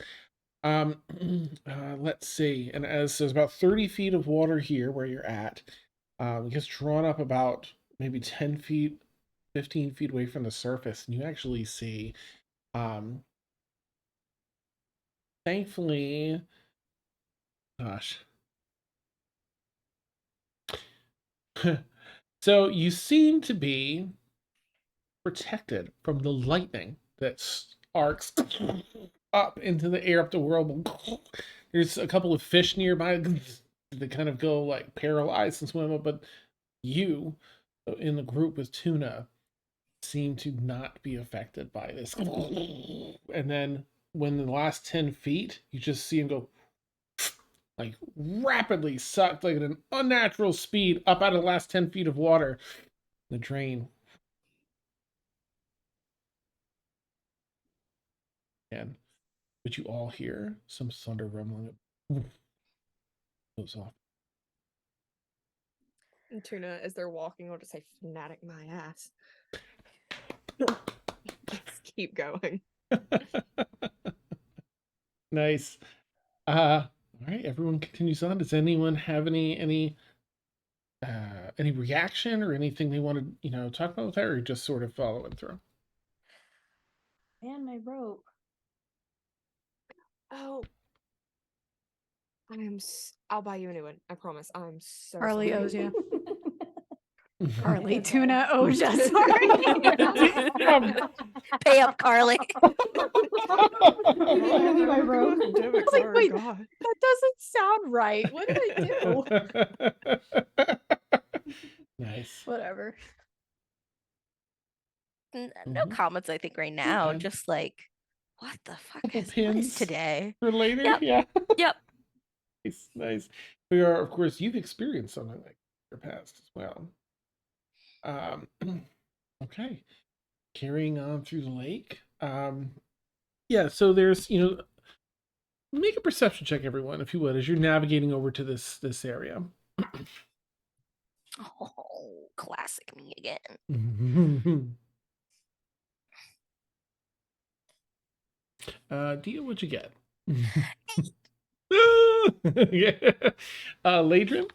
Let's see. And as there's about 30 feet of water here where you're at, it gets drawn up about maybe 10 feet, 15 feet away from the surface, and you actually see, thankfully, gosh. So you seem to be protected from the lightning that arcs up into the air up the whirlpool. There's a couple of fish nearby that kind of go like paralyzed and swim up, but you in the group with Tuna seem to not be affected by this. And then when the last 10 feet, you just see him go like rapidly sucked like at an unnatural speed up out of the last 10 feet of water. The drain. But you all hear some thunder rumbling. Goes off. And Tuna, as they're walking, will just say, "Fanatic my ass." Just keep going. Nice. All right, everyone continues on. Does anyone have any reaction or anything they want to talk about with that, or just sort of follow it through? And my rope. Oh, I'll buy you a new one. I promise. I'm so Carly sorry. owes you. Carly, Okay. Tuna owes you. Sorry. Pay up, Carly. Give me my rope. Damn it, Like, Clara, wait, God. that doesn't sound right. What did I do? Nice. Whatever. No comments, I think, right now. Okay. Just like, what the fuck Couple what is pins today? for later. Yep. Yeah. Yep. Nice, nice. We are, of course, you've experienced something like your past as well. Okay. Carrying on through the lake. Yeah, so there's, make a perception check, everyone, if you would, as you're navigating over to this area. Oh, classic me again. Dia, what'd you get? Yeah. Ladrin?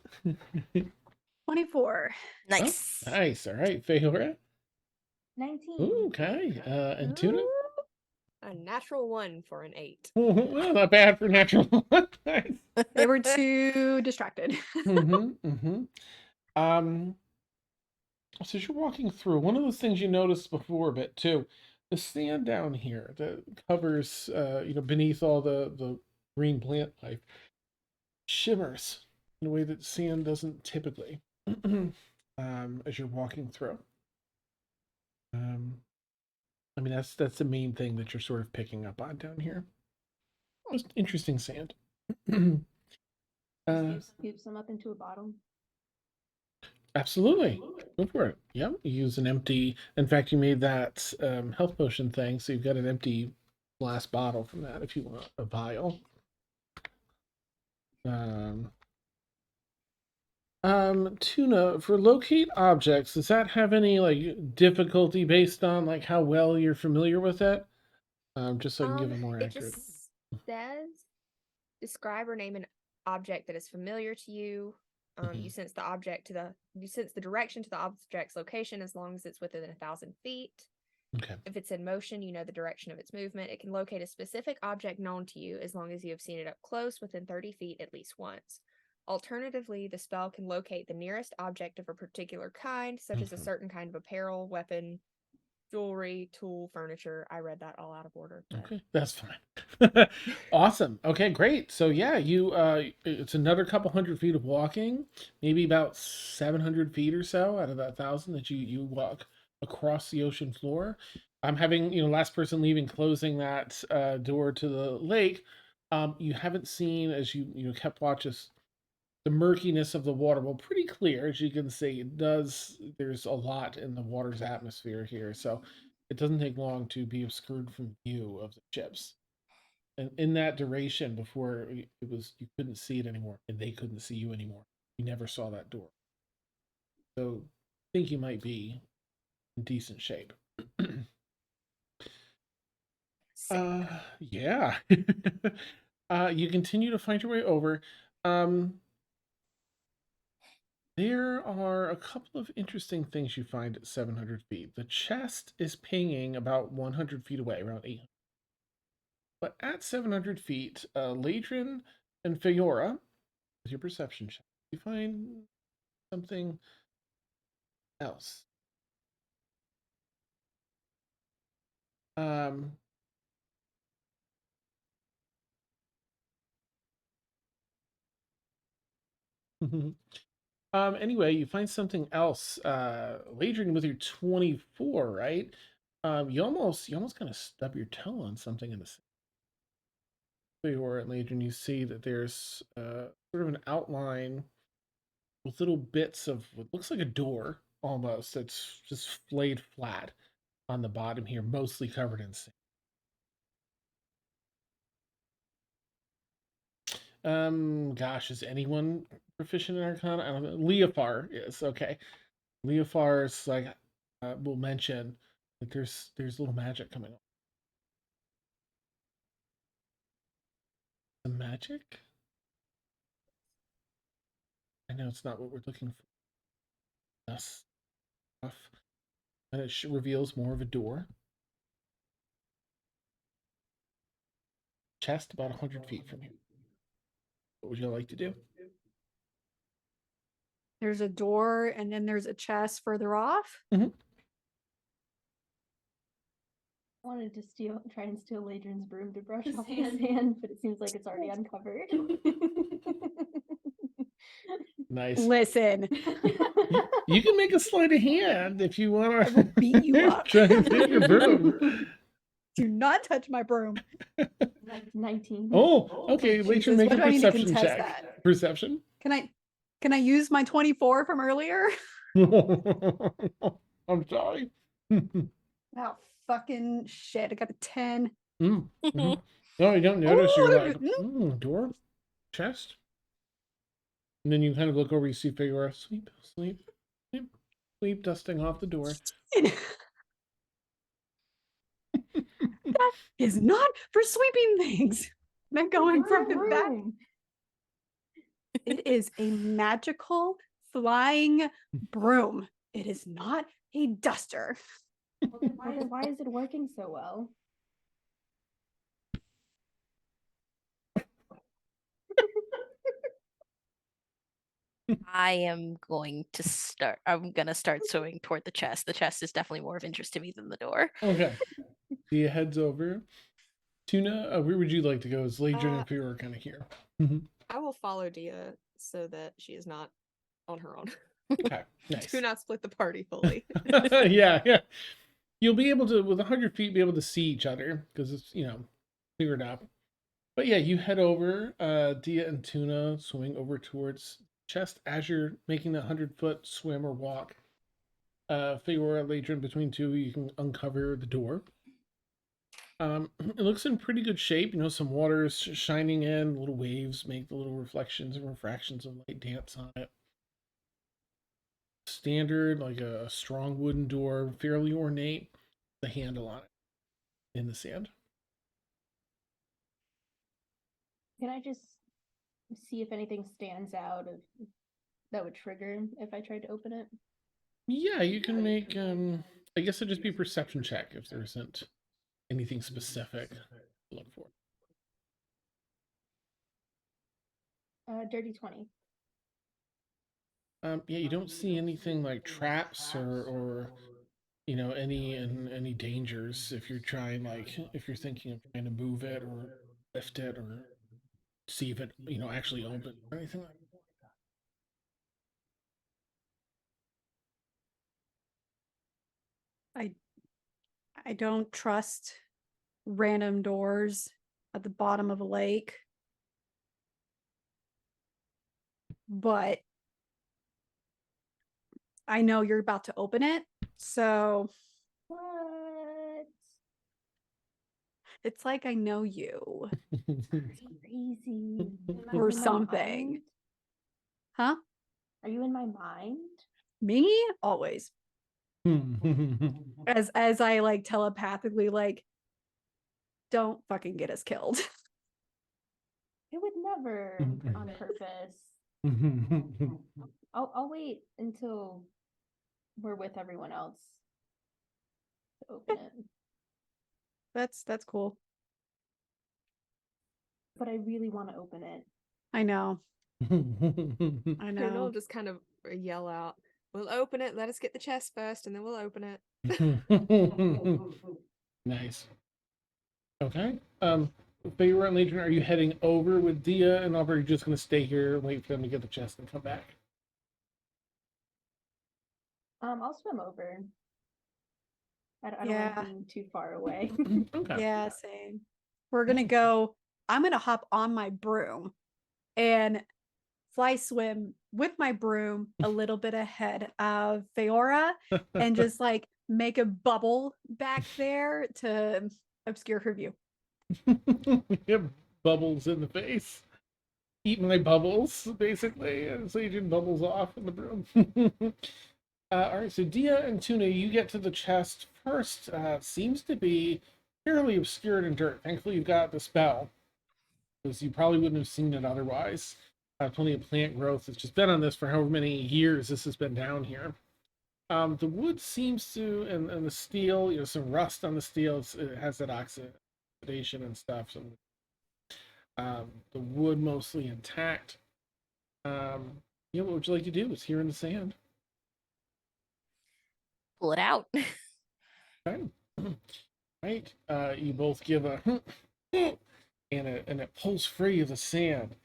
24. Nice. Oh, nice. All right. Feora? 19. Okay. And Tuna? A natural 1 for an 8. Well, not bad for natural one. Nice. They were too distracted. So as you're walking through, one of those things you noticed before a bit too, the sand down here that covers, beneath all the green plant life, shimmers in a way that sand doesn't typically. As you're walking through. That's the main thing that you're sort of picking up on down here. Most interesting sand. Scoop some up into a bottle. Absolutely. Go for it. Yeah, you use an empty. In fact, you made that health potion thing, so you've got an empty glass bottle from that if you want a vial. Tuna, for locate objects, does that have any like difficulty based on like how well you're familiar with it? Just so I can give a more It accurate. just says describe or name an object that is familiar to you. You sense the direction to the object's location as long as it's within 1,000 feet. Okay. If it's in motion, you know the direction of its movement. It can locate a specific object known to you as long as you have seen it up close within 30 feet at least once. Alternatively, the spell can locate the nearest object of a particular kind, such as a certain kind of apparel, weapon, jewelry, tool, furniture. I read that all out of order. Okay, that's fine. Awesome. Okay, great. So yeah, it's another couple hundred feet of walking, maybe about 700 feet or so out of that 1,000 that you walk across the ocean floor. I'm having, last person leaving, closing that door to the lake. You haven't seen, as you kept watches, the murkiness of the water. Well, pretty clear, as you can see. There's a lot in the water's atmosphere here, so it doesn't take long to be obscured from view of the ships. And in that duration, before you couldn't see it anymore, and they couldn't see you anymore. You never saw that door. So I think you might be in decent shape. Yeah. You continue to find your way over. There are a couple of interesting things you find at 700 feet. The chest is pinging about 100 feet away, around 800. But at 700 feet, Ladrin and Feora, with your perception check, you find something else. Anyway, you find something else. Ladrin, with your 24, right? You almost kind of stub your toe on something in the Feora and Ladrin. You see that there's sort of an outline with little bits of what looks like a door almost that's just laid flat on the bottom here, mostly covered in sand. Gosh, is anyone proficient in Arcana? I don't know. Leofar is okay. Leofar's like will mention that there's little magic coming on. The magic? I know it's not what we're looking for. That's tough. And it reveals more of a door. Chest about 100 feet from you. What would you like to do? There's a door and then there's a chest further off. I wanted to try and steal Ladrin's broom to brush off the sand, but it seems like it's already uncovered. Nice. Listen. You can make a sleight of hand if you want I will to beat you up. try and take your broom. Do not touch my broom. 19. Oh, okay. Let's Jesus, make what a do I need to perception contest check. that? Perception. Can I use my 24 from earlier? I'm sorry. Oh, fucking shit. I got a 10. No, you don't notice. Ooh, You're like, door, chest. And then you kind of look over, you see Figura, sleep, dusting off the door. That is not for sweeping things. I'm going from the back. Room. It is a magical flying broom. It is not a duster. Well, then why is it working so well? I'm going to start swimming toward the chest. The chest is definitely more of interest to me than the door. Okay. Dia heads over. Tuna, where would you like to go? Is Ladrin and Uh, Figura kind of here? I will follow Dia so that she is not on her own. Okay, nice. Do not split the party fully. yeah. You'll be able to, with 100 feet, be able to see each other because it's, figured out. But yeah, you head over, Dia and Tuna swimming over towards chest as you're making the 100-foot swim or walk. Figura, Ladrin, between two, you can uncover the door. It looks in pretty good shape. Some water is shining in, little waves make the little reflections and refractions of light dance on it. Standard, like a strong wooden door, fairly ornate, the handle on it in the sand. Can I just see if anything stands out that would trigger if I tried to open it? Yeah, you can make, I guess it'd just be a perception check if there isn't anything specific to look for. Dirty 20. Yeah, you don't see anything like traps or any dangers if you're trying, if you're thinking of trying to move it or lift it or see if it actually opens or anything like that. I don't trust random doors at the bottom of a lake. But I know you're about to open it, so What? it's like I know you. That's crazy. Or In my something. mind? Huh? Are you in my mind? Me? Always. As I telepathically don't fucking get us killed. It would never on purpose. I'll wait until we're with everyone else to open it. That's cool. But I really want to open it. I know. I And know. they'll just kind of yell out, "We'll open it. Let us get the chest first, and then we'll open it." Nice. Okay. Figura and Legion, are you heading over with Dia, and are you just going to stay here and wait for them to get the chest and come back? I'll swim over. I don't Yeah. want being too far away. Okay. Yeah, same. We're gonna go. I'm gonna hop on my broom and fly swim with my broom a little bit ahead of Feora and just make a bubble back there to obscure her view. Get bubbles in the face. Eat my bubbles, basically. As Legion bubbles off in the broom. All right, so Dia and Tuna, you get to the chest first. Seems to be fairly obscured in dirt. Thankfully, you've got the spell, because you probably wouldn't have seen it otherwise. Plenty of plant growth. It's just been on this for however many years this has been down here. The wood seems to, and the steel, some rust on the steel. It has that oxidation and stuff. So the wood mostly intact. What would you like to do? It's here in the sand. Pull it out. Okay. Right. You both give a and it pulls free of the sand,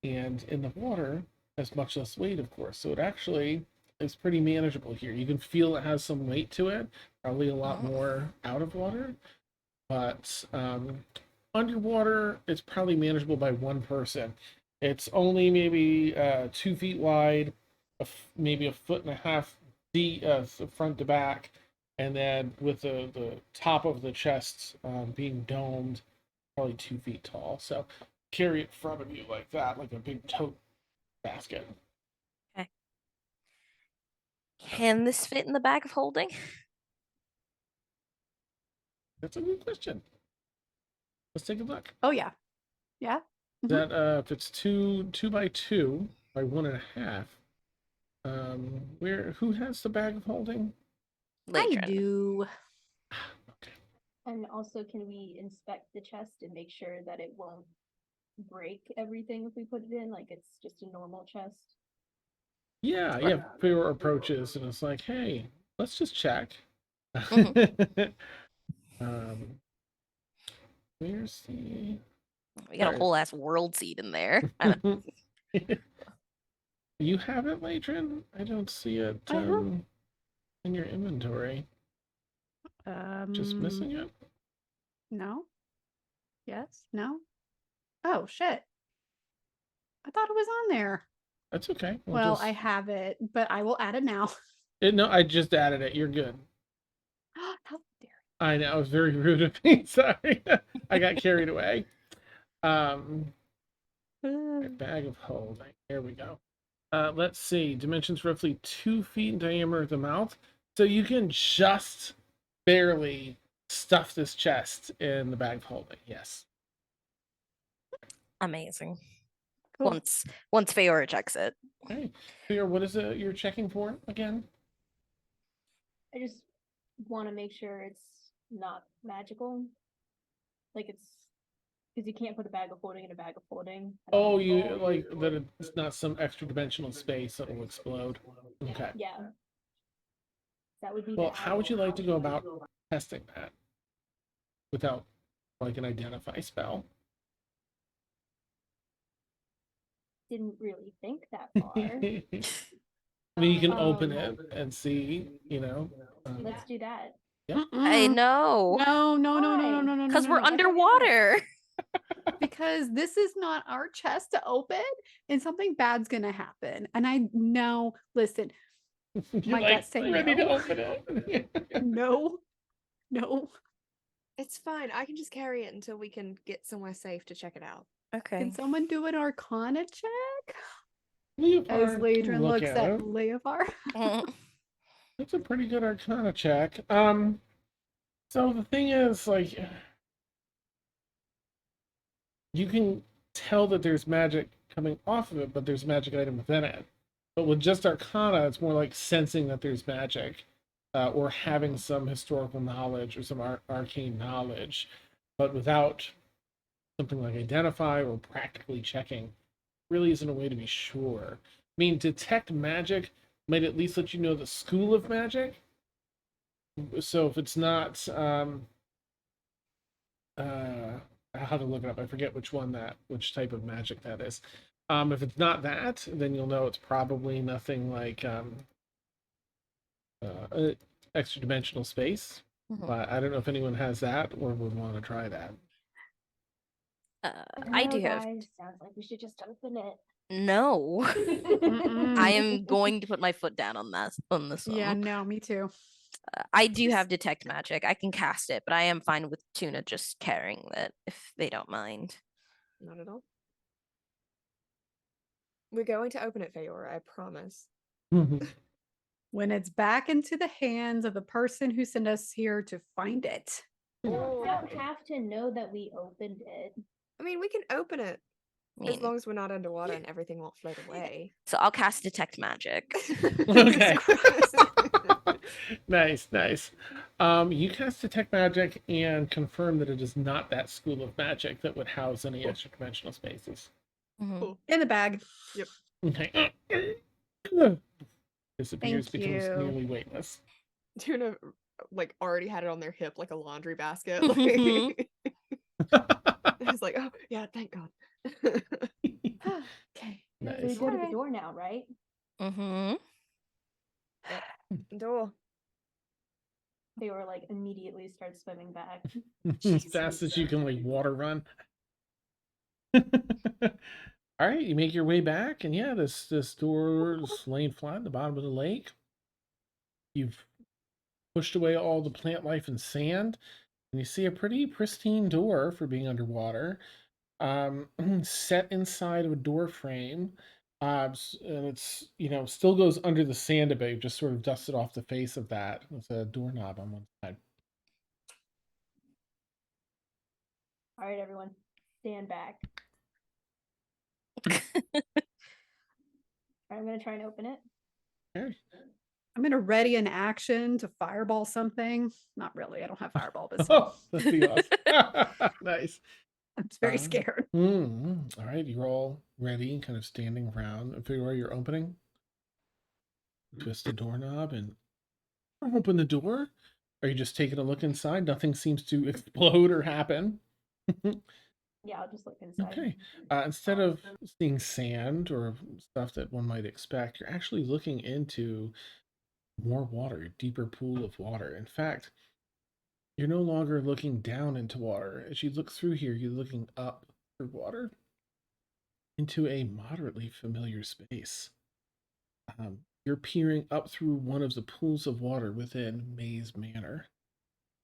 and in the water has much less weight, of course. So it actually is pretty manageable here. You can feel it has some weight to it, probably a lot more out of water, but underwater it's probably manageable by one person. It's only maybe 2 feet wide, maybe a foot and a half deep, front to back, and then with the top of the chest being domed, probably 2 feet tall. So carry it in front of you like that, like a big tote basket. Okay. Can this fit in the bag of holding? That's a good question. Let's take a look. Oh yeah. Yeah. That if it's two by 1.5. Who has the bag of holding? I Latron. do. Okay. And also, can we inspect the chest and make sure that it won't break everything if we put it in? Like it's just a normal chest? Yeah. Fewer approaches, and it's like, hey, let's just check. Where's the? We got a whole ass world seed in there. You have it, Latron? I don't see it in your inventory. Just missing it? No. Yes. No. Oh shit. I thought it was on there. That's okay. Well, I have it, but I will add it now. No, I just added it. You're good. How dare I know, it was very rude of me. Sorry. I got carried away. Bag of holding. Here we go. Let's see. Dimensions roughly 2 feet in diameter at the mouth. So you can just barely stuff this chest in the bag of holding. Yes. Amazing. Cool. Once Faora checks it. Okay. Fear, what is it you're checking for again? I just want to make sure it's not magical. Like it's because you can't put a bag of holding in a bag of holding. Oh, you like that it's not some extra dimensional space that will explode. Okay. Yeah. That would be. Well, how would you like to go about testing that without like an identify spell? Didn't really think that far. I mean, you can open it and see, Let's do that. Yeah. I know. No. Because we're underwater. Because this is not our chest to open, and something bad's gonna happen. And I know. Listen, my gut saying ready to no. open it. No. It's fine. I can just carry it until we can get somewhere safe to check it out. Okay. Can someone do an Arcana check? Leopard, As Ladron look looks at at it. Leopard. That's a pretty good Arcana check. So the thing is, like, you can tell that there's magic coming off of it, but there's a magic item within it. But with just Arcana, it's more like sensing that there's magic, or having some historical knowledge or some arcane knowledge, but without something like identify or practically checking. Really isn't a way to be sure. I mean, detect magic might at least let you know the school of magic. So if it's not how to look it up, I forget which type of magic that is. If it's not that, then you'll know it's probably nothing like extra dimensional space. But I don't know if anyone has that or would want to try that. I do have. Sounds like we should just open it. No. I am going to put my foot down on this one. Yeah, no, me too. I do have detect magic. I can cast it, but I am fine with Tuna just carrying it if they don't mind. Not at all. We're going to open it, Faora, I promise. When it's back into the hands of the person who sent us here to find it. You don't have to know that we opened it. I mean, we can open it as long as we're not underwater and everything won't float away. So I'll cast detect magic. Okay. Nice. You cast detect magic and confirm that it is not that school of magic that would house any extra dimensional spaces. Cool. In the bag. Yep. Okay. Disappears, Thank becomes you. nearly weightless. Tuna like already had it on their hip like a laundry basket. It's like, oh yeah, thank God. Okay. So we Nice. go to the door now, right? Mm-hmm. Door. They were like immediately start swimming back. As fast as you can, like, water run. All right, you make your way back, and yeah, this door is laying flat at the bottom of the lake. You've pushed away all the plant life and sand, and you see a pretty pristine door for being underwater, set inside of a door frame. And it's, still goes under the sand a bit. You've just sort of dusted off the face of that. With a doorknob on one side. All right, everyone, stand back. I'm gonna try and open it. Okay. I'm gonna ready an action to fireball something. Not really. I don't have fireball, but Oh, still. that'd be awesome. Nice. I'm very scared. All right, you're all ready, kind of standing around. And figure out you're opening. Twist the doorknob and open the door. Are you just taking a look inside? Nothing seems to explode or happen. Yeah, I'll just look inside. Okay. Instead of seeing sand or stuff that one might expect, you're actually looking into more water, a deeper pool of water. In fact, you're no longer looking down into water. As you look through here, you're looking up through water into a moderately familiar space. You're peering up through one of the pools of water within Maze Manor,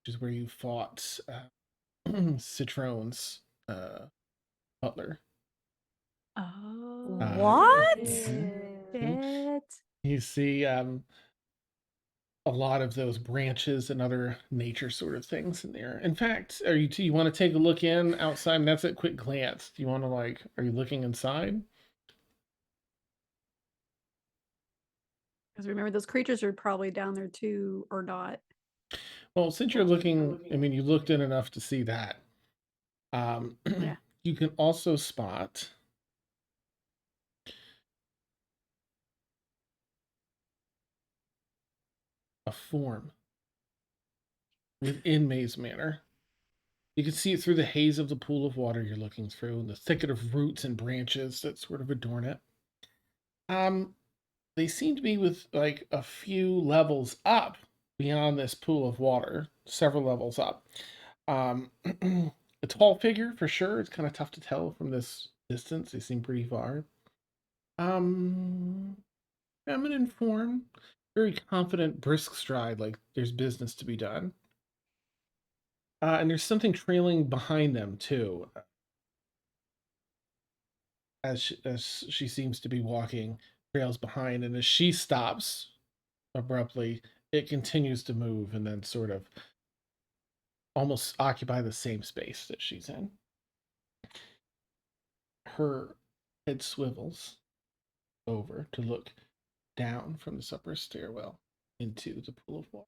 which is where you fought Citron's butler. Oh. What? Shit. You see a lot of those branches and other nature sort of things in there. In fact, you want to take a look in outside? And that's a quick glance. Do you want to are you looking inside? Because remember, those creatures are probably down there too, or not. Well, since you're looking, I mean, you looked in enough to see that. Yeah. You can also spot a form within Maze Manor. You can see it through the haze of the pool of water you're looking through, and the thicket of roots and branches that sort of adorn it. They seem to be with like a few levels up beyond this pool of water, several levels up. A tall figure for sure. It's kind of tough to tell from this distance. They seem pretty far. Feminine form, very confident, brisk stride, like there's business to be done. And there's something trailing behind them too, as she seems to be walking, trails behind, and as she stops abruptly, it continues to move and then sort of almost occupy the same space that she's in. Her head swivels over to look down from this upper stairwell into the pool of water.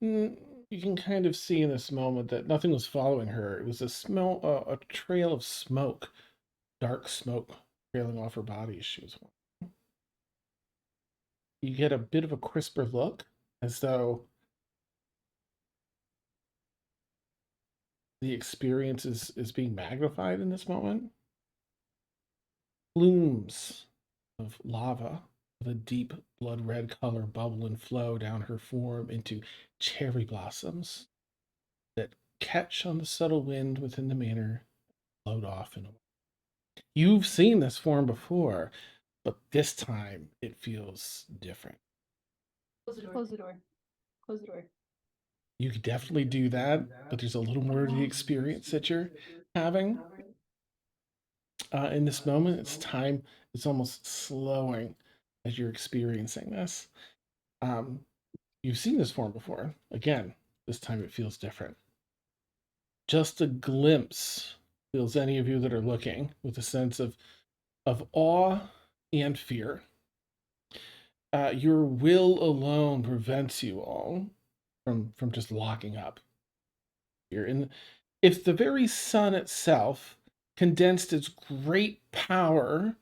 You can kind of see in this moment that nothing was following her. It was a trail of smoke, dark smoke trailing off her body as she was walking. You get a bit of a crisper look, as though the experience is being magnified in this moment. Plumes of lava with a deep blood red color bubble and flow down her form into cherry blossoms that catch on the subtle wind within the manor, float off and away. You've seen this form before, but this time it feels different. Close the door. Close the door. Close the door. You could definitely do that, but there's a little more to the experience that you're having. In this moment, it's almost slowing as you're experiencing this. You've seen this form before. Again, this time it feels different. Just a glimpse fills any of you that are looking with a sense of awe and fear. Your will alone prevents you all from just locking up. If the very sun itself condensed its great power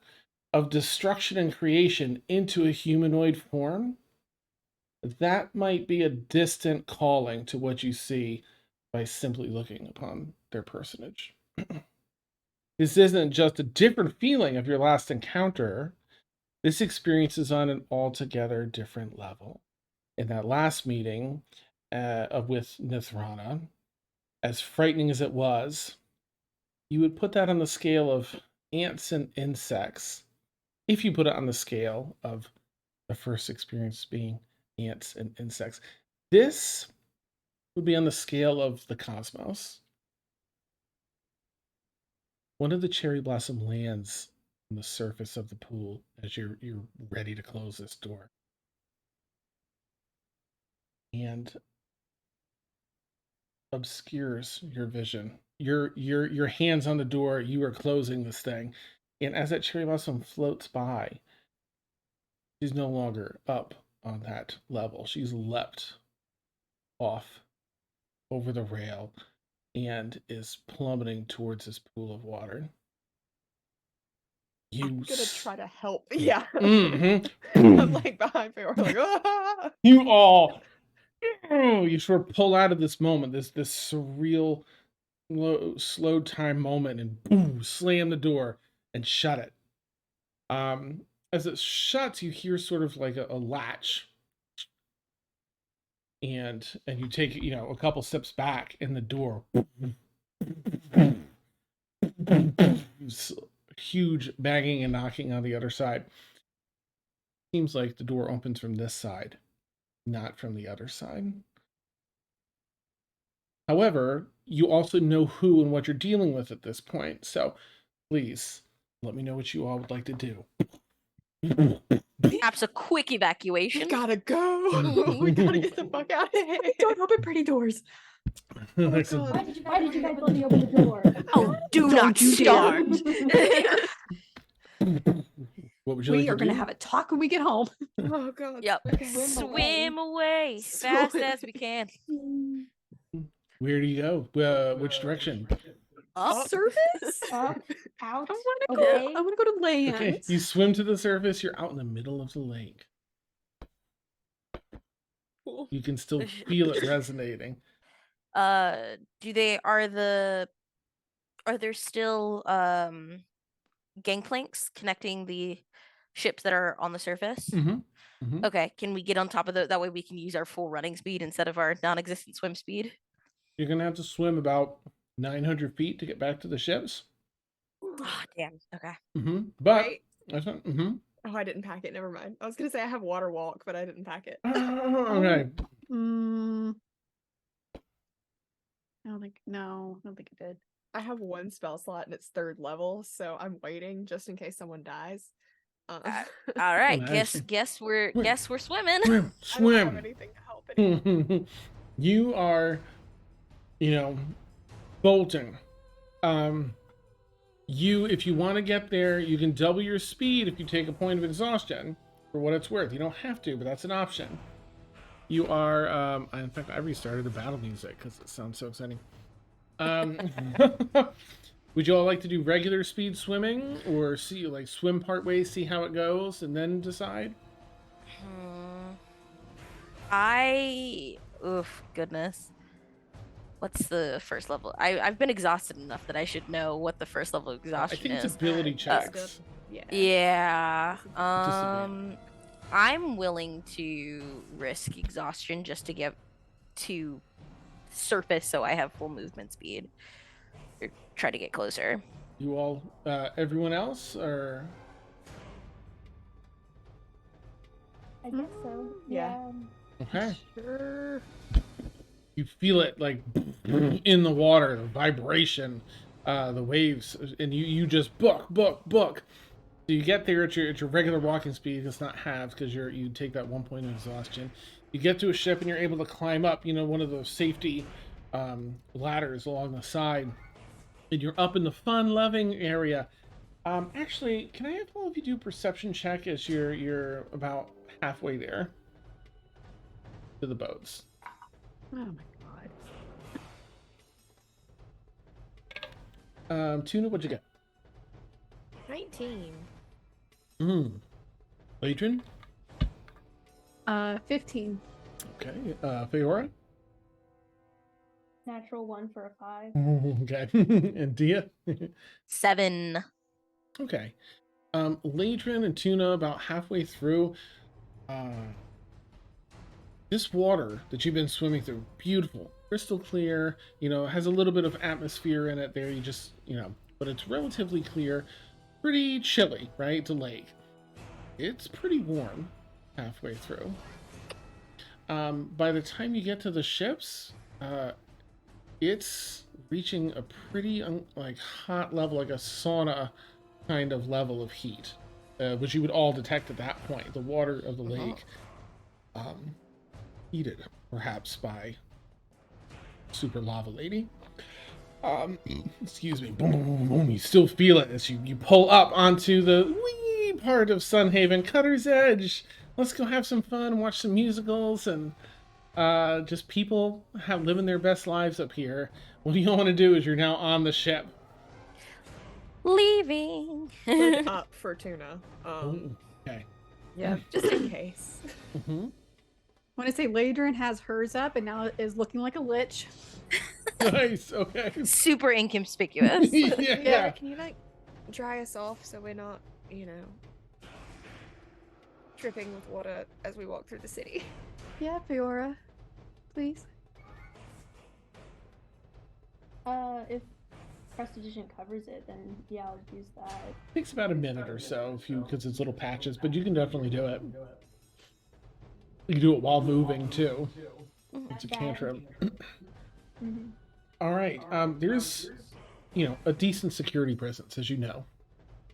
of destruction and creation into a humanoid form, that might be a distant calling to what you see by simply looking upon their personage. This isn't just a different feeling of your last encounter. This experience is on an altogether different level. In that last meeting with Nithrana, as frightening as it was, you would put that on the scale of ants and insects. If you put it on the scale of the first experience being ants and insects, this would be on the scale of the cosmos. One of the cherry blossom lands on the surface of the pool as you're ready to close this door. And obscures your vision. Your hands on the door, you are closing this thing. And as that cherry blossom floats by, she's no longer up on that level. She's leapt off over the rail and is plummeting towards this pool of water. I'm gonna try to help. Yeah. Mhm. I'm like behind Faete, like, ah! You all, you sort of pull out of this moment, this surreal, slow time moment, and boom, slam the door and shut it. As it shuts, you hear sort of like a latch, and you take a couple steps back, and the door, huge banging and knocking on the other side. Seems like the door opens from this side, not from the other side. However, you also know who and what you're dealing with at this point, so please let me know what you all would like to do. Perhaps a quick We evacuation. gotta go. We gotta get the fuck out of here. Don't open pretty doors. Like God. Why did you guys let me open the door? Oh, do Don't not you dare. start. what would you We like are to going to do? have a talk when we get home. Oh god. Yep. Okay. Swim away fast as we can. Where do you go? Which direction? Up. Surface? Up, out, I want to away. go. I want to go to land. Okay, you swim to the surface. You're out in the middle of the lake. Cool. You can still feel it resonating. Are there still gangplanks connecting the ships that are on the surface? Mm-hmm. Okay, can we get on top of that way we can use our full running speed instead of our non-existent swim speed? You're gonna have to swim about 900 feet to get back to the ships. Oh, damn. Okay. But Wait. that's not. Oh, I didn't pack it. Never mind. I was gonna say I have water walk, but I didn't pack it. Okay. I don't think I did. I have one spell slot and it's 3rd level, so I'm waiting just in case someone dies. All right. Nice. Guess we're swimming. Swim. I don't have Swim. anything to help anymore. You are, bolting. If you want to get there, you can double your speed if you take a point of exhaustion, for what it's worth. You don't have to, but that's an option. You are, in fact, I restarted the battle music because it sounds so exciting. Would you all like to do regular speed swimming, or swim part way, see how it goes, and then decide? Goodness. What's the first level? I've been exhausted enough that I should know what the first level of exhaustion I think is. it's ability That's checks. good. Yeah. Disadvantage. I'm willing to risk exhaustion just to get to surface so I have full movement speed. Or try to get closer. You all, everyone else, or? I guess so. Yeah. Okay. Sure. You feel it like in the water, the vibration, the waves, and you just book. So you get there at your regular walking speed. It's not halved because you take that 1 point of exhaustion. You get to a ship and you're able to climb up, one of those safety ladders along the side, and you're up in the fun-loving area. Actually, can I have all of you do a perception check as you're about halfway there to the boats? Oh my god. Tuna, what'd you get? 19. Adrian? 15. Okay. Feora? Natural 1 for a 5. Okay. And Dia? 7. Okay. Ladrin and Tuna, about halfway through, this water that you've been swimming through, beautiful, crystal clear, has a little bit of atmosphere in it there, but it's relatively clear, pretty chilly, right? It's a lake. It's pretty warm halfway through. By the time you get to the ships, it's reaching a pretty hot level, like a sauna kind of level of heat, which you would all detect at that point. The water of the lake, heated perhaps by super lava lady. Excuse me. Boom, boom, boom, boom. You still feel it as you pull up onto the wee part of Sunhaven, Cutter's Edge. Let's go have some fun, watch some musicals, and just people living their best lives up here. What you want to do is you're now on the ship. Leaving. Put up for Tuna. Okay. Yeah, just in case. I want to say Ladrin has hers up and now is looking like a lich. Nice. Okay. Super inconspicuous. Yeah. Can you dry us off so we're not, dripping with water as we walk through the city? Yeah, Fiora, please. If Prestidigitation covers it, then yeah, I'll use that. It takes about a minute or so because it's little patches, but you can definitely do it. You can do it while moving too. It's a cantrip. All right. There's, a decent security presence, as you know,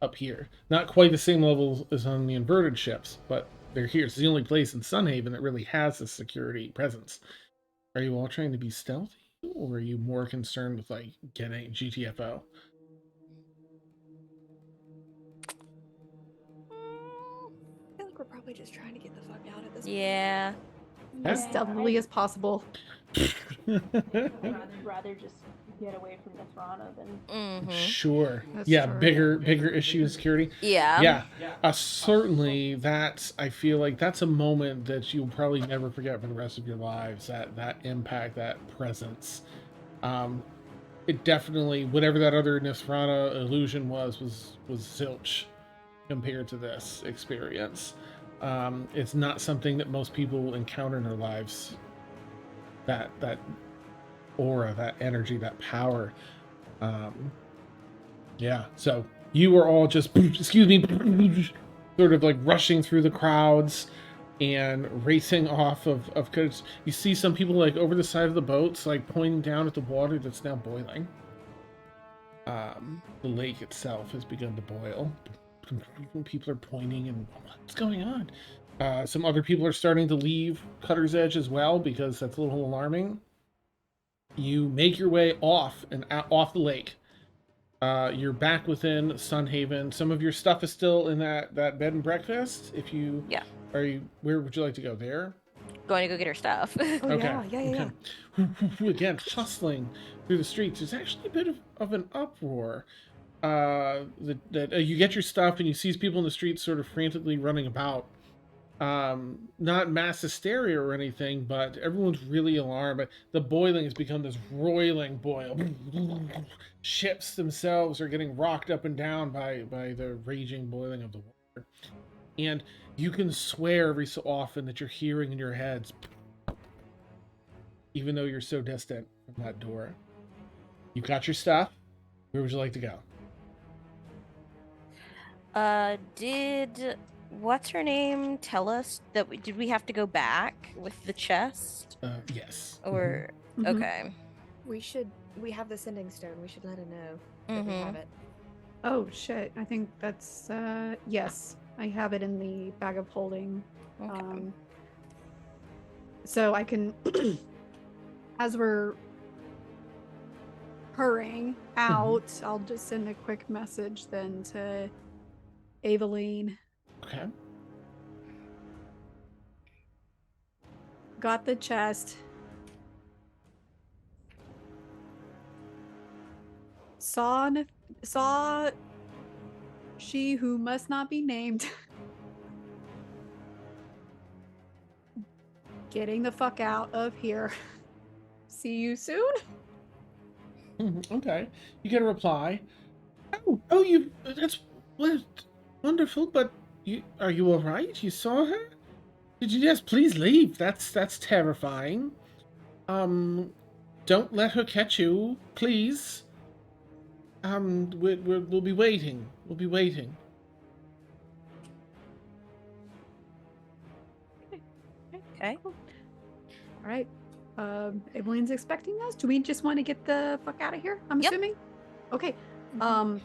up here. Not quite the same level as on the inverted ships, but they're here. It's the only place in Sunhaven that really has a security presence. Are you all trying to be stealthy, or are you more concerned with getting GTFO? I feel like we're probably just trying to get the fuck out of this. Yeah. As stealthily as possible. Rather just get away from Nethrana than. Sure. That's yeah, true. bigger issue in security. Yeah. Certainly I feel like that's a moment that you'll probably never forget for the rest of your lives. That impact, that presence. It definitely, whatever that other Nethrana illusion was zilch compared to this experience. It's not something that most people encounter in their lives. That aura, that energy, that power. So you are all just, excuse me, sort of rushing through the crowds and racing off of because you see some people over the side of the boats pointing down at the water that's now boiling. The lake itself has begun to boil. People are pointing and what's going on? Some other people are starting to leave Cutter's Edge as well because that's a little alarming. You make your way off the lake. You're back within Sunhaven. Some of your stuff is still in that bed and breakfast. Where would you like to go? There? Going to go get her stuff. Oh, Okay. Yeah. Again, hustling through the streets. There's actually a bit of an uproar. You get your stuff and you see people in the streets sort of frantically running about. Not mass hysteria or anything, but everyone's really alarmed. The boiling has become this roiling boil. Ships themselves are getting rocked up and down by the raging boiling of the water. And you can swear every so often that you're hearing in your heads, even though you're so distant from that door. You've got your stuff. Where would you like to go? Did what's her name tell us that did we have to go back with the chest? Yes. Or okay. We have the sending stone. We should let her know that we have it. Oh shit, I think that's yes. I have it in the bag of holding. Okay. So I can as we're hurrying out, I'll just send a quick message then to Aveline. Okay. Got the chest. Saw she who must not be named getting the fuck out of here. See you soon. Okay. You get a reply. That's what? Wonderful, but are you all right? You saw her? Did you just please leave? That's terrifying. Don't let her catch you, please. We'll be waiting. We'll be waiting. Okay. Cool. All right. Evelyn's expecting us. Do we just want to get the fuck out of here? I'm Yep. assuming. Okay. I'm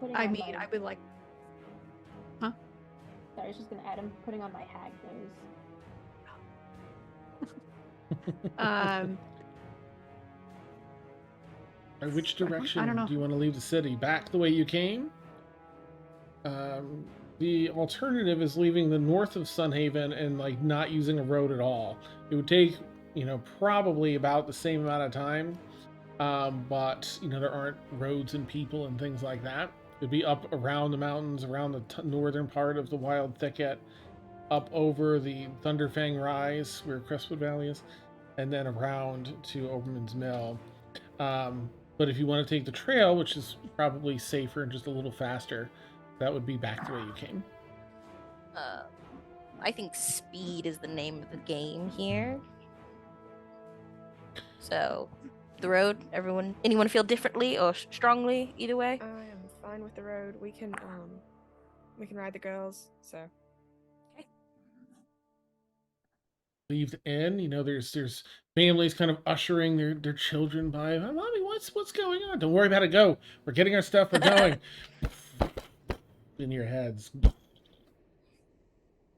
putting I on mean, my, I would like. Huh? Sorry, I was just gonna add. I'm putting on my hag nose. Which I don't direction know. do you want to leave the city? Back the way you came? The alternative is leaving the north of Sunhaven and like not using a road at all. It would take, probably about the same amount of time. But there aren't roads and people and things like that. It'd be up around the mountains, around the northern part of the Wild Thicket, up over the Thunderfang Rise, where Crestwood Valley is, and then around to Oberman's Mill. But if you want to take the trail, which is probably safer and just a little faster, that would be back the way you came. I think speed is the name of the game here. So, the road. Anyone feel differently or strongly? Either way. I am fine with the road. We can ride the girls. So. Leave the inn. There's families kind of ushering their children by. Mommy, what's going on? Don't worry about it. Go. We're getting our stuff. We're going. In your heads.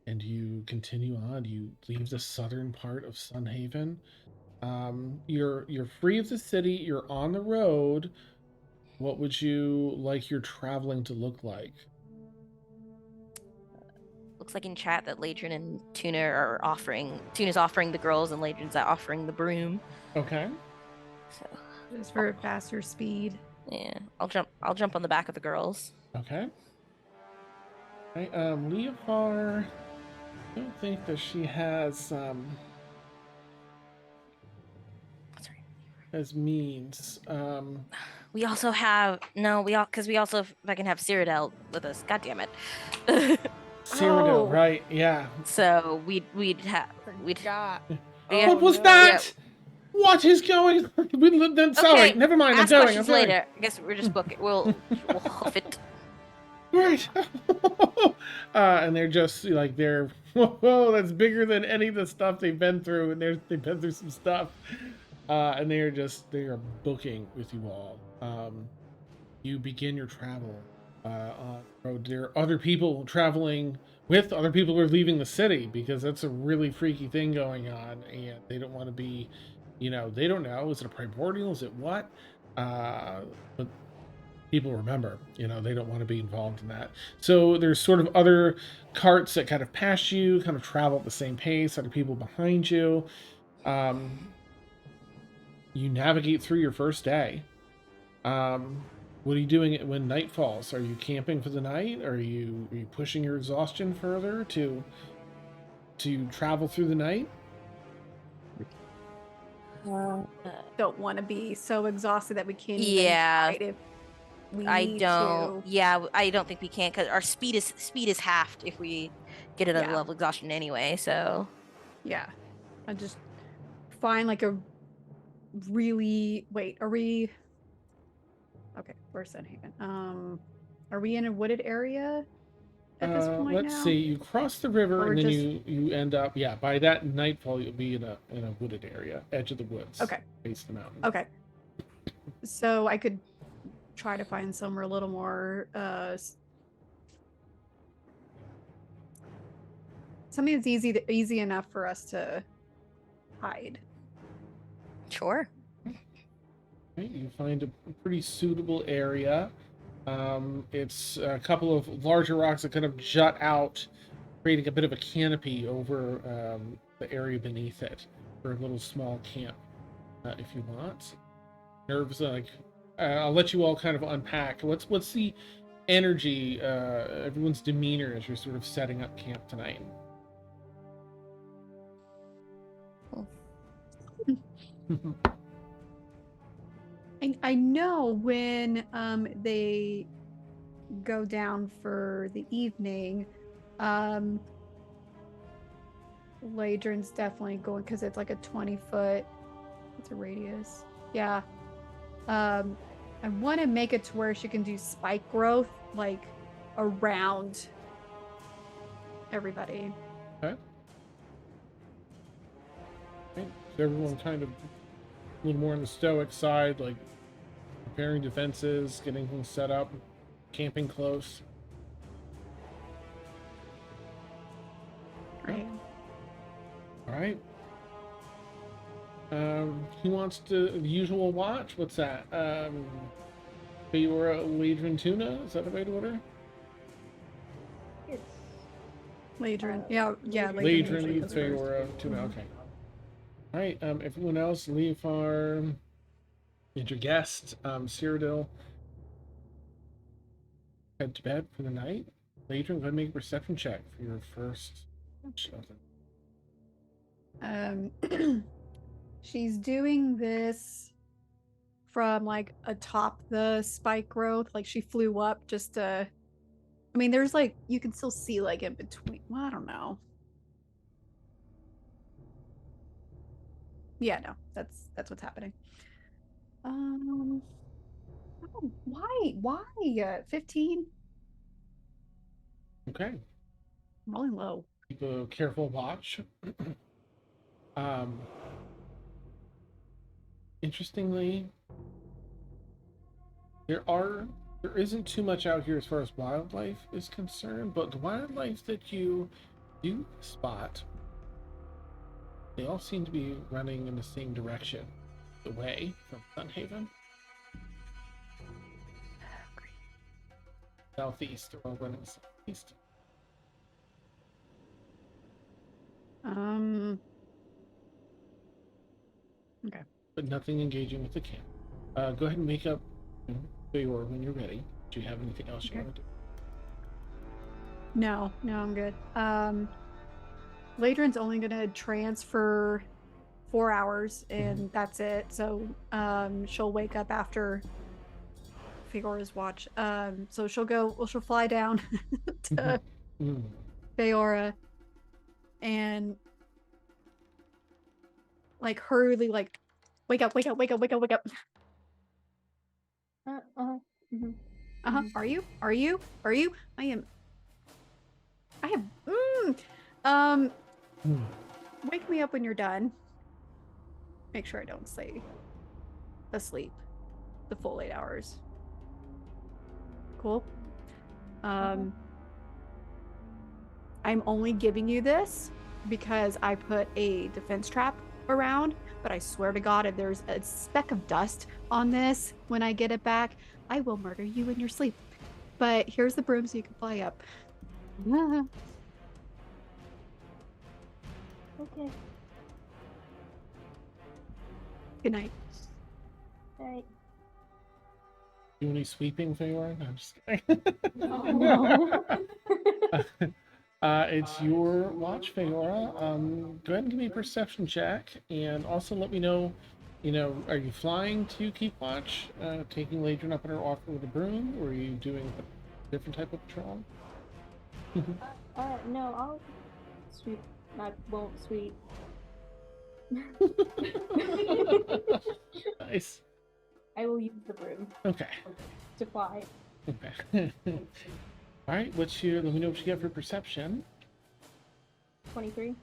And you continue on. You leave the southern part of Sunhaven. You're free of the city. You're on the road. What would you like your traveling to look like? Looks like in chat that Ladrin and Tuna are offering. Tuna's offering the girls, and Ladrin's offering the broom. Okay. So Just for faster speed. yeah, I'll jump on the back of the girls. Okay. Right, Leofar, I don't think that she has as means. We also have because we also fucking have Cyrodiil with us. God damn it. Cyrodiil, right? Yeah. So we'd God. Yeah. What was no. that? Yeah. What is going on? Then sorry, Okay, never mind. ask I'm going. questions later. I guess we're just booking. We'll hoof it. Right. And they're just like whoa, that's bigger than any of the stuff they've been through, and they've been through some stuff. And they are booking with you all. You begin your travel on the road. There are other people traveling with other people who are leaving the city because that's a really freaky thing going on, and they don't want to be, they don't know. Is it a primordial? Is it what? But people remember, they don't want to be involved in that. So there's sort of other carts that kind of pass you, kind of travel at the same pace, other people behind you. You navigate through your first day. What are you doing when night falls? Are you camping for the night? Are you pushing your exhaustion further to travel through the night? Don't want to be so exhausted that we can't Yeah. even fight if we I need don't. to. Yeah, I don't think we can because our speed is halved if we get another level of exhaustion anyway. So yeah, I just find like a really Are we? Okay, where's Sunhaven? Are we in a wooded area at this point let's now? see. You cross the river Or and then just... you end up. Yeah, by that nightfall you'll be in a wooded area, edge of the woods. Okay. Base of the mountain. Okay. So I could try to find somewhere a little more something that's easy enough for us to hide. sure. Okay, you find a pretty suitable area. It's a couple of larger rocks that kind of jut out, creating a bit of a canopy over the area beneath it for a little small camp, if you want. Nerves, I'll let you all kind of unpack. What's the energy, everyone's demeanor as you're sort of setting up camp tonight? I know when they go down for the evening. Ladrin's definitely going because it's like a 20-foot. It's a radius. Yeah. I want to make it to where she can do spike growth like around everybody. Okay. Okay. So everyone kind of a little more on the stoic side, like preparing defenses, getting things set up, camping close. Right. All right. Who wants to the usual watch? What's that? Faete, Ladrin, Tuna? Is that the right order? It's Ladrin. Uh, Yeah. Ladrin, goes first. Faete, Tuna. Okay. All right. Everyone else, Leafar, and your guest, Cyrodiil, head to bed for the night. Ladrin, go ahead and make a perception check for your first. She's doing this from like atop the spike growth. Like she flew up just to. I mean, there's like you can still see like in between. Well, I don't know. Yeah, no, that's what's happening. Oh, why 15? Okay. Rolling low. Keep a careful watch. Interestingly, there isn't too much out here as far as wildlife is concerned, but the wildlife that you do spot, they all seem to be running in the same direction, away from Sunhaven. Southeast, they're all running southeast. Okay. But nothing engaging with the camp. Go ahead and make up Faete when you're ready. Do you have anything else you want to do? No, I'm good. Ladrin's only gonna transfer 4 hours and that's it. So she'll wake up after Faora's watch. So she'll fly down to Faora and like hurriedly like wake up. Are you? I am. Wake me up when you're done. Make sure I don't stay asleep the full 8 hours. Cool. I'm only giving you this because I put a defense trap around, but I swear to God, if there's a speck of dust on this when I get it back, I will murder you in your sleep. But here's the broom so you can fly up. Okay. Good night. Alright. Do any sweeping, Faete? No, I'm just kidding. No. It's your watch, Faete. Go ahead and give me a perception check, and also let me know, are you flying to keep watch, taking Ladrin up in her off with a broom, or are you doing a different type of patrol? No, I'll sweep. I won't sweep. Nice. I will use the broom Okay. to fly. Okay. All right. Let me know what you get for perception. 23.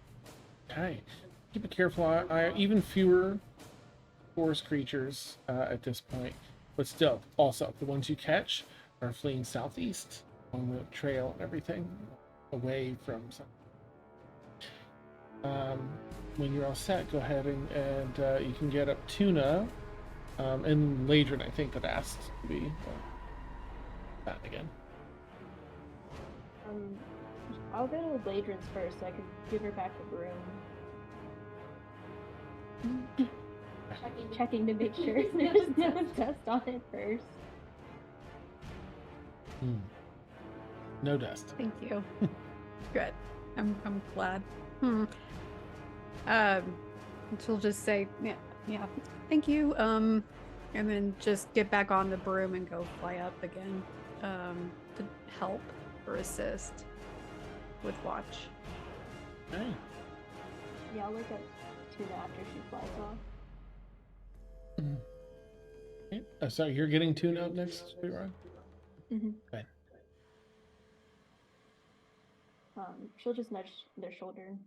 Okay. Keep a careful eye. Even fewer forest creatures at this point, but still, also the ones you catch are fleeing southeast on the trail and everything, away from some. When you're all set, go ahead and you can get up Tuna, and Ladrin, I think, had asked to be that again. I'll go to Ladrin's first so I can give her back the broom. Checking to make sure there's no dust on it first. No dust. Thank you. Good. I'm glad. She'll just say, yeah, thank you. And then just get back on the broom and go fly up again. to help or assist with watch. Okay. Yeah, I'll look at Tuna after she flies off. Okay. Sorry, you're getting Tuna up next, Leroy? Mm-hmm. Okay. She'll just nudge their shoulder.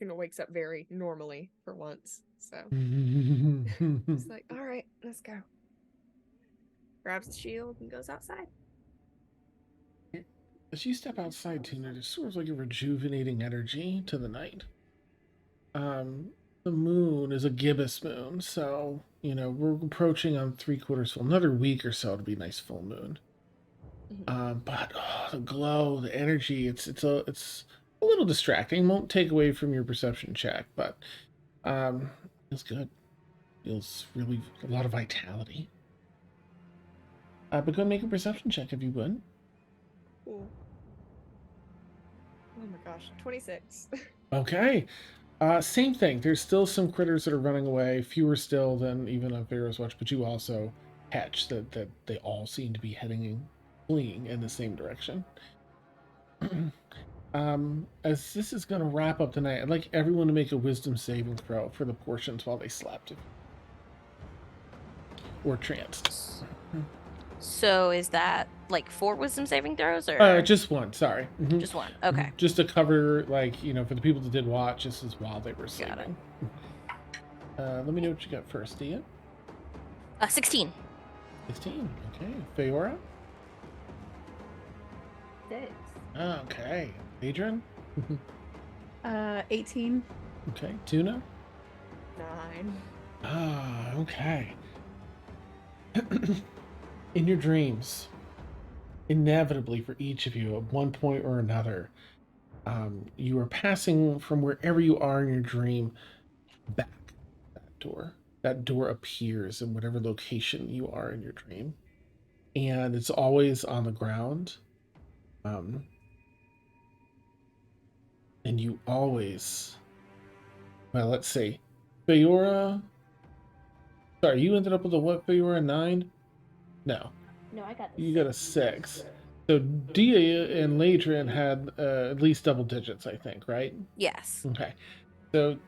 Tuna wakes up very normally for once, so it's like, all right, let's go. Grabs the shield and goes outside. As you step outside, Tuna, there's sort of like a rejuvenating energy to the night. The moon is a gibbous moon, so, you know, we're approaching on 3/4 full. Another week or so, it'll be a nice full moon. But the glow, the energy, it's a little distracting. Won't take away from your perception check, but feels good. Feels really a lot of vitality. But go and make a perception check if you would. Cool. Oh my gosh, 26. Okay. Same thing. There's still some critters that are running away, fewer still than even on Pharaoh's Watch, but you also catch that they all seem to be fleeing in the same direction. As this is going to wrap up tonight, I'd like everyone to make a wisdom saving throw for the portions while they slept. Or tranced. So is that like 4 wisdom saving throws, or Just one, sorry. just one? Okay. Just to cover, like, you know, for the people that did watch, this is while they were sleeping. Got it. Let me know what you got first, Ian. 16. 16, okay. Feora? 6. Okay. Adrian? 18. Okay. Tuna? 9. Okay. In your dreams, inevitably for each of you, at one point or another, you are passing from wherever you are in your dream back that door. That door appears in whatever location you are in your dream. And it's always on the ground. And you always, well, let's see. Feora, sorry, you ended up with a what, Feora? 9? No. No, I got this. You got a 6. So Dia and Ladrin had at least double digits, I think, right? Yes. Okay. So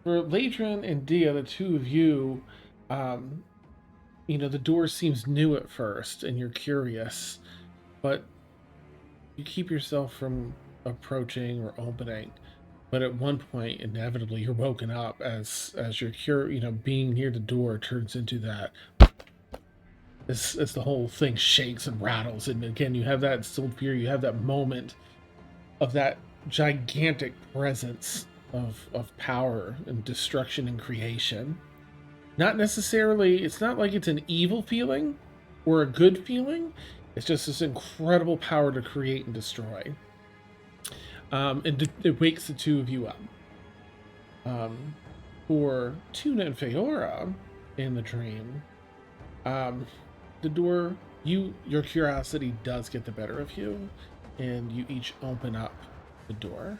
for Ladrin and Dia, the two of you, you know, the door seems new at first and you're curious, but you keep yourself from approaching or opening. But at one point, inevitably, you're woken up as your being near the door turns into that. As the whole thing shakes and rattles, and again, you have that instilled fear. You have that moment of that gigantic presence of power and destruction and creation. Not necessarily. It's not like it's an evil feeling or a good feeling. It's just this incredible power to create and destroy. And it wakes the two of you up. For Tuna and Feora in the dream, the door, your curiosity does get the better of you, and you each open up the door,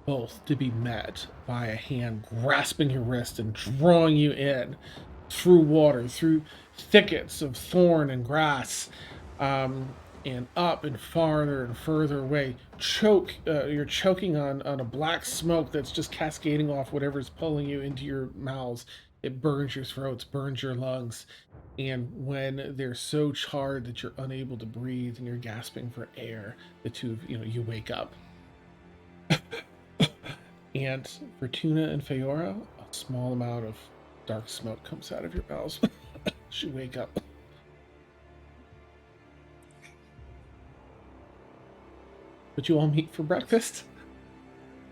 both to be met by a hand grasping your wrist and drawing you in through water, through thickets of thorn and grass, and up and farther and further away. You're choking on a black smoke that's just cascading off whatever's pulling you into your mouths. It burns your throats, burns your lungs, and when they're so charred that you're unable to breathe and you're gasping for air, the two of you wake up. And for Tuna and Feora, a small amount of dark smoke comes out of your mouths. You wake up. But you all meet for breakfast.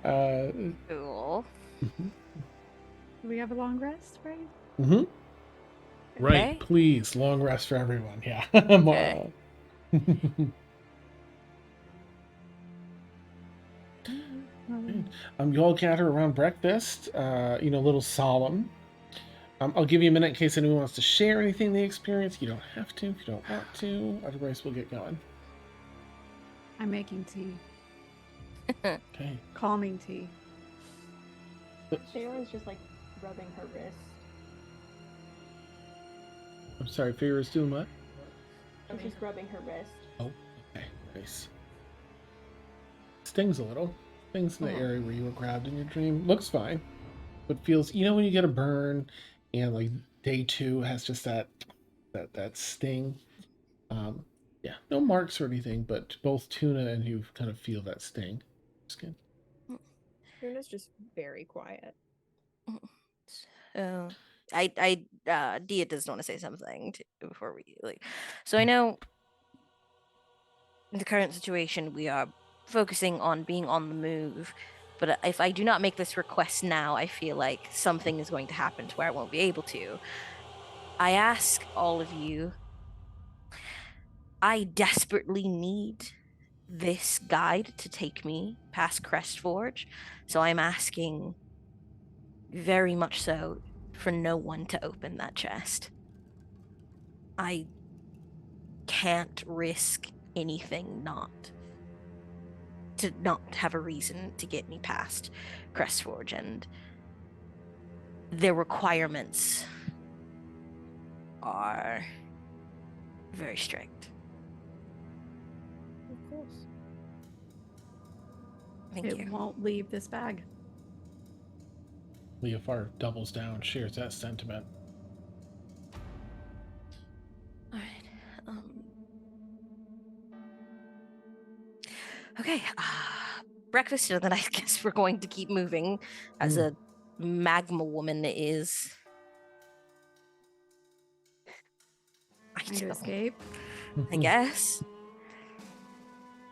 Cool. Do we have a long rest, right? Mm-hmm. Right, Okay. please. Long rest for everyone. Yeah. Okay. You all gather around breakfast, a little solemn. I'll give you a minute in case anyone wants to share anything they experienced. You don't have to if you don't want to. Otherwise, we'll get going. I'm making tea. Okay. Calming tea. Feora's just like rubbing her wrist. I'm sorry, Feara's doing what? She's just rubbing her wrist. Oh, okay, nice. Stings a little. Stings in the area where you were grabbed in your dream. Looks fine, but feels, you know, when you get a burn, and like day 2 has just that sting. Yeah, no marks or anything, but both Tuna and you kind of feel that sting. Skin. Tuna's just very quiet. Dia does want to say something before we like. So I know in the current situation we are focusing on being on the move, but if I do not make this request now, I feel like something is going to happen to where I won't be able to. I ask all of you, I desperately need this guide to take me past Crestforge, so I'm asking very much so for no one to open that chest. I can't risk anything to not have a reason to get me past Crestforge, and their requirements are very strict. Of course. Thank It you. won't leave this bag. Leofar doubles down, shares that sentiment. All right. Okay. Breakfast, and then I guess we're going to keep moving as a magma woman is. Trying to escape. I guess.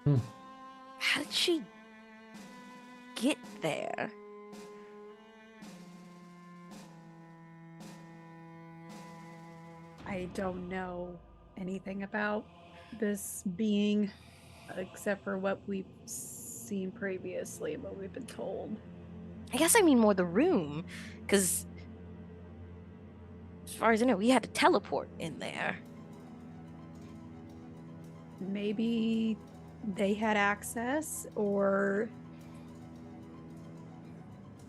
Hmm. How did she get there? I don't know anything about this being except for what we've seen previously, what we've been told. I guess I mean more the room, because as far as I know, we had to teleport in there. Maybe they had access, or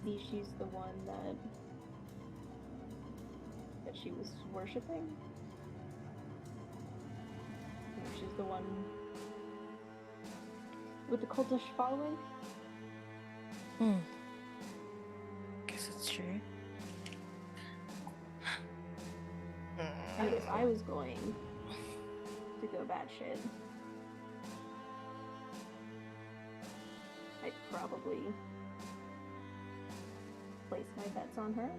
Maybe she's the one that she was worshipping. Maybe she's the one with the cultish following. Guess it's true. If I was going to go batshit, I'd probably place my bets on her.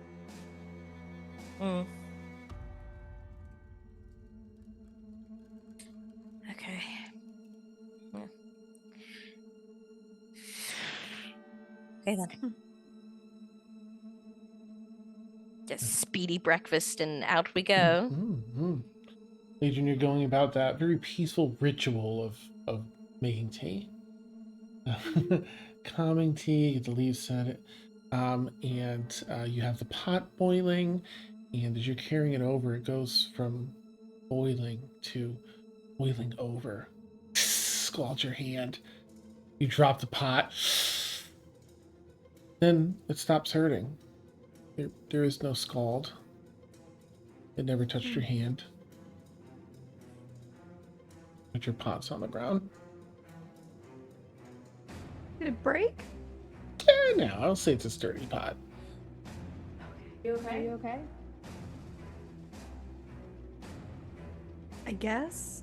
Okay. Yeah. Okay then. Just speedy breakfast and out we go. Legion, you're going about that very peaceful ritual of making tea. Calming tea, get the leaves set, and you have the pot boiling, and as you're carrying it over, it goes from boiling to boiling over. Scald your hand. You drop the pot. Then it stops hurting. There is no scald. It never touched your hand. But your pot's on the ground. did it break? No, I'll say it's a sturdy pot. You okay? Are you okay? I guess.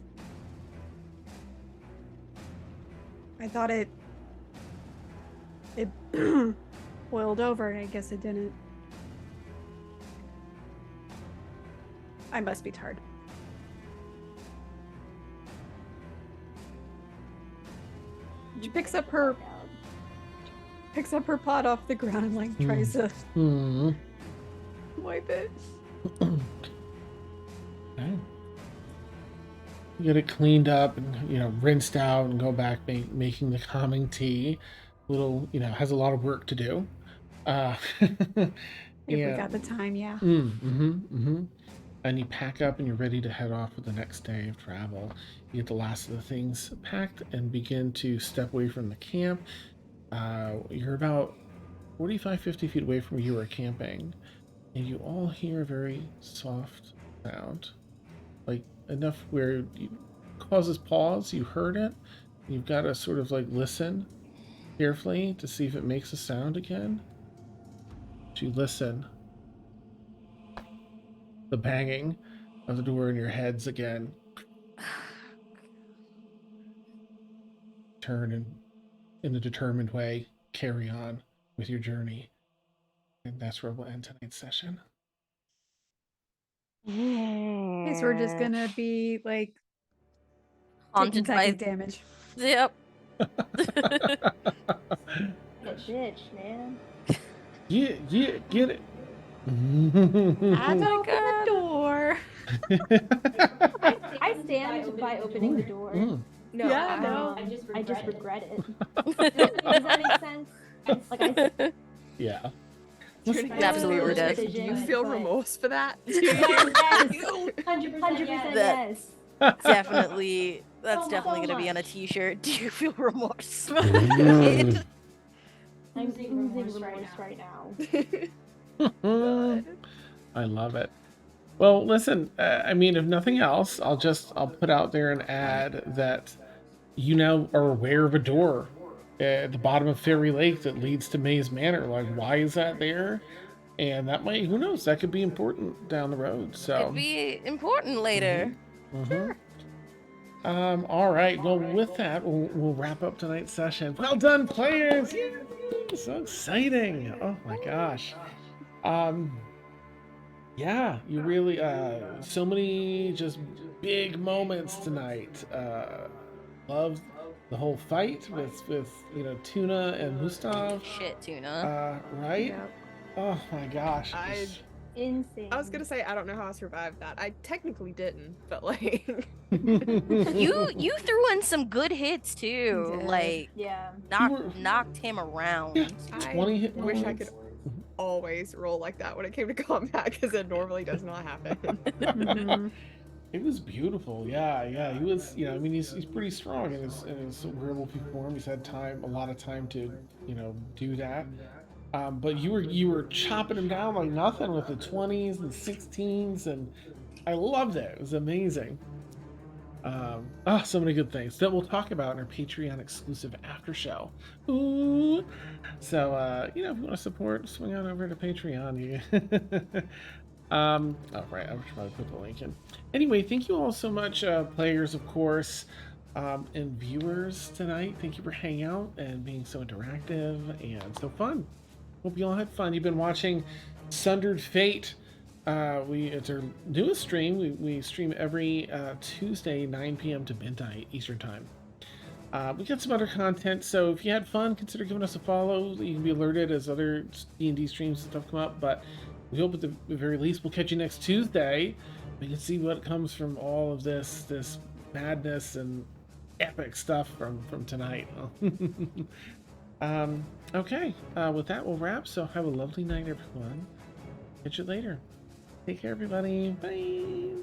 I thought it boiled over. I guess it didn't. I must be tired. She picks up her pot off the ground and like tries to wipe it. Okay. You get it cleaned up and rinsed out and go back making the calming tea. Little has a lot of work to do. If we got the time, yeah. And you pack up and you're ready to head off for the next day of travel. You get the last of the things packed and begin to step away from the camp. You're about 45, 50 feet away from where you were camping, and you all hear a very soft sound. Like enough where causes pause. You heard it. You've got to sort of like listen carefully to see if it makes a sound again. You listen. The banging of the door in your heads again. Turn and in a determined way, carry on with your journey. And that's where we'll end tonight's session. Guess we're just gonna be like taking Haunted by psychic damage. Yep. A bitch, man. Yeah, get it. I my open the door. I stand by opening the door. No, Yeah, no. I just regret it. Does that make sense? Like Yeah. Absolutely does. Do you feel remorse for that? Yes, 100% yes. Definitely. That's So definitely going to be on a much. t-shirt. Do you feel remorse? I'm oozing remorse right now. I love it. Well, listen, I mean, if nothing else, I'll put out there an ad that you now are aware of a door at the bottom of Fairy Lake that leads to Maze Manor. Like, why is that there? And that might, who knows, that could be important down the road. So Could be important later. Sure. All right. Well, with that, we'll wrap up tonight's session. Well done, players! Yay! So exciting! Oh my gosh. Yeah, you really so many just big moments tonight. Loved the whole fight with Tuna and Mustav. Shit, Tuna. Right? Yep. Oh my gosh. Insane. I was gonna say I don't know how I survived that. I technically didn't, but like You threw in some good hits too. did. Like Yeah. knocked him around. Yeah, I 20 hit wish I points. could always roll like that when it came to combat because it normally does not happen. Mhm. It was beautiful. Yeah. He was, I mean, he's pretty strong in his werewolf form. He's had a lot of time to, do that. But you were chopping him down like nothing with the 20s and 16s, and I loved it. It was amazing. So many good things that we'll talk about in our Patreon exclusive after show. Ooh. So, if you want to support, swing on over to Patreon. Oh, right. I should probably put the link in. Anyway, thank you all so much, players, of course, and viewers tonight. Thank you for hanging out and being so interactive and so fun. Hope you all had fun. You've been watching Sundered Faete. It's our newest stream. We stream every Tuesday, 9 p.m. to midnight Eastern Time. We got some other content, so if you had fun, consider giving us a follow. You can be alerted as other D&D streams and stuff come up, but we hope at the very least we'll catch you next Tuesday. We can see what comes from all of this madness and epic stuff from tonight. Okay, with that, we'll wrap. So have a lovely night, everyone. Catch you later. Take care, everybody. Bye.